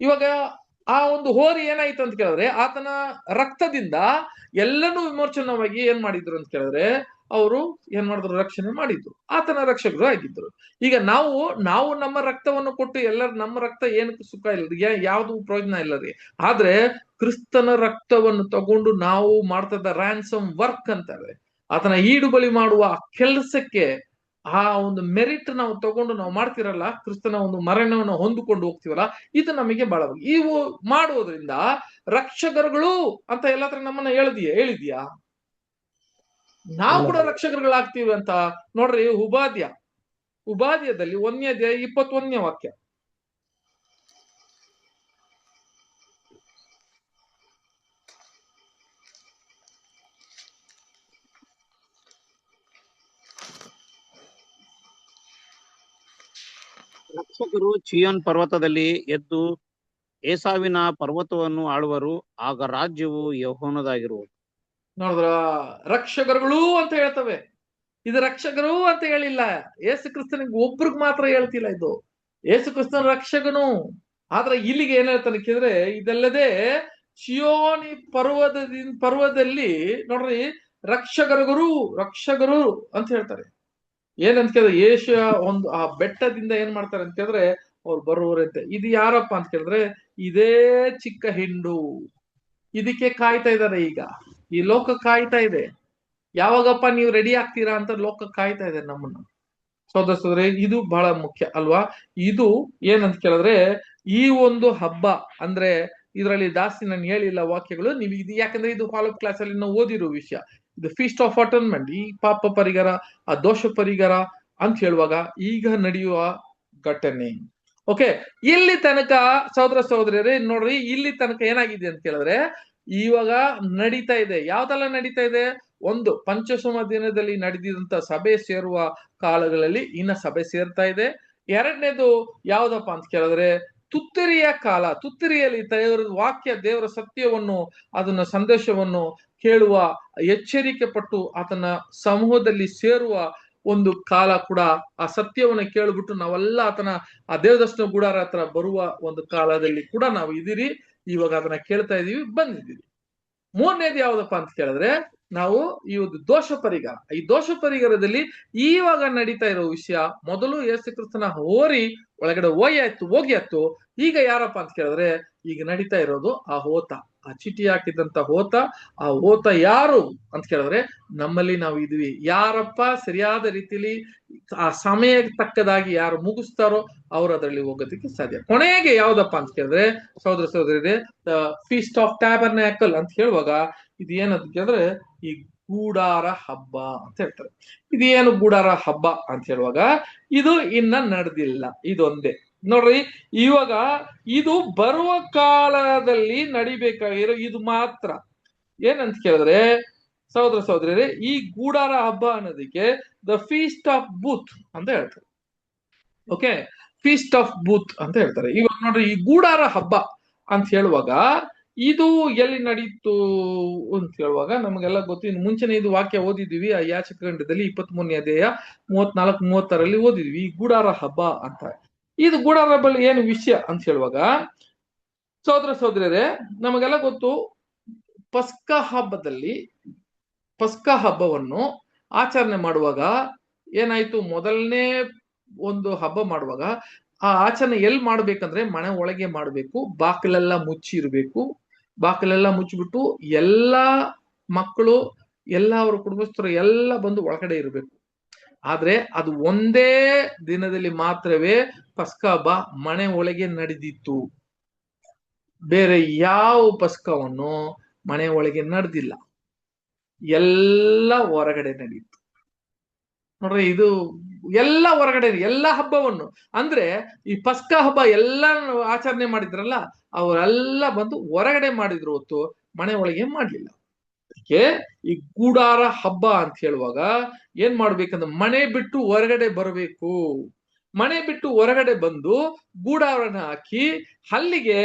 ಇವಾಗ ಆ ಒಂದು ಹೋರಿ ಏನಾಯ್ತು ಅಂತ ಕೇಳಿದ್ರೆ, ಆತನ ರಕ್ತದಿಂದ ಎಲ್ಲನೂ ವಿಮೋಚನವಾಗಿ ಏನ್ ಮಾಡಿದ್ರು ಅಂತ ಕೇಳಿದ್ರೆ, ಅವರು ಏನ್ ಮಾಡಿದ್ರು, ರಕ್ಷಣೆ ಮಾಡಿದ್ರು. ಆತನ ರಕ್ಷಕರು ಆಗಿದ್ರು. ಈಗ ನಾವು ನಮ್ಮ ರಕ್ತವನ್ನು ಕೊಟ್ಟು ಎಲ್ಲರೂ ನಮ್ಮ ರಕ್ತ ಏನಕ್ಕೆ ಸುಖ ಇಲ್ಲ, ಯಾವ್ದು ಪ್ರಯೋಜನ ಇಲ್ಲ ರೀ. ಆದ್ರೆ ಕ್ರಿಸ್ತನ ರಕ್ತವನ್ನು ತಗೊಂಡು ನಾವು ಮಾಡ್ತದ ರ್ಯಾನ್ಸಮ್ ವರ್ಕ್ ಅಂತಾರೆ, ಆತನ ಈಡು ಬಲಿ ಮಾಡುವ ಕೆಲಸಕ್ಕೆ ಆ ಒಂದು ಮೆರಿಟ್ ನಾವು ತಗೊಂಡು ನಾವು ಮಾಡ್ತಿರಲ್ಲ, ಕ್ರಿಸ್ತನ ಒಂದು ಮರಣವನ್ನು ಹೊಂದಿಕೊಂಡು ಹೋಗ್ತೀವಲ್ಲ, ಇದು ನಮಗೆ ಬಹಳ ಇವು ಮಾಡುವುದರಿಂದ ರಕ್ಷಕರುಗಳು ಅಂತ ಎಲ್ಲಾತ್ರ ನಮ್ಮನ್ನ ಹೇಳಿದ್ಯಾ? ನಾವು ಕೂಡ ರಕ್ಷಕರುಗಳಾಗ್ತೀವಿ ಅಂತ ನೋಡ್ರಿ. ಉಪಾದ್ಯದಲ್ಲಿ 1ನೇ ಅಧ್ಯಾಯ 21ನೇ ವಾಕ್ಯ. ರಕ್ಷಕರು ಚಿಯೋನ್ ಪರ್ವತದಲ್ಲಿ ಎದ್ದು ಏಸಾವಿನ ಪರ್ವತವನ್ನು ಆಳುವರು, ಆಗ ರಾಜ್ಯವು ಯೆಹೋವನದಾಗಿರುವುದು. ನೋಡಿದ್ರ, ರಕ್ಷಕರುಗಳು ಅಂತ ಹೇಳ್ತವೆ. ಇದು ರಕ್ಷಕರು ಅಂತ ಹೇಳಿಲ್ಲ. ಯೇಸು ಕ್ರಿಸ್ತನಿಗೆ ಒಬ್ರಿಗೆ ಮಾತ್ರ ಹೇಳ್ತಿಲ್ಲ ಇದು. ಯೇಸು ಕ್ರಿಸ್ತನ ರಕ್ಷಕನು. ಆದ್ರೆ ಇಲ್ಲಿಗೆ ಏನ್ ಹೇಳ್ತಾನೆ ಕೇಳಿದ್ರೆ, ಇದಲ್ಲದೆ ಚಿಯೋನಿ ಪರ್ವತದಲ್ಲಿ ನೋಡ್ರಿ ರಕ್ಷಕರು ಅಂತ ಹೇಳ್ತಾರೆ. ಏನಂತ ಕೇಳಿದ್ರೆ, ಏಷ್ಯಾ ಒಂದು ಆ ಬೆಟ್ಟದಿಂದ ಏನ್ ಮಾಡ್ತಾರೆ ಅಂತ ಕೇಳಿದ್ರೆ ಅವ್ರು ಬರುವರಂತೆ. ಇದು ಯಾರಪ್ಪ ಅಂತ ಕೇಳಿದ್ರೆ, ಇದೇ ಚಿಕ್ಕ ಹಿಂಡು. ಇದಕ್ಕೆ ಕಾಯ್ತಾ ಇದ್ದಾರೆ. ಈಗ ಈ ಲೋಕ ಕಾಯ್ತಾ ಇದೆ, ಯಾವಾಗಪ್ಪ ನೀವು ರೆಡಿ ಆಗ್ತೀರಾ ಅಂತ ಲೋಕ ಕಾಯ್ತಾ ಇದೆ ನಮ್ಮನ್ನ. ಸೋದರ ಇದು ಬಹಳ ಮುಖ್ಯ ಅಲ್ವಾ? ಇದು ಏನಂತ ಕೇಳಿದ್ರೆ, ಈ ಒಂದು ಹಬ್ಬ ಅಂದ್ರೆ ಇದರಲ್ಲಿ ಜಾಸ್ತಿ ನಾನು ಹೇಳಿಲ್ಲ ವಾಕ್ಯಗಳು, ನೀವು ಇದು ಯಾಕಂದ್ರೆ ಇದು ಫಾಲೋ ಕ್ಲಾಸ್ ಅಲ್ಲಿ ನಾವು ಓದಿರೋ ವಿಷಯ. ಇದು ಫೀಸ್ಟ್ ಆಫ್ ಅಟೋನ್ಮೆಂಟ್, ಈ ಪಾಪ ಪರಿಹಾರ, ಆ ದೋಷ ಪರಿಹಾರ ಅಂತ ಹೇಳುವಾಗ ಈಗ ನಡೆಯುವ ಘಟನೆ. ಓಕೆ, ಇಲ್ಲಿ ತನಕ ಸಹೋದರಿಯರೇ ನೋಡ್ರಿ, ಇಲ್ಲಿ ತನಕ ಏನಾಗಿದೆ ಅಂತ ಕೇಳಿದ್ರೆ ಇವಾಗ ನಡೀತಾ ಇದೆ. ಯಾವ್ದೆಲ್ಲ ನಡೀತಾ ಇದೆ? ಒಂದು, ಪಂಚಸಮ ದಿನದಲ್ಲಿ ನಡೆದಿದಂತ ಸಭೆ ಸೇರುವ ಕಾಲಗಳಲ್ಲಿ ಇನ್ನ ಸಭೆ ಸೇರ್ತಾ ಇದೆ. ಎರಡನೇದು ಯಾವ್ದಪ್ಪ ಅಂತ ಕೇಳಿದ್ರೆ ತುತ್ತರಿಯ ಕಾಲ. ತುತ್ತರಿಯಲ್ಲಿ ದೇವರ ವಾಕ್ಯ, ದೇವರ ಸತ್ಯವನ್ನು, ಅದನ್ನ ಸಂದೇಶವನ್ನು ಕೇಳುವ, ಎಚ್ಚರಿಕೆ ಪಟ್ಟು ಆತನ ಸಮೂಹದಲ್ಲಿ ಸೇರುವ ಒಂದು ಕಾಲ ಕೂಡ. ಆ ಸತ್ಯವನ್ನು ಕೇಳ್ಬಿಟ್ಟು ನಾವೆಲ್ಲ ಆತನ ಆ ದೇವದರ್ಶನ ಗುಡಾರ ಹತ್ರ ಬರುವ ಒಂದು ಕಾಲದಲ್ಲಿ ಕೂಡ ನಾವು ಇದೀರಿ. ಇವಾಗ ಅದನ್ನ ಕೇಳ್ತಾ ಇದೀವಿ, ಬಂದಿದ್ದೀವಿ. ಮೂರನೇದು ಯಾವ್ದಪ್ಪ ಅಂತ ಕೇಳಿದ್ರೆ ನಾವು ಈ ಒಂದು ದೋಷ ಪರಿಹಾರ. ಈ ದೋಷ ಪರಿಹಾರದಲ್ಲಿ ಇವಾಗ ನಡೀತಾ ಇರೋ ವಿಷಯ, ಮೊದಲು ಯೇಸು ಕ್ರಿಸ್ತನ ಹೋರಿ ಒಳಗಡೆ ಹೋಗಿ ಆಯ್ತು. ಈಗ ಯಾರಪ್ಪ ಅಂತ ಕೇಳಿದ್ರೆ ಈಗ ನಡೀತಾ ಇರೋದು ಆ ಹೋತ, ಆ ಚೀಟಿ ಹಾಕಿದಂತ ಹೋತ. ಆ ಹೋತ ಯಾರು ಅಂತ ಕೇಳಿದ್ರೆ ನಮ್ಮಲ್ಲಿ ನಾವು ಇದೀವಿ. ಯಾರಪ್ಪ ಸರಿಯಾದ ರೀತಿಯಲ್ಲಿ ಆ ಸಮಯಕ್ಕೆ ತಕ್ಕದಾಗಿ ಯಾರು ಮುಗಿಸ್ತಾರೋ ಅವ್ರು ಅದರಲ್ಲಿ ಹೋಗೋದಕ್ಕೆ ಸಾಧ್ಯ. ಕೊನೆಗೆ ಯಾವ್ದಪ್ಪ ಅಂತ ಕೇಳಿದ್ರೆ ಸಹೋದರರೇ, ಫೀಸ್ಟ್ ಆಫ್ ಟ್ಯಾಬರ್ನಾಕಲ್ ಅಂತ ಹೇಳುವಾಗ ಇದು ಏನಂತ ಕೇಳಿದ್ರೆ ಈ ಗೂಡಾರ ಹಬ್ಬ ಅಂತ ಹೇಳ್ತಾರೆ. ಇದು ಏನು ಗೂಡಾರ ಹಬ್ಬ ಅಂತ ಹೇಳುವಾಗ ಇದು ಇನ್ನ ನಡೆದಿಲ್ಲ. ಇದೊಂದೇ ನೋಡ್ರಿ. ಇವಾಗ ಇದು ಬರುವ ಕಾಲದಲ್ಲಿ ನಡಿಬೇಕಾಗಿರೋ ಇದು ಮಾತ್ರ. ಏನಂತ ಕೇಳಿದ್ರೆ ಸಹೋದರರೇ, ಈ ಗೂಡಾರ ಹಬ್ಬ ಅನ್ನೋದಕ್ಕೆ ದ ಫೀಸ್ಟ್ ಆಫ್ ಬೂತ್ ಅಂತ ಹೇಳ್ತಾರೆ. ಓಕೆ, ಫೀಸ್ಟ್ ಆಫ್ ಬೂತ್ ಅಂತ ಹೇಳ್ತಾರೆ. ಇವಾಗ ನೋಡ್ರಿ, ಈ ಗೂಡಾರ ಹಬ್ಬ ಅಂತ ಹೇಳುವಾಗ ಇದು ಎಲ್ಲಿ ನಡೀತು ಅಂತ ಹೇಳುವಾಗ ನಮಗೆಲ್ಲ ಗೊತ್ತು. ಇನ್ನು ಮುಂಚೆನೆ ಇದು ವಾಕ್ಯ ಓದಿದೀವಿ, ಆ ಯಾಚಕಖಂಡದಲ್ಲಿ 23ನೇ ಅಧ್ಯಾಯ 34-36 ಓದಿದ್ವಿ ಈ ಗೂಡಾರ ಹಬ್ಬ ಅಂತ. ಇದು ಗೂಡಾರ ಹಬ್ಬಲ್ಲಿ ಏನು ವಿಷಯ ಅಂತ ಹೇಳುವಾಗ ಸಹೋದರರೇ, ನಮಗೆಲ್ಲ ಗೊತ್ತು, ಪಸ್ಕ ಹಬ್ಬವನ್ನು ಆಚರಣೆ ಮಾಡುವಾಗ ಏನಾಯ್ತು, ಮೊದಲನೇ ಒಂದು ಹಬ್ಬ ಮಾಡುವಾಗ ಆ ಆಚರಣೆ ಎಲ್ಲಿ ಮಾಡ್ಬೇಕಂದ್ರೆ ಮನೆ ಒಳಗೆ ಮಾಡ್ಬೇಕು. ಬಾಗಿಲೆಲ್ಲ ಮುಚ್ಚಿರ್ಬೇಕು. ಬಾಗಿಲೆಲ್ಲ ಮುಚ್ಚಿಬಿಟ್ಟು ಎಲ್ಲಾ ಮಕ್ಕಳು, ಎಲ್ಲ ಅವರ ಕುಟುಂಬಸ್ಥರು ಎಲ್ಲ ಬಂದು ಒಳಗಡೆ ಇರಬೇಕು. ಆದ್ರೆ ಅದು ಒಂದೇ ದಿನದಲ್ಲಿ ಮಾತ್ರವೇ ಪಸ್ಕ ಹಬ್ಬ ಮನೆ ಒಳಗೆ ನಡೆದಿತ್ತು. ಬೇರೆ ಯಾವ ಪಸ್ಕವನ್ನು ಮನೆ ಒಳಗೆ ನಡೆದಿಲ್ಲ, ಎಲ್ಲ ಹೊರಗಡೆ ನಡೀತು. ನೋಡ್ರಿ, ಇದು ಎಲ್ಲ ಹೊರಗಡೆ, ಎಲ್ಲ ಹಬ್ಬವನ್ನು ಅಂದ್ರೆ ಈ ಪಸ್ಕ ಹಬ್ಬ ಎಲ್ಲ ಆಚರಣೆ ಮಾಡಿದ್ರಲ್ಲ ಅವರೆಲ್ಲ ಬಂದು ಹೊರಗಡೆ ಮಾಡಿದ್ರು ಹೊತ್ತು ಮನೆ ಒಳಗೆ ಮಾಡ್ಲಿಲ್ಲ. ಅದಕ್ಕೆ ಈ ಗೂಡಾರ ಹಬ್ಬ ಅಂತ ಹೇಳುವಾಗ ಏನ್ ಮಾಡ್ಬೇಕಂದ್ರೆ ಮನೆ ಬಿಟ್ಟು ಹೊರಗಡೆ ಬರಬೇಕು. ಮನೆ ಬಿಟ್ಟು ಹೊರಗಡೆ ಬಂದು ಗೂಡಾರನ ಹಾಕಿ ಅಲ್ಲಿಗೆ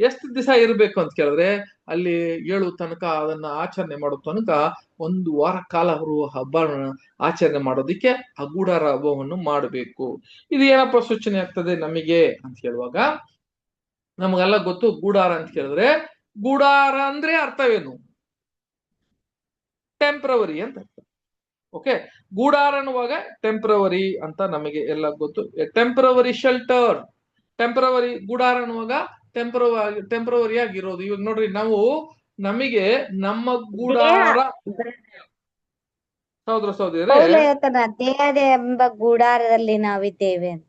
ಎಷ್ಟು ದಿವಸ ಇರ್ಬೇಕು ಅಂತ ಕೇಳಿದ್ರೆ ಅಲ್ಲಿ 7 ತನಕ ಅದನ್ನ ಆಚರಣೆ ಮಾಡೋ ತನಕ 1 ವಾರ ಕಾಲ ಅವರು ಹಬ್ಬ ಆಚರಣೆ ಮಾಡೋದಿಕ್ಕೆ ಆ ಗೂಡಾರ ಹಬ್ಬವನ್ನು ಮಾಡಬೇಕು. ಇದು ಏನಪ್ಪ ಸೂಚನೆ ಆಗ್ತದೆ ನಮಗೆ ಅಂತ ಹೇಳುವಾಗ ನಮಗೆಲ್ಲ ಗೊತ್ತು. ಗೂಡಾರ ಅಂತ ಕೇಳಿದ್ರೆ ಗೂಡಾರ ಅಂದ್ರೆ ಅರ್ಥವೇನು? ಟೆಂಪ್ರವರಿ ಅಂತ ಅರ್ಥ. ಓಕೆ, ಗೂಡಾರ ಅನ್ನುವಾಗ ಟೆಂಪ್ರವರಿ ಅಂತ ನಮಗೆ ಎಲ್ಲ ಗೊತ್ತು. ಟೆಂಪ್ರವರಿ ಶೆಲ್ಟರ್, ಟೆಂಪ್ರವರಿ ಗೂಡಾರ ಅನ್ನುವಾಗ ಟೆಂಪ್ರವರಿ ಆಗಿರೋದು. ಇವಾಗ ನೋಡ್ರಿ, ನಮಗೆ ನಮ್ಮ ಗೂಡಾರ ಸಹೋದರ ಸಹೋದರಿಯರೇ, ಪೌಲ ಹೇಳ್ತಾನ ದೇಹದ ಎಂಬ ಗೂಡಾರದಲ್ಲಿ ನಾವಿದ್ದೇವೆ ಅಂತ.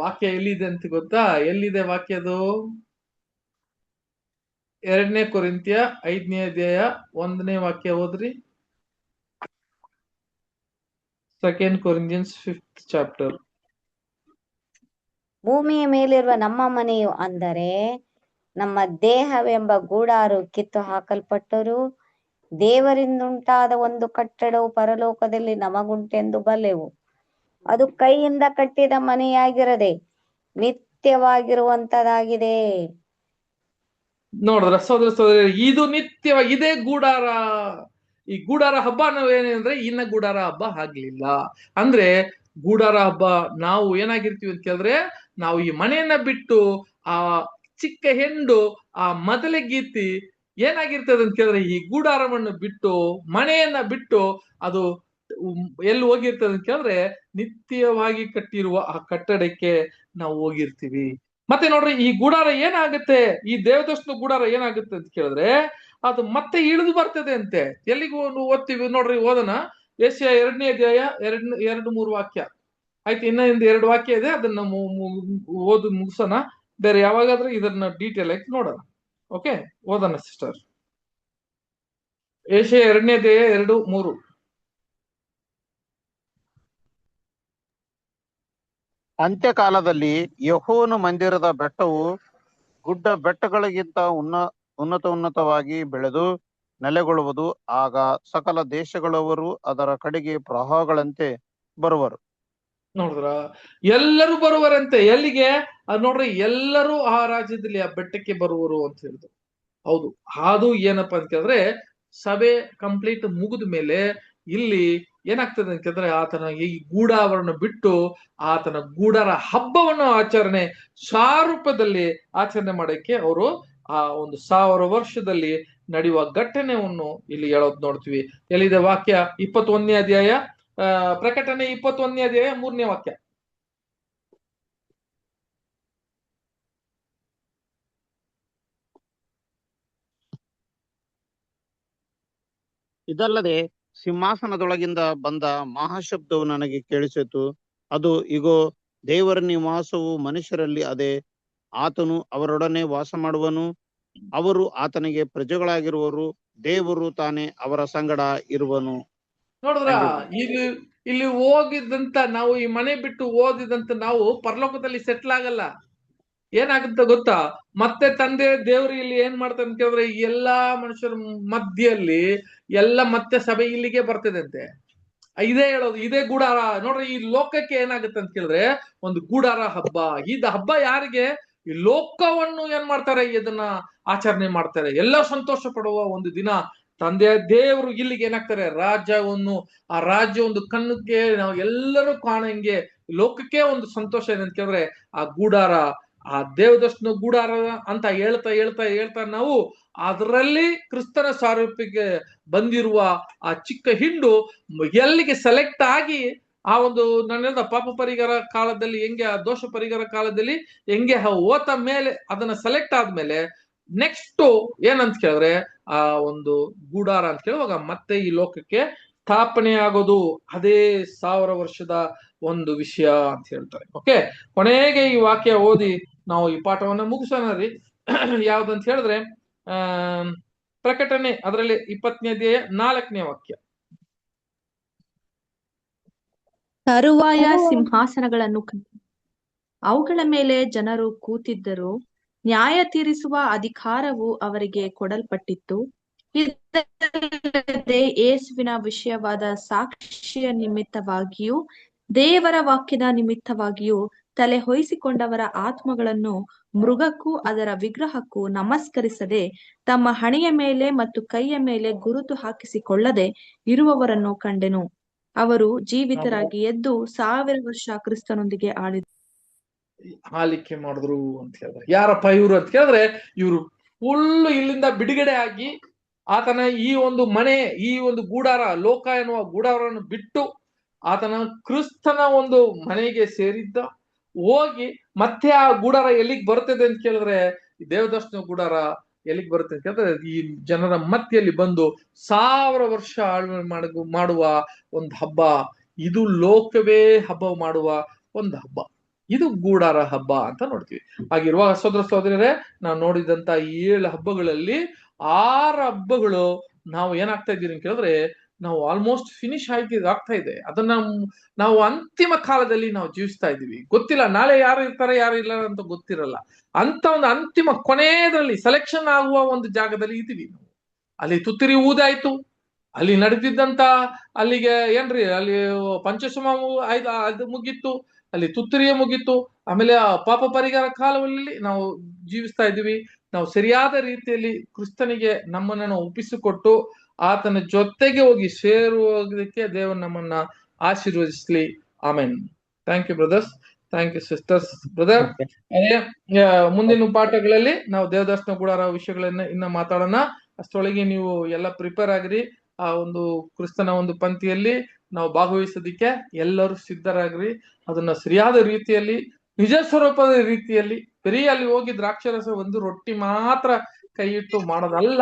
ವಾಕ್ಯ ಎಲ್ಲಿದೆ ಅಂತ ಗೊತ್ತಾ? ಎಲ್ಲಿದೆ ವಾಕ್ಯ ಅದು? 2 ಕೊರಿಂಥ್ಯ 5ನೇ ಅಧ್ಯಾಯ 1ನೇ ವಾಕ್ಯ ಓದ್ರಿ. 2 Corinthians 5th chapter. ಭೂಮಿಯ ಮೇಲಿರುವ ನಮ್ಮ ಮನೆಯು ಅಂದರೆ ನಮ್ಮ ದೇಹವೆಂಬ ಗೂಡಾರು ಕಿತ್ತು ಹಾಕಲ್ಪಟ್ಟರು, ದೇವರಿಂದುಂಟಾದ ಒಂದು ಕಟ್ಟಡವು ಪರಲೋಕದಲ್ಲಿ ನಮಗುಂಟೆಂದು ಬಲ್ಲೆವು. ಅದು ಕೈಯಿಂದ ಕಟ್ಟಿದ ಮನೆಯಾಗಿರದೆ ನಿತ್ಯವಾಗಿರುವಂತದಾಗಿದೆ. ನೋಡಿದ್ರ ಸಹೋದರ ಸಹೋದರಿ, ಇದು ನಿತ್ಯವಾಗಿ ಇದೇ ಗೂಡಾರ. ಈ ಗೂಡಾರ ಹಬ್ಬ ನಾವೇನಂದ್ರೆ ಇನ್ನ ಗೂಡಾರ ಹಬ್ಬ ಆಗ್ಲಿಲ್ಲ. ಅಂದ್ರೆ ಗೂಡಾರ ಹಬ್ಬ ನಾವು ಏನಾಗಿರ್ತೀವಿ ಅಂತ ಕೇಳಿದ್ರೆ, ನಾವು ಈ ಮನೆಯನ್ನ ಬಿಟ್ಟು ಆ ಚಿಕ್ಕ ಹೆಂಡು ಆ ಮೊದಲ ಗೀತಿ ಏನಾಗಿರ್ತದೆ ಅಂತ ಕೇಳಿದ್ರೆ, ಈ ಗೂಡಾರವನ್ನು ಬಿಟ್ಟು ಮನೆಯನ್ನ ಬಿಟ್ಟು ಅದು ಎಲ್ಲಿ ಹೋಗಿರ್ತದೆ ಅಂತ ಕೇಳಿದ್ರೆ ನಿತ್ಯವಾಗಿ ಕಟ್ಟಿರುವ ಆ ಕಟ್ಟಡಕ್ಕೆ ನಾವು ಹೋಗಿರ್ತೀವಿ. ಮತ್ತೆ ನೋಡ್ರಿ, ಈ ಗೂಡಾರ ಏನಾಗುತ್ತೆ, ಈ ದೇವದರ್ಶನ ಗೂಡಾರ ಏನಾಗುತ್ತೆ ಅಂತ ಕೇಳಿದ್ರೆ ಅದು ಮತ್ತೆ ಇಳಿದು ಬರ್ತದೆ ಅಂತೆ. ಎಲ್ಲಿಗೂ ಓದ್ತೀವಿ ನೋಡ್ರಿ, ಓದೋಣ. ಯೆಶಾಯ 2ನೇ ಅಧ್ಯಾಯ 2-3 ವಾಕ್ಯ ಆಯ್ತು. ಇನ್ನ 2 ವಾಕ್ಯ ಇದೆ, ಅದನ್ನ ಓದು ಮುಗಿಸೋಣ. ಬೇರೆ ಯಾವಾಗಾದ್ರೂ ಇದನ್ನ ಡೀಟೇಲ್ ಆಗಿ ನೋಡೋಣ. ಓಕೆ, ಓದೋಣ ಸಿಸ್ಟರ್. ಯೆಶಾಯ 2ನೇ ಅಧ್ಯಾಯ 2-3. ಅಂತ್ಯಕಾಲದಲ್ಲಿ ಯೆಹೋವನ ಮಂದಿರದ ಬೆಟ್ಟವು ಗುಡ್ಡ ಬೆಟ್ಟಗಳಿಗಿಂತ ಉನ್ನತವಾಗಿ ಬೆಳೆದು ನೆಲೆಗೊಳ್ಳುವುದು. ಆಗ ಸಕಲ ದೇಶಗಳವರು ಅದರ ಕಡೆಗೆ ಪ್ರವಾಹಗಳಂತೆ ಬರುವರು. ನೋಡಿದ್ರ, ಎಲ್ಲರೂ ಬರುವರಂತೆ. ಎಲ್ಲಿಗೆ? ಅದು ನೋಡ್ರಿ, ಎಲ್ಲರೂ ಆ ರಾಜ್ಯದಲ್ಲಿ ಆ ಬೆಟ್ಟಕ್ಕೆ ಬರುವರು ಅಂತ ಹೇಳಿದ್ರು. ಹೌದು, ಅದು ಏನಪ್ಪಾ ಅಂತ ಕೇಳಿದ್ರೆ ಸಭೆ ಕಂಪ್ಲೀಟ್ ಮುಗಿದ ಮೇಲೆ ಇಲ್ಲಿ ಏನಾಗ್ತದೆ ಅಂತ ಕೇಳಿದ್ರೆ ಆತನ ಈ ಗೂಡಾವರಣ ಬಿಟ್ಟು ಆತನ ಗೂಡಾರ ಹಬ್ಬವನ್ನು ಆಚರಣೆ ಸಾರೂಪದಲ್ಲಿ ಆಚರಣೆ ಮಾಡಕ್ಕೆ ಅವರು ಆ ಒಂದು 1000 ವರ್ಷದಲ್ಲಿ ನಡೆಯುವ ಘಟನೆಯನ್ನು ಇಲ್ಲಿ ಹೇಳೋದು ನೋಡ್ತೀವಿ. ಎಲ್ಲಿದೆ ವಾಕ್ಯ? 21ನೇ ಅಧ್ಯಾಯ, ಪ್ರಕಟಣೆ 21ನೇ ಅಧ್ಯಾಯ 3ನೇ ವಾಕ್ಯ. ಇದಲ್ಲದೆ ಸಿಂಹಾಸನದೊಳಗಿಂದ ಬಂದ ಮಹಾಶಬ್ದವು ನನಗೆ ಕೇಳಿಸಿತು. ಅದು, ಇಗೋ, ದೇವರ ನಿವಾಸವು ಮನುಷ್ಯರಲ್ಲಿ ಅದೇ, ಆತನು ಅವರೊಡನೆ ವಾಸ ಮಾಡುವನು, ಅವರು ಆತನಿಗೆ ಪ್ರಜೆಗಳಾಗಿರುವರು, ದೇವರು ತಾನೇ ಅವರ ಸಂಗಡ ಇರುವನು. ನೋಡಿದ್ರ, ಇಲ್ಲಿ ಹೋಗಿದ್ದಂತ ನಾವು ಈ ಮನೆ ಬಿಟ್ಟು ಓದಿದಂತ ನಾವು ಪರಲೋಕದಲ್ಲಿ ಸೆಟ್ಲ್ ಆಗಲ್ಲ. ಏನಾಗುತ್ತೆ ಗೊತ್ತಾ? ಮತ್ತೆ ತಂದೆ ದೇವ್ರು ಇಲ್ಲಿ ಏನ್ ಮಾಡ್ತಾರೆ ಅಂತ ಕೇಳಿದ್ರೆ ಎಲ್ಲಾ ಮನುಷ್ಯರ ಮಧ್ಯದಲ್ಲಿ ಎಲ್ಲ ಮತ್ತೆ ಸಭೆ ಇಲ್ಲಿಗೆ ಬರ್ತದೆ ಅಂತೆ. ಇದೇ ಹೇಳೋದು, ಇದೇ ಗೂಡಾರ. ನೋಡ್ರಿ, ಈ ಲೋಕಕ್ಕೆ ಏನಾಗುತ್ತೆ ಅಂತ ಕೇಳಿದ್ರೆ ಒಂದು ಗೂಡಾರ ಹಬ್ಬ. ಇದು ಹಬ್ಬ ಯಾರಿಗೆ? ಈ ಲೋಕವನ್ನು ಏನ್ ಮಾಡ್ತಾರೆ, ಇದನ್ನ ಆಚರಣೆ ಮಾಡ್ತಾರೆ. ಎಲ್ಲ ಸಂತೋಷ ಪಡುವ ಒಂದು ದಿನ. ತಂದೆಯ ದೇವರು ಇಲ್ಲಿಗೆ ಏನಾಗ್ತಾರೆ, ರಾಜ್ಯವನ್ನು, ಆ ರಾಜ್ಯ ಒಂದು ಕಣ್ಣಕ್ಕೆ ನಾವು ಎಲ್ಲರೂ ಕಾಣಂಗೆ ಲೋಕಕ್ಕೆ ಒಂದು ಸಂತೋಷ ಇದೆ ಅಂತ ಕೇಳಿದ್ರೆ ಆ ಗೂಡಾರ, ಆ ದೇವದರ್ಶನ ಗೂಡಾರ ಅಂತ ಹೇಳ್ತಾ ಹೇಳ್ತಾ ಹೇಳ್ತಾ ನಾವು ಅದರಲ್ಲಿ ಕ್ರಿಸ್ತನ ಸಾರೂಪ್ಯಕ್ಕೆ ಬಂದಿರುವ ಆ ಚಿಕ್ಕ ಹಿಂಡು ಎಲ್ಲಿಗೆ ಸೆಲೆಕ್ಟ್ ಆಗಿ ಆ ಒಂದು ನನ್ನ ಪಾಪ ಪರಿಹಾರ ಕಾಲದಲ್ಲಿ ಹೆಂಗೆ, ಆ ದೋಷ ಪರಿಹಾರ ಕಾಲದಲ್ಲಿ ಹೆಂಗೆ ಓತ ಮೇಲೆ ಅದನ್ನ ಸೆಲೆಕ್ಟ್ ಆದ್ಮೇಲೆ ನೆಕ್ಸ್ಟ್ ಏನಂತ ಕೇಳಿದ್ರೆ ಆ ಒಂದು ಗೂಡಾರ ಅಂತ ಕೇಳುವಾಗ ಮತ್ತೆ ಈ ಲೋಕಕ್ಕೆ ಸ್ಥಾಪನೆ ಆಗೋದು. ಅದೇ 1000 ವರ್ಷದ ಒಂದು ವಿಷಯ ಅಂತ ಹೇಳ್ತಾರೆ. ಓಕೆ, ಕೊನೆಗೆ ಈ ವಾಕ್ಯ ಓದಿ ನಾವು ಈ ಪಾಠವನ್ನ ಮುಗಿಸೋಣ ರೀ. ಯಾವ್ದಂತ ಹೇಳಿದ್ರೆ ಪ್ರಕಟಣೆ ಅದರಲ್ಲಿ 20ನೇ ಅಧ್ಯಾಯ 4ನೇ ವಾಕ್ಯ. ತರುವಾಯ ಸಿಂಹಾಸನಗಳನ್ನು ಅವುಗಳ ಮೇಲೆ ಜನರು ಕೂತಿದ್ದರು, ನ್ಯಾಯ ತೀರಿಸುವ ಅಧಿಕಾರವು ಅವರಿಗೆ ಕೊಡಲ್ಪಟ್ಟಿತ್ತು. ಇದಲ್ಲದೆ ಯೇಸುವಿನ ವಿಷಯವಾದ ಸಾಕ್ಷಿಯ ನಿಮಿತ್ತವಾಗಿಯೂ ದೇವರ ವಾಕ್ಯದ ನಿಮಿತ್ತವಾಗಿಯೂ ತಲೆ ಹೊಯ್ಸಿಕೊಂಡವರ ಆತ್ಮಗಳನ್ನು ಮೃಗಕ್ಕೂ ಅದರ ವಿಗ್ರಹಕ್ಕೂ ನಮಸ್ಕರಿಸದೆ ತಮ್ಮ ಹಣೆಯ ಮೇಲೆ ಮತ್ತು ಕೈಯ ಮೇಲೆ ಗುರುತು ಹಾಕಿಸಿಕೊಳ್ಳದೆ ಇರುವವರನ್ನು ಕಂಡೆನು. ಅವರು ಜೀವಿತರಾಗಿ ಎದ್ದು 1000 ವರ್ಷ ಕ್ರಿಸ್ತನೊಂದಿಗೆ ಆಳಿಕೆ ಮಾಡಿದ್ರು ಅಂತ ಹೇಳಿದ್ರೆ ಯಾರಪ್ಪ ಇವ್ರು ಅಂತ ಕೇಳಿದ್ರೆ, ಇವ್ರು ಫುಲ್ ಇಲ್ಲಿಂದ ಬಿಡುಗಡೆ ಆಗಿ ಆತನ ಈ ಒಂದು ಮನೆ, ಈ ಒಂದು ಗೂಡಾರ, ಲೋಕ ಎನ್ನುವ ಗೂಡಾರವನ್ನು ಬಿಟ್ಟು ಆತನ ಕ್ರಿಸ್ತನ ಒಂದು ಮನೆಗೆ ಸೇರಿದ್ದ. ಹೋಗಿ ಮತ್ತೆ ಆ ಗೂಡಾರ ಎಲ್ಲಿಗೆ ಬರ್ತದೆ ಅಂತ ಕೇಳಿದ್ರೆ ದೇವದರ್ಶನ ಗೂಡಾರ ಎಲ್ಲಿಗೆ ಬರುತ್ತೆ ಅಂತ ಹೇಳಿದ್ರೆ ಈ ಜನರ ಮಧ್ಯೆಯಲ್ಲಿ ಬಂದು 1000 ವರ್ಷ ಆಳ್ವೆ ಮಾಡುವ ಒಂದು ಹಬ್ಬ. ಇದು ಲೋಕವೇ ಹಬ್ಬ ಮಾಡುವ ಒಂದು ಹಬ್ಬ. ಇದು ಗೂಡಾರ ಹಬ್ಬ ಅಂತ ನೋಡ್ತೀವಿ. ಹಾಗಿರುವಾಗ ಸೋದರ ಸೋದರರೇ, ನಾವು ನೋಡಿದಂತ 7 ಹಬ್ಬಗಳಲ್ಲಿ 6 ಹಬ್ಬಗಳು ನಾವು ಏನಾಗ್ತಾ ಇದ್ದೀರಿ ಅಂತ ಕೇಳಿದ್ರೆ ನಾವು ಆಲ್ಮೋಸ್ಟ್ ಫಿನಿಶ್ ಆಗ್ತಾ ಇದೆ. ಅದನ್ನ ನಾವು ಅಂತಿಮ ಕಾಲದಲ್ಲಿ ನಾವು ಜೀವಿಸ್ತಾ ಇದ್ದೀವಿ. ಗೊತ್ತಿಲ್ಲ ನಾಳೆ ಯಾರು ಇರ್ತಾರೆ ಯಾರು ಇಲ್ಲ ಅಂತ ಗೊತ್ತಿರಲ್ಲ. ಅಂತ ಒಂದು ಅಂತಿಮ ಕೊನೆಯದ್ರಲ್ಲಿ ಸೆಲೆಕ್ಷನ್ ಆಗುವ ಒಂದು ಜಾಗದಲ್ಲಿ ಇದ್ದೀವಿ ನಾವು. ಅಲ್ಲಿ ತುತ್ತೂರಿ ಊದಾಯ್ತು, ಅಲ್ಲಿ ನಡೆದಿದ್ದಂತ ಅಲ್ಲಿಗೆ ಏನ್ರಿ ಅಲ್ಲಿ ಪಂಚಶಮ ಅದು ಮುಗೀತು, ಅಲ್ಲಿ ತುತ್ತೂರಿಯೇ ಮುಗೀತು. ಆಮೇಲೆ ಆ ಪಾಪ ಪರಿಹಾರ ಕಾಲದಲ್ಲಿ ನಾವು ಜೀವಿಸ್ತಾ ಇದ್ದೀವಿ. ನಾವು ಸರಿಯಾದ ರೀತಿಯಲ್ಲಿ ಕ್ರಿಸ್ತನಿಗೆ ನಮ್ಮನ್ನ ನಾವು ಒಪ್ಪಿಸಿಕೊಟ್ಟು ಆತನ ಜೊತೆಗೆ ಹೋಗಿ ಸೇರುವುದಕ್ಕೆ ದೇವರು ನಮ್ಮನ್ನ ಆಶೀರ್ವದಿಸ್ಲಿ. Amen. Thank you brothers, thank you sisters. Brother, ಮುಂದಿನ ಪಾಠಗಳಲ್ಲಿ ನಾವು ದೇವದರ್ಶನ ಗುಡಾರ ವಿಷಯಗಳನ್ನ ಇನ್ನ ಮಾತಾಡೋಣ. ಅಷ್ಟರೊಳಗೆ ನೀವು ಎಲ್ಲ ಪ್ರಿಪೇರ್ ಆಗಿರಿ. ಆ ಒಂದು ಕ್ರಿಸ್ತನ ಒಂದು ಪಂಕ್ತಿಯಲ್ಲಿ ನಾವು ಭಾಗವಹಿಸೋದಿಕ್ಕೆ ಎಲ್ಲರೂ ಸಿದ್ಧರಾಗ್ರಿ. ಅದನ್ನ ಸರಿಯಾದ ರೀತಿಯಲ್ಲಿ ನಿಜ ಸ್ವರೂಪದ ರೀತಿಯಲ್ಲಿ ಬರೀ ಅಲ್ಲಿ ಹೋಗಿ ದ್ರಾಕ್ಷರಸ ಒಂದು ರೊಟ್ಟಿ ಮಾತ್ರ ಕೈ ಇಟ್ಟು ಮಾಡೋದಲ್ಲ,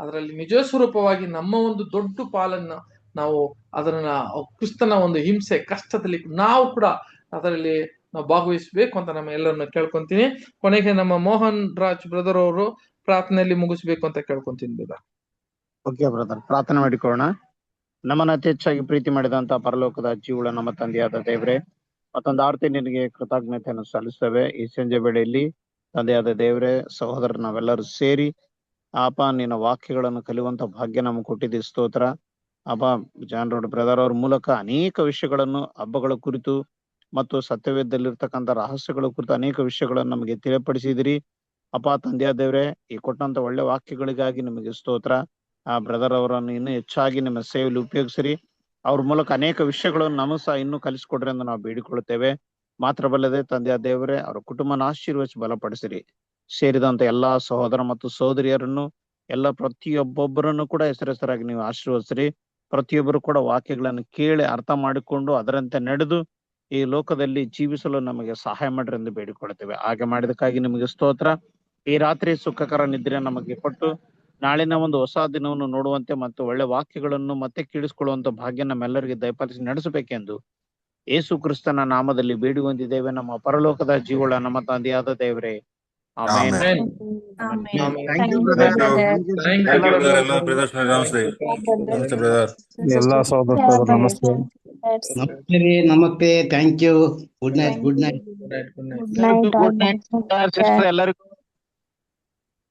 ಅದರಲ್ಲಿ ನಿಜ ಸ್ವರೂಪವಾಗಿ ನಮ್ಮ ಒಂದು ದೊಡ್ಡ ಪಾಲನ್ನ ನಾವು ಅದನ್ನ ಕ್ರಿಸ್ತನ ಒಂದು ಹಿಂಸೆ ಕಷ್ಟದಲ್ಲಿ ನಾವು ಕೂಡ ಅದರಲ್ಲಿ ನಾವು ಭಾಗವಹಿಸ್ಬೇಕು ಅಂತ ನಮ್ಮ ಎಲ್ಲರನ್ನ ಕೇಳ್ಕೊಂತೀನಿ. ಕೊನೆಗೆ ನಮ್ಮ ಮೋಹನ್ ರಾಜ್ ಬ್ರದರ್ ಅವರು ಪ್ರಾರ್ಥನೆಯಲ್ಲಿ ಮುಗಿಸ್ಬೇಕು ಅಂತ ಕೇಳ್ಕೊಂತೀನಿ ಬ್ರದರ್. ಓಕೆ ಬ್ರದರ್, ಪ್ರಾರ್ಥನೆ ಮಾಡಿಕೊಳ್ಳೋಣ. ನಮ್ಮನ್ನ ಅತಿ ಹೆಚ್ಚಾಗಿ ಪ್ರೀತಿ ಮಾಡಿದಂತ ಪರಲೋಕದ ಜೀವುಳ ನಮ್ಮ ತಂದೆಯಾದ ದೇವ್ರೆ, ಮತ್ತೊಂದು ಆರ್ತಿ ನಿನಗೆ ಕೃತಜ್ಞತೆಯನ್ನು ಸಲ್ಲಿಸ್ತೇವೆ. ಈ ಸಂಜೆ ವೇಳೆಯಲ್ಲಿ ತಂದೆಯಾದ ದೇವ್ರೆ, ಸಹೋದರ ನಾವೆಲ್ಲರೂ ಸೇರಿ ಅಪ್ಪ ನಿನ್ನ ವಾಕ್ಯಗಳನ್ನು ಕಲಿಯುವಂತ ಭಾಗ್ಯ ನಮ್ಗೆ ಕೊಟ್ಟಿದ್ದಿ. ಸ್ತೋತ್ರ ಅಪ್ಪ. ಜಾನ್ ರೋಡ್ ಬ್ರದರ್ ಅವ್ರ ಮೂಲಕ ಅನೇಕ ವಿಷಯಗಳನ್ನು ಹಬ್ಬಗಳ ಕುರಿತು ಮತ್ತು ಸತ್ಯವೇದದಲ್ಲಿರ್ತಕ್ಕಂಥ ರಹಸ್ಯಗಳ ಕುರಿತು ಅನೇಕ ವಿಷಯಗಳನ್ನು ನಮಗೆ ತಿಳಿಪಡಿಸಿದಿರಿ ಅಪ್ಪ. ತಂದೆಯಾದ ದೇವ್ರೆ, ಈ ಕೊಟ್ಟಂತ ಒಳ್ಳೆ ವಾಕ್ಯಗಳಿಗಾಗಿ ನಿಮಗೆ ಸ್ತೋತ್ರ. ಆ ಬ್ರದರ್ ಅವರನ್ನು ಇನ್ನೂ ಹೆಚ್ಚಾಗಿ ನಿಮ್ಮ ಸೇವೆಯಲ್ಲಿ ಉಪಯೋಗಿಸಿರಿ. ಅವ್ರ ಮೂಲಕ ಅನೇಕ ವಿಷಯಗಳನ್ನು ನಮಗೂ ಸಹ ಇನ್ನೂ ಕಲಿಸ್ಕೊಡ್ರಿ ಎಂದು ನಾವು ಬೇಡಿಕೊಳ್ಳುತ್ತೇವೆ. ಮಾತ್ರವಲ್ಲದೆ ತಂದೆಯ ದೇವರೇ, ಅವರ ಕುಟುಂಬನ ಆಶೀರ್ವದಿಸಿ ಬಲಪಡಿಸಿರಿ. ಸೇರಿದಂತ ಎಲ್ಲಾ ಸಹೋದರ ಮತ್ತು ಸಹೋದರಿಯರನ್ನು ಎಲ್ಲ ಪ್ರತಿಯೊಬ್ಬೊಬ್ಬರನ್ನು ಕೂಡ ಹೆಸರಾಗಿ ನೀವು ಆಶೀರ್ವದಿಸಿರಿ. ಪ್ರತಿಯೊಬ್ಬರು ಕೂಡ ವಾಕ್ಯಗಳನ್ನು ಕೇಳಿ ಅರ್ಥ ಮಾಡಿಕೊಂಡು ಅದರಂತೆ ನಡೆದು ಈ ಲೋಕದಲ್ಲಿ ಜೀವಿಸಲು ನಮಗೆ ಸಹಾಯ ಮಾಡ್ರಿ ಎಂದು ಬೇಡಿಕೊಳ್ಳುತ್ತೇವೆ. ಹಾಗೆ ಮಾಡಿದಕ್ಕಾಗಿ ನಿಮಗೆ ಸ್ತೋತ್ರ. ಈ ರಾತ್ರಿ ಸುಖಕರ ನಿದ್ರೆ ನಮಗೆ ಕೊಟ್ಟು ನಾಳಿನ ಒಂದು ಹೊಸ ದಿನವನ್ನು ನೋಡುವಂತೆ ಮತ್ತು ಒಳ್ಳೆ ವಾಕ್ಯಗಳನ್ನು ಮತ್ತೆ ಕೇಳಿಸಿಕೊಳ್ಳುವಂತ ಭಾಗ್ಯ ನಮ್ಮೆಲ್ಲರಿಗೆ ದಯಪಾಲಿಸಿ ನಡೆಸಬೇಕೆಂದು ಯೇಸು ಕ್ರಿಸ್ತನ ನಾಮದಲ್ಲಿ ಬೇಡಿ ಹೊಂದಿದ್ದೇವೆ ನಮ್ಮ ಪರಲೋಕದ ಜೀವಳ ನಮ್ಮ ತಂದೆಯಾದ ದೇವರೇ. ಆಮೇನ್. ಎಲ್ಲಾ ಸಹೋದರ ನಮಸ್ತೆ. ನಮಸ್ತೆ ರೀ, ನಮಸ್ತೆ. Thank you. Good night. Good night sister ಎಲ್ಲರಿಗೂ.